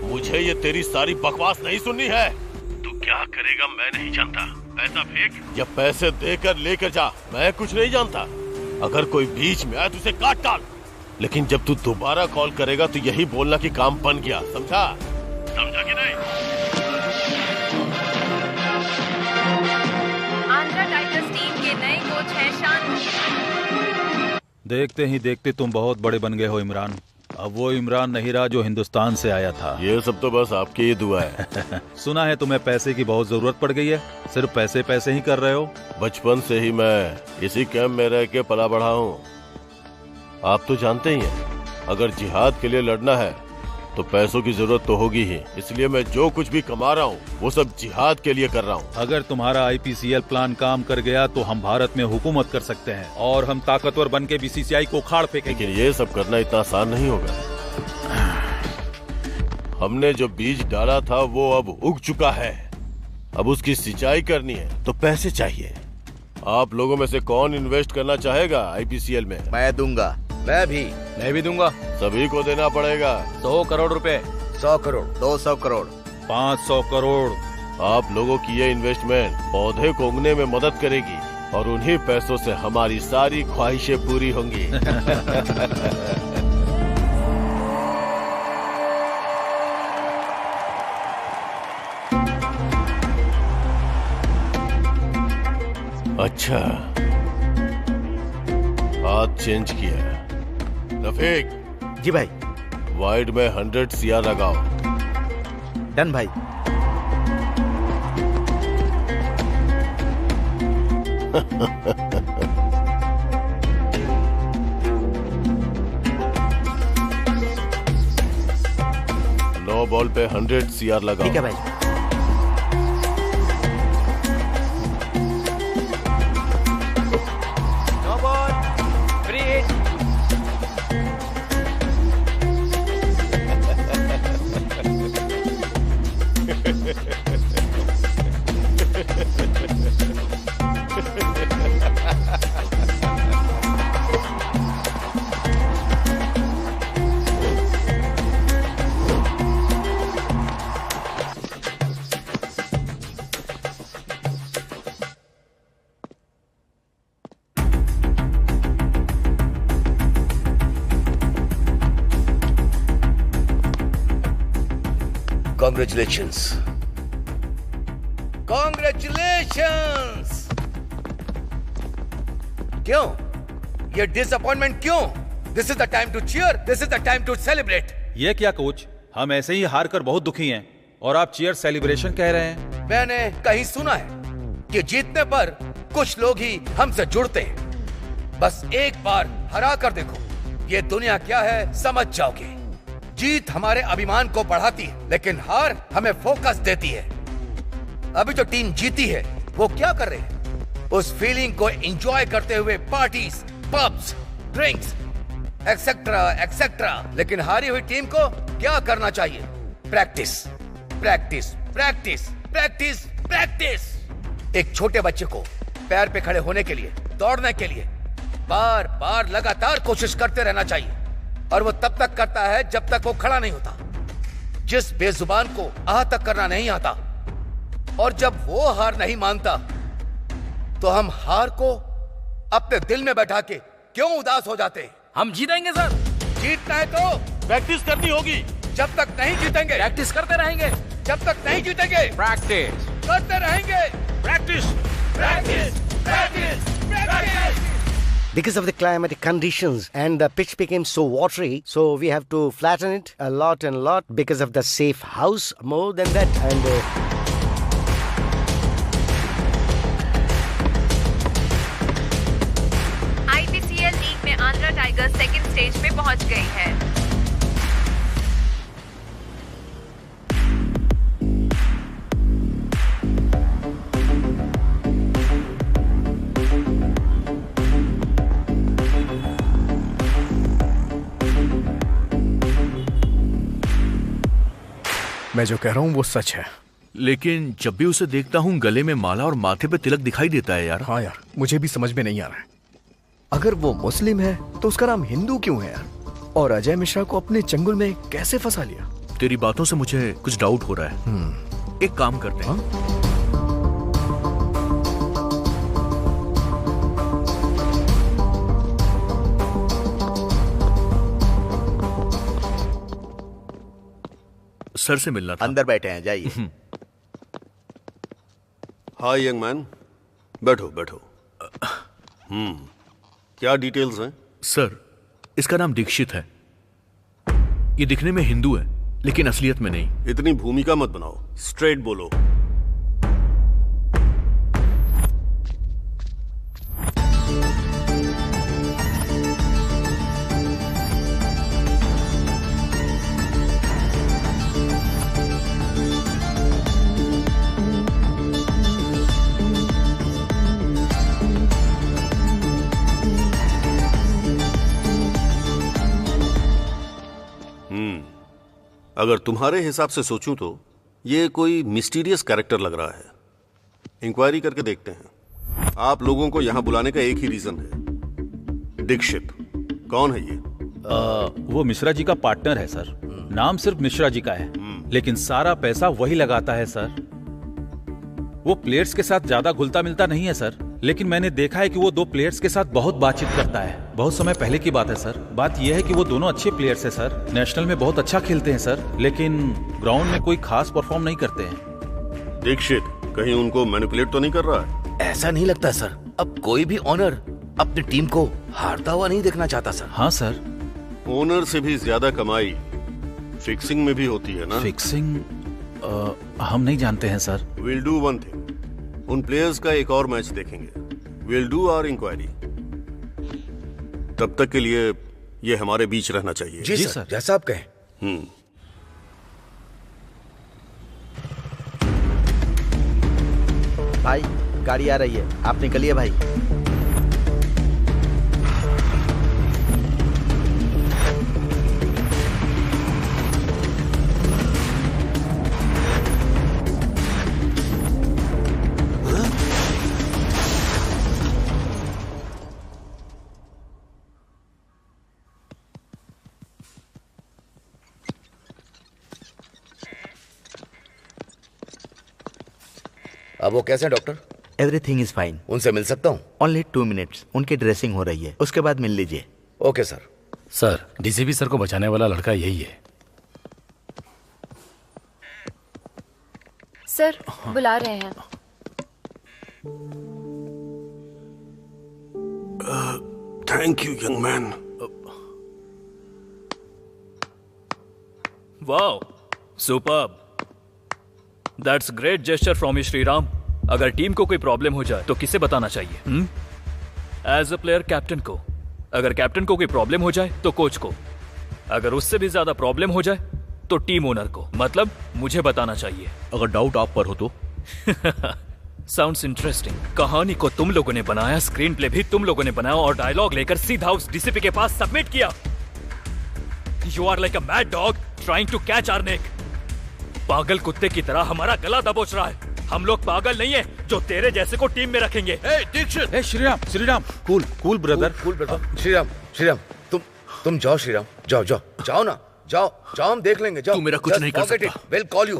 मुझे ये तेरी सारी बकवास नहीं सुननी है। तू क्या करेगा मैं नहीं जानता। पैसा फेंक या पैसे देकर लेकर जा, मैं कुछ नहीं जानता। अगर कोई बीच में आए तो उसे काट डाल। लेकिन जब तू दोबारा कॉल करेगा तो यही बोलना कि काम बन गया। समझा? समझा कि नहीं? आंध्रा टाइगर्स टीम के नए कोच हैं शांति। देखते ही देखते तुम बहुत बड़े बन गए हो इमरान। अब वो इमरान नहीं रहा जो हिंदुस्तान से आया था। ये सब तो बस आपकी ही दुआ है। सुना है तुम्हें पैसे की बहुत जरूरत पड़ गई है, सिर्फ पैसे पैसे ही कर रहे हो। बचपन से ही मैं इसी कैंप में रह के पला बढ़ा हूँ। आप तो जानते ही हैं, अगर जिहाद के लिए लड़ना है तो पैसों की जरूरत तो होगी ही। इसलिए मैं जो कुछ भी कमा रहा हूँ वो सब जिहाद के लिए कर रहा हूँ। अगर तुम्हारा IPCL प्लान काम कर गया तो हम भारत में हुकूमत कर सकते हैं और हम ताकतवर बन के BCCI को उखाड़ फेंकेंगे। लेकिन ये सब करना इतना आसान नहीं होगा। हमने जो बीज डाला था वो अब उग चुका है। अब उसकी सिंचाई करनी है तो पैसे चाहिए। आप लोगों में से कौन इन्वेस्ट करना चाहेगा IPCL में? मैं दूंगा। मैं भी दूंगा। सभी को देना पड़ेगा। 100 करोड़ रुपए। 100 करोड़। 200 करोड़। 500 करोड़। आप लोगों की ये इन्वेस्टमेंट पौधे को उगने में मदद करेगी और उन्हीं पैसों से हमारी सारी ख्वाहिशें पूरी होंगी। अच्छा, हाथ चेंज किया। रफीक। जी भाई। वाइड में 100 CR लगाओ। डन भाई। नो बॉल पे 100 CR लगाओ। ठीक है भाई। Congratulations. Congratulations. क्यों? ये डिसअपॉइंटमेंट क्यों? This is the time to cheer. This is the time to celebrate. ये क्या कोच, हम ऐसे ही हार कर बहुत दुखी हैं और आप चीयर सेलिब्रेशन कह रहे हैं। मैंने कहीं सुना है कि जीतने पर कुछ लोग ही हमसे जुड़ते हैं। बस एक बार हरा कर देखो, ये दुनिया क्या है समझ जाओगे। जीत हमारे अभिमान को बढ़ाती है, लेकिन हार हमें फोकस देती है। अभी जो टीम जीती है वो क्या कर रहे हैं? उस फीलिंग को एंजॉय करते हुए parties, pubs, drinks, etcetera etcetera. लेकिन हारी हुई टीम को क्या करना चाहिए? Practice, practice, practice, practice, practice. एक छोटे बच्चे को पैर पे खड़े होने के लिए, दौड़ने के लिए बार बार लगातार कोशिश करते रहना चाहिए, और वो तब तक करता है जब तक वो खड़ा नहीं होता। जिस बेजुबान को आह तक करना नहीं आता और जब वो हार नहीं मानता, तो हम हार को अपने दिल में बैठा के क्यों उदास हो जाते? हम जीतेंगे सर। जीतना है तो प्रैक्टिस करनी होगी। जब तक नहीं जीतेंगे प्रैक्टिस करते रहेंगे। जब तक नहीं जीतेंगे प्रैक्टिस करते रहेंगे। Practice, practice, practice, practice. Because of the climatic conditions and the pitch became so watery, so we have to flatten it a lot and a lot because of the safe house. More than that, and IPCL league में Andhra tigers second stage पे पहुंच गई है। मैं जो कह रहा हूँ वो सच है। लेकिन जब भी उसे देखता हूँ गले में माला और माथे पे तिलक दिखाई देता है यार। हाँ यार, मुझे भी समझ में नहीं आ रहा है। अगर वो मुस्लिम है तो उसका नाम हिंदू क्यों है यार? और अजय मिश्रा को अपने चंगुल में कैसे फंसा लिया? तेरी बातों से मुझे कुछ डाउट हो रहा है। एक काम करते हैं। सर से मिलना था। अंदर बैठे हैं, जाइए। हाय यंग मैन, बैठो बैठो। क्या डिटेल्स हैं? सर, इसका नाम दीक्षित है। ये दिखने में हिंदू है लेकिन असलियत में नहीं। इतनी भूमिका मत बनाओ, स्ट्रेट बोलो। अगर तुम्हारे हिसाब से सोचूं तो ये कोई मिस्टीरियस कैरेक्टर लग रहा है। इंक्वायरी करके देखते हैं। आप लोगों को यहां बुलाने का एक ही रीजन है। दीक्षित कौन है ये? वो मिश्रा जी का पार्टनर है सर। नाम सिर्फ मिश्रा जी का है लेकिन सारा पैसा वही लगाता है सर। वो प्लेयर्स के साथ ज्यादा घुलता मिलता नहीं है सर, लेकिन मैंने देखा है कि वो दो प्लेयर्स के साथ बहुत बातचीत करता है। बहुत समय पहले की बात है सर। बात यह है कि वो दोनों अच्छे प्लेयर्स हैं सर, नेशनल में बहुत अच्छा खेलते हैं सर, लेकिन ग्राउंड में कोई खास परफॉर्म नहीं करते हैं। दीक्षित कहीं उनको मैनिपुलेट तो नहीं कर रहा है? ऐसा नहीं लगता सर। अब कोई भी ओनर अपनी टीम को हारता हुआ नहीं देखना चाहता सर। हाँ सर। ओनर से भी ज्यादा कमाई फिक्सिंग में भी होती है ना? फिक्सिंग हम नहीं जानते हैं sir. Will do one thing, उन प्लेयर्स का एक और मैच देखेंगे। Will do our enquiry. तब तक के लिए ये हमारे बीच रहना चाहिए। जी सर, जैसा आप कहें। भाई गाड़ी आ रही है, आप निकलिए भाई। अब वो कैसे हैं डॉक्टर? Everything is fine. उनसे मिल सकता हूँ? Only 2 minutes. उनकी ड्रेसिंग हो रही है, उसके बाद मिल लीजिए। Okay sir. Sir, DCP sir को बचाने वाला लड़का यही है। सर बुला रहे हैं। Thank you young man. Wow, superb. That's great gesture from you Shriram. अगर टीम को कोई प्रॉब्लम हो जाए तो किसे बताना चाहिए? एज अ प्लेयर कैप्टन को। अगर कैप्टन को कोई प्रॉब्लम हो जाए तो कोच को। अगर उससे भी ज्यादा प्रॉब्लम हो जाए तो टीम ओनर को, मतलब मुझे बताना चाहिए। अगर डाउट आप पर हो तो? Sounds interesting. कहानी को तुम लोगों ने बनाया, स्क्रीन प्ले भी तुम लोगों ने बनाया और डायलॉग लेकर सीधा उस डीसीपी के पास सबमिट किया। You are like a mad dog trying to catch our neck. पागल कुत्ते की तरह हमारा गला दबोच रहा है। हम लोग पागल नहीं है जो तेरे जैसे को टीम में रखेंगे। Dixit, Shriram, cool brother. श्रीराम, तुम जाओ श्रीराम, जाओ ना, जाओ हम देख लेंगे। जाओ। तू मेरा कुछ नहीं कर सकता। Will call you.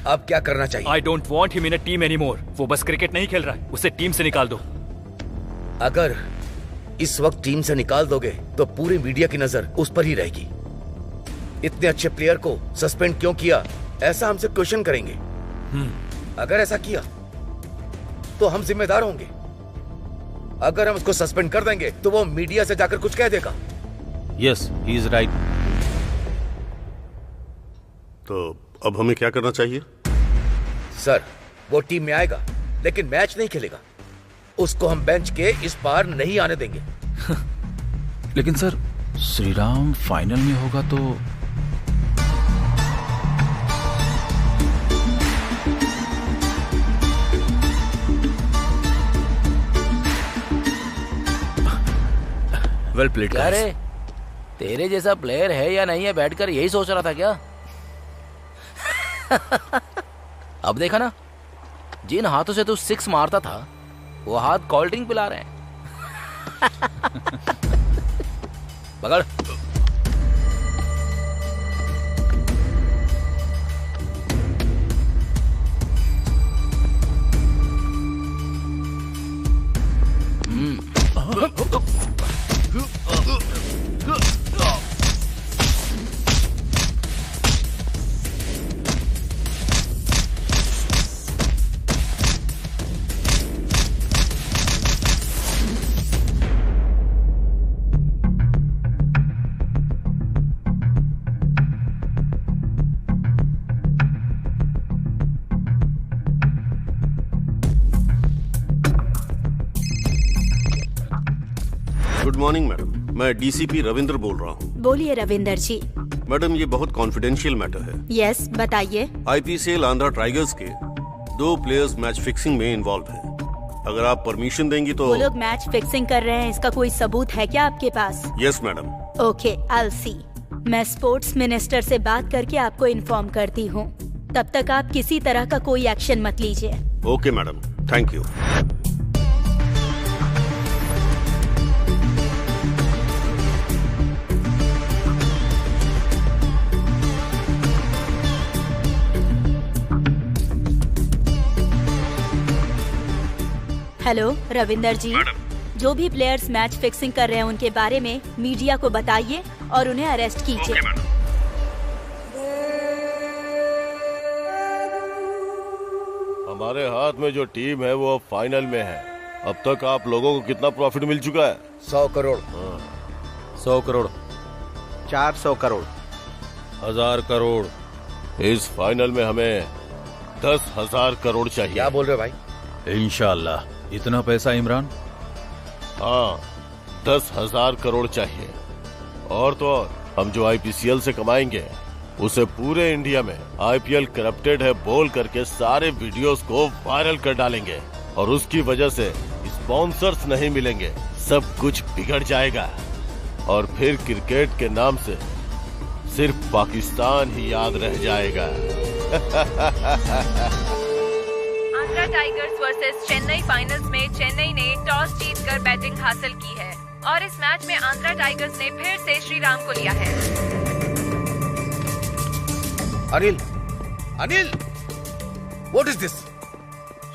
अब क्या करना चाहिए? I don't want him in a team anymore. वो बस क्रिकेट नहीं खेल रहा है, उसे टीम से निकाल दो। अगर इस वक्त टीम से निकाल दोगे तो पूरी मीडिया की नजर उस पर ही रहेगी। इतने अच्छे प्लेयर को सस्पेंड क्यों किया, ऐसा हमसे क्वेश्चन करेंगे। अगर ऐसा किया तो हम जिम्मेदार होंगे। अगर हम उसको सस्पेंड कर देंगे तो वो मीडिया से जाकर कुछ कह देगा। Yes, he is right. तो अब हमें क्या करना चाहिए? सर, वो टीम में आएगा लेकिन मैच नहीं खेलेगा। उसको हम बेंच के इस पार नहीं आने देंगे। लेकिन सर, श्रीराम फाइनल में होगा तो? Well played. क्या रे, तेरे जैसा प्लेयर है या नहीं है बैठकर यही सोच रहा था क्या? अब देखा ना, जिन हाथों से तू 6 मारता था वो हाथ कोल्ड ड्रिंक पिला रहे हैं। पकड़। गुड मॉर्निंग मैडम, मैं डीसीपी रविंद्र बोल रहा हूँ। बोलिए रविंदर जी। मैडम ये बहुत कॉन्फिडेंशियल मैटर है। यस बताइए। आईपीसीएल आंध्रा टाइगर्स के 2 प्लेयर्स मैच फिक्सिंग में इन्वॉल्व हैं। अगर आप परमिशन देंगी तो। वो लोग मैच फिक्सिंग कर रहे हैं, इसका कोई सबूत है क्या आपके पास? Yes madam. Okay, I see. मैं स्पोर्ट्स मिनिस्टर से बात करके आपको इन्फॉर्म करती हूँ। तब तक आप किसी तरह का कोई एक्शन मत लीजिए। Okay madam, thank you. Hello Ravinder ji, जो भी प्लेयर्स मैच फिक्सिंग कर रहे हैं उनके बारे में मीडिया को बताइए और उन्हें अरेस्ट कीजिए। हमारे हाथ में जो टीम है वो अब फाइनल में है। अब तक आप लोगों को कितना प्रॉफिट मिल चुका है? 100 करोड़। 100 करोड़। 400 करोड़। 1000 करोड़। इस फाइनल में हमें 10,000 करोड़ चाहिए। क्या बोल रहे हो भाई? इंशाल्लाह। इतना पैसा इमरान? हाँ, 10,000 करोड़ चाहिए। और तो और हम जो आईपीसीएल से कमाएंगे उसे पूरे इंडिया में आईपीएल करप्टेड है बोल करके सारे वीडियोस को वायरल कर डालेंगे और उसकी वजह से स्पॉन्सर्स नहीं मिलेंगे, सब कुछ बिगड़ जाएगा और फिर क्रिकेट के नाम से सिर्फ पाकिस्तान ही याद रह जाएगा। Andhra tigers versus Chennai finals में चेन्नई ने टॉस जीतकर बैटिंग हासिल की है और इस मैच में आंध्रा टाइगर्स ने फिर से श्रीराम को लिया है। Anil, Anil, what is this?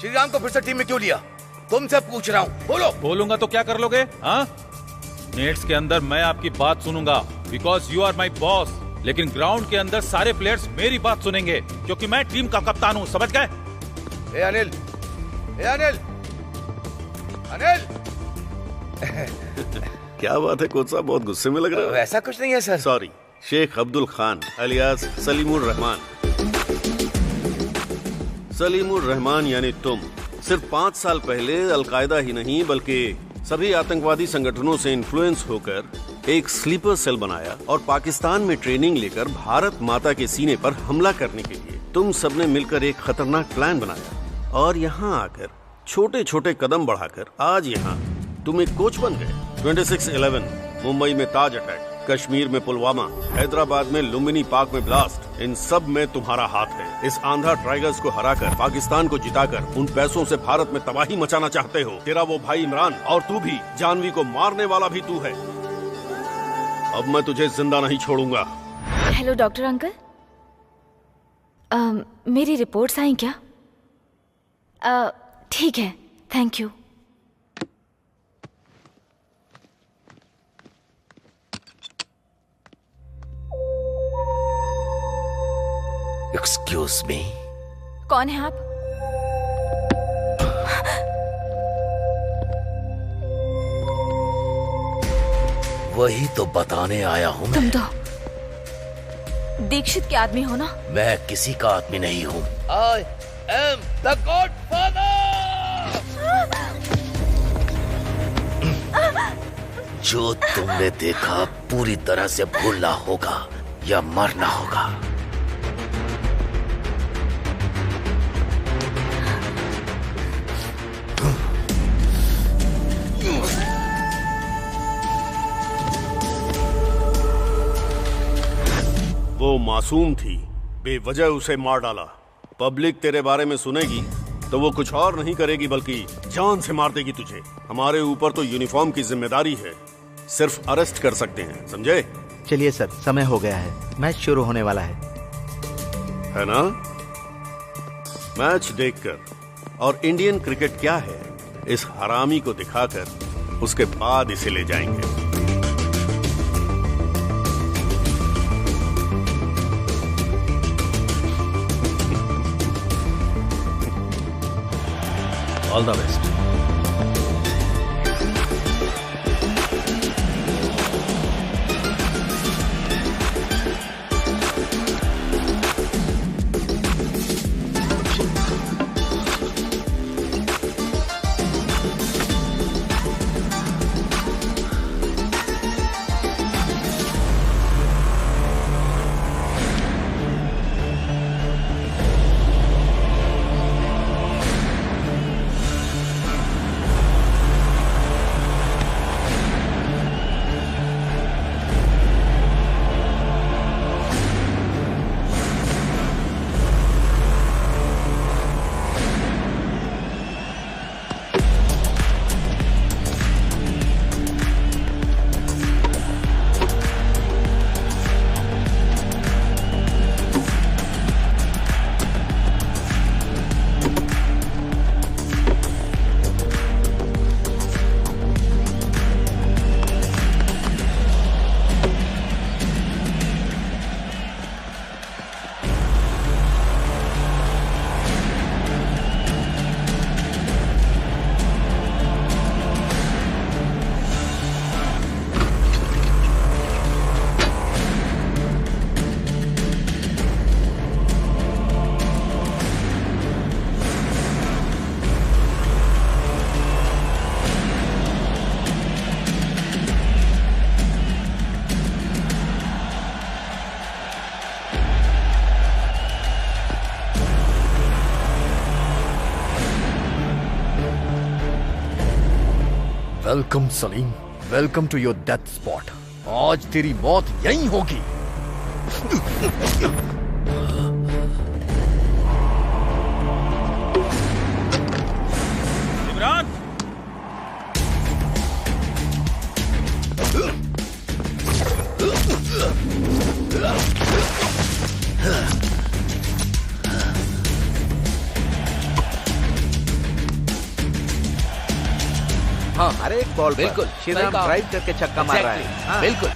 Shriram को फिर से टीम में क्यों लिया? तुमसे पूछ रहा हूँ, बोलो। बोलूंगा तो क्या कर लोगे? हाँ, नेट्स के अंदर मैं आपकी बात सुनूंगा because you are my boss, लेकिन ग्राउंड के अंदर सारे प्लेयर्स मेरी बात सुनेंगे क्योंकि मैं टीम का कप्तान हूँ, समझ गए? ए अनिल, ए अनिल, अनिल। क्या बात है कोच साहब, बहुत गुस्से में लग रहे हो। वैसा कुछ नहीं है sir. Sorry, Sheikh Abdul Khan alias Salimur Rahman. Salimur Rahman यानी तुम सिर्फ 5 साल पहले अलकायदा ही नहीं बल्कि सभी आतंकवादी संगठनों से इन्फ्लुएंस होकर एक स्लीपर सेल बनाया और पाकिस्तान में ट्रेनिंग लेकर भारत माता के सीने पर हमला करने के लिए तुम सबने मिलकर एक खतरनाक प्लान बनाया और यहाँ आकर छोटे छोटे कदम बढ़ाकर आज यहाँ तुम एक कोच बन गए। 26/11 मुंबई में ताज अटैक, कश्मीर में पुलवामा, हैदराबाद में लुम्बिनी पार्क में ब्लास्ट, इन सब में तुम्हारा हाथ है। इस आंध्रा टाइगर्स को हराकर पाकिस्तान को जिताकर उन पैसों से भारत में तबाही मचाना चाहते हो। तेरा वो भाई इमरान और तू भी, जानवी को मारने वाला भी तू है। अब मैं तुझे जिंदा नहीं छोड़ूंगा। हेलो डॉक्टर अंकल, मेरी रिपोर्ट्स आई क्या? ठीक है, थैंक यू। Excuse me. कौन है आप? वही तो बताने आया हूँ। तुम तो दीक्षित के आदमी हो ना? मैं किसी का आदमी नहीं हूँ। I am the Godfather। जो तुमने देखा पूरी तरह से भूलना होगा या मरना होगा। वो मासूम थी, बेवजह उसे मार डाला। पब्लिक तेरे बारे में सुनेगी तो वो कुछ और नहीं करेगी बल्कि जान से मार देगी तुझे। हमारे ऊपर तो यूनिफॉर्म की जिम्मेदारी है, सिर्फ अरेस्ट कर सकते हैं, समझे? चलिए सर, समय हो गया है, मैच शुरू होने वाला है ना? मैच देखकर और इंडियन क्रिकेट क्या है इस हरामी को दिखाकर उसके बाद इसे ले जाएंगे। All the best. Welcome Salim, welcome to your death spot. आज तेरी मौत यहीं होगी। इमरान, हाँ, अरे एक बॉल बिल्कुल, श्रीराम सही कहा। ड्राइव करके छक्का मार रहा है। हाँ। बिल्कुल।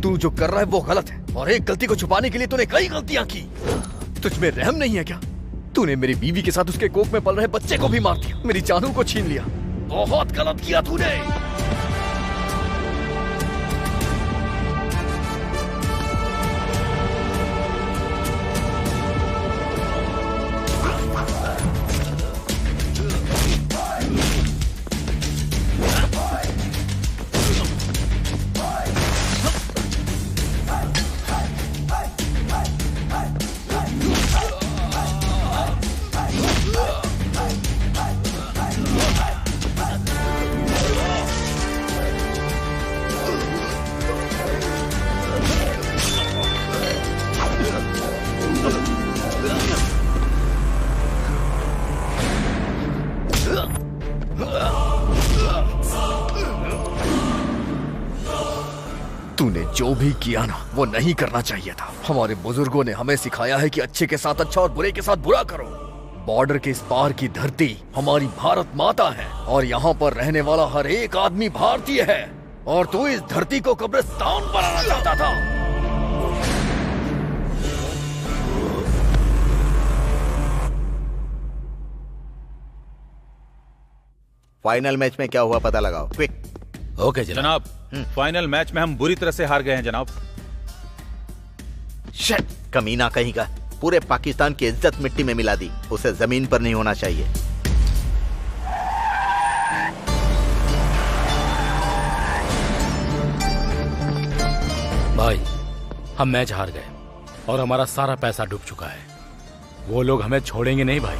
तू जो कर रहा है वो गलत है, और एक गलती को छुपाने के लिए तूने कई गलतियां की। तुझ में रहम नहीं है क्या? तूने मेरी बीवी के साथ उसके कोख में पल रहे बच्चे को भी मार दिया, मेरी जानू को छीन लिया। बहुत गलत किया तूने। तूने जो भी किया ना, वो नहीं करना चाहिए था। हमारे बुजुर्गों ने हमें सिखाया है कि अच्छे के साथ अच्छा और बुरे के साथ बुरा करो। बॉर्डर के इस पार की धरती हमारी भारत माता है, और यहाँ पर रहने वाला हर एक आदमी भारतीय है, और तू इस धरती को कब्रिस्तान बनाना चाहता था। फाइनल मैच में क्या हुआ पता लगाओ, क्विक। ओके जनाब, फाइनल मैच में हम बुरी तरह से हार गए हैं जनाब। शिट, कमीना कहीं का, पूरे पाकिस्तान की इज्जत मिट्टी में मिला दी। उसे जमीन पर नहीं होना चाहिए। भाई, हम मैच हार गए और हमारा सारा पैसा डूब चुका है। वो लोग हमें छोड़ेंगे नहीं भाई।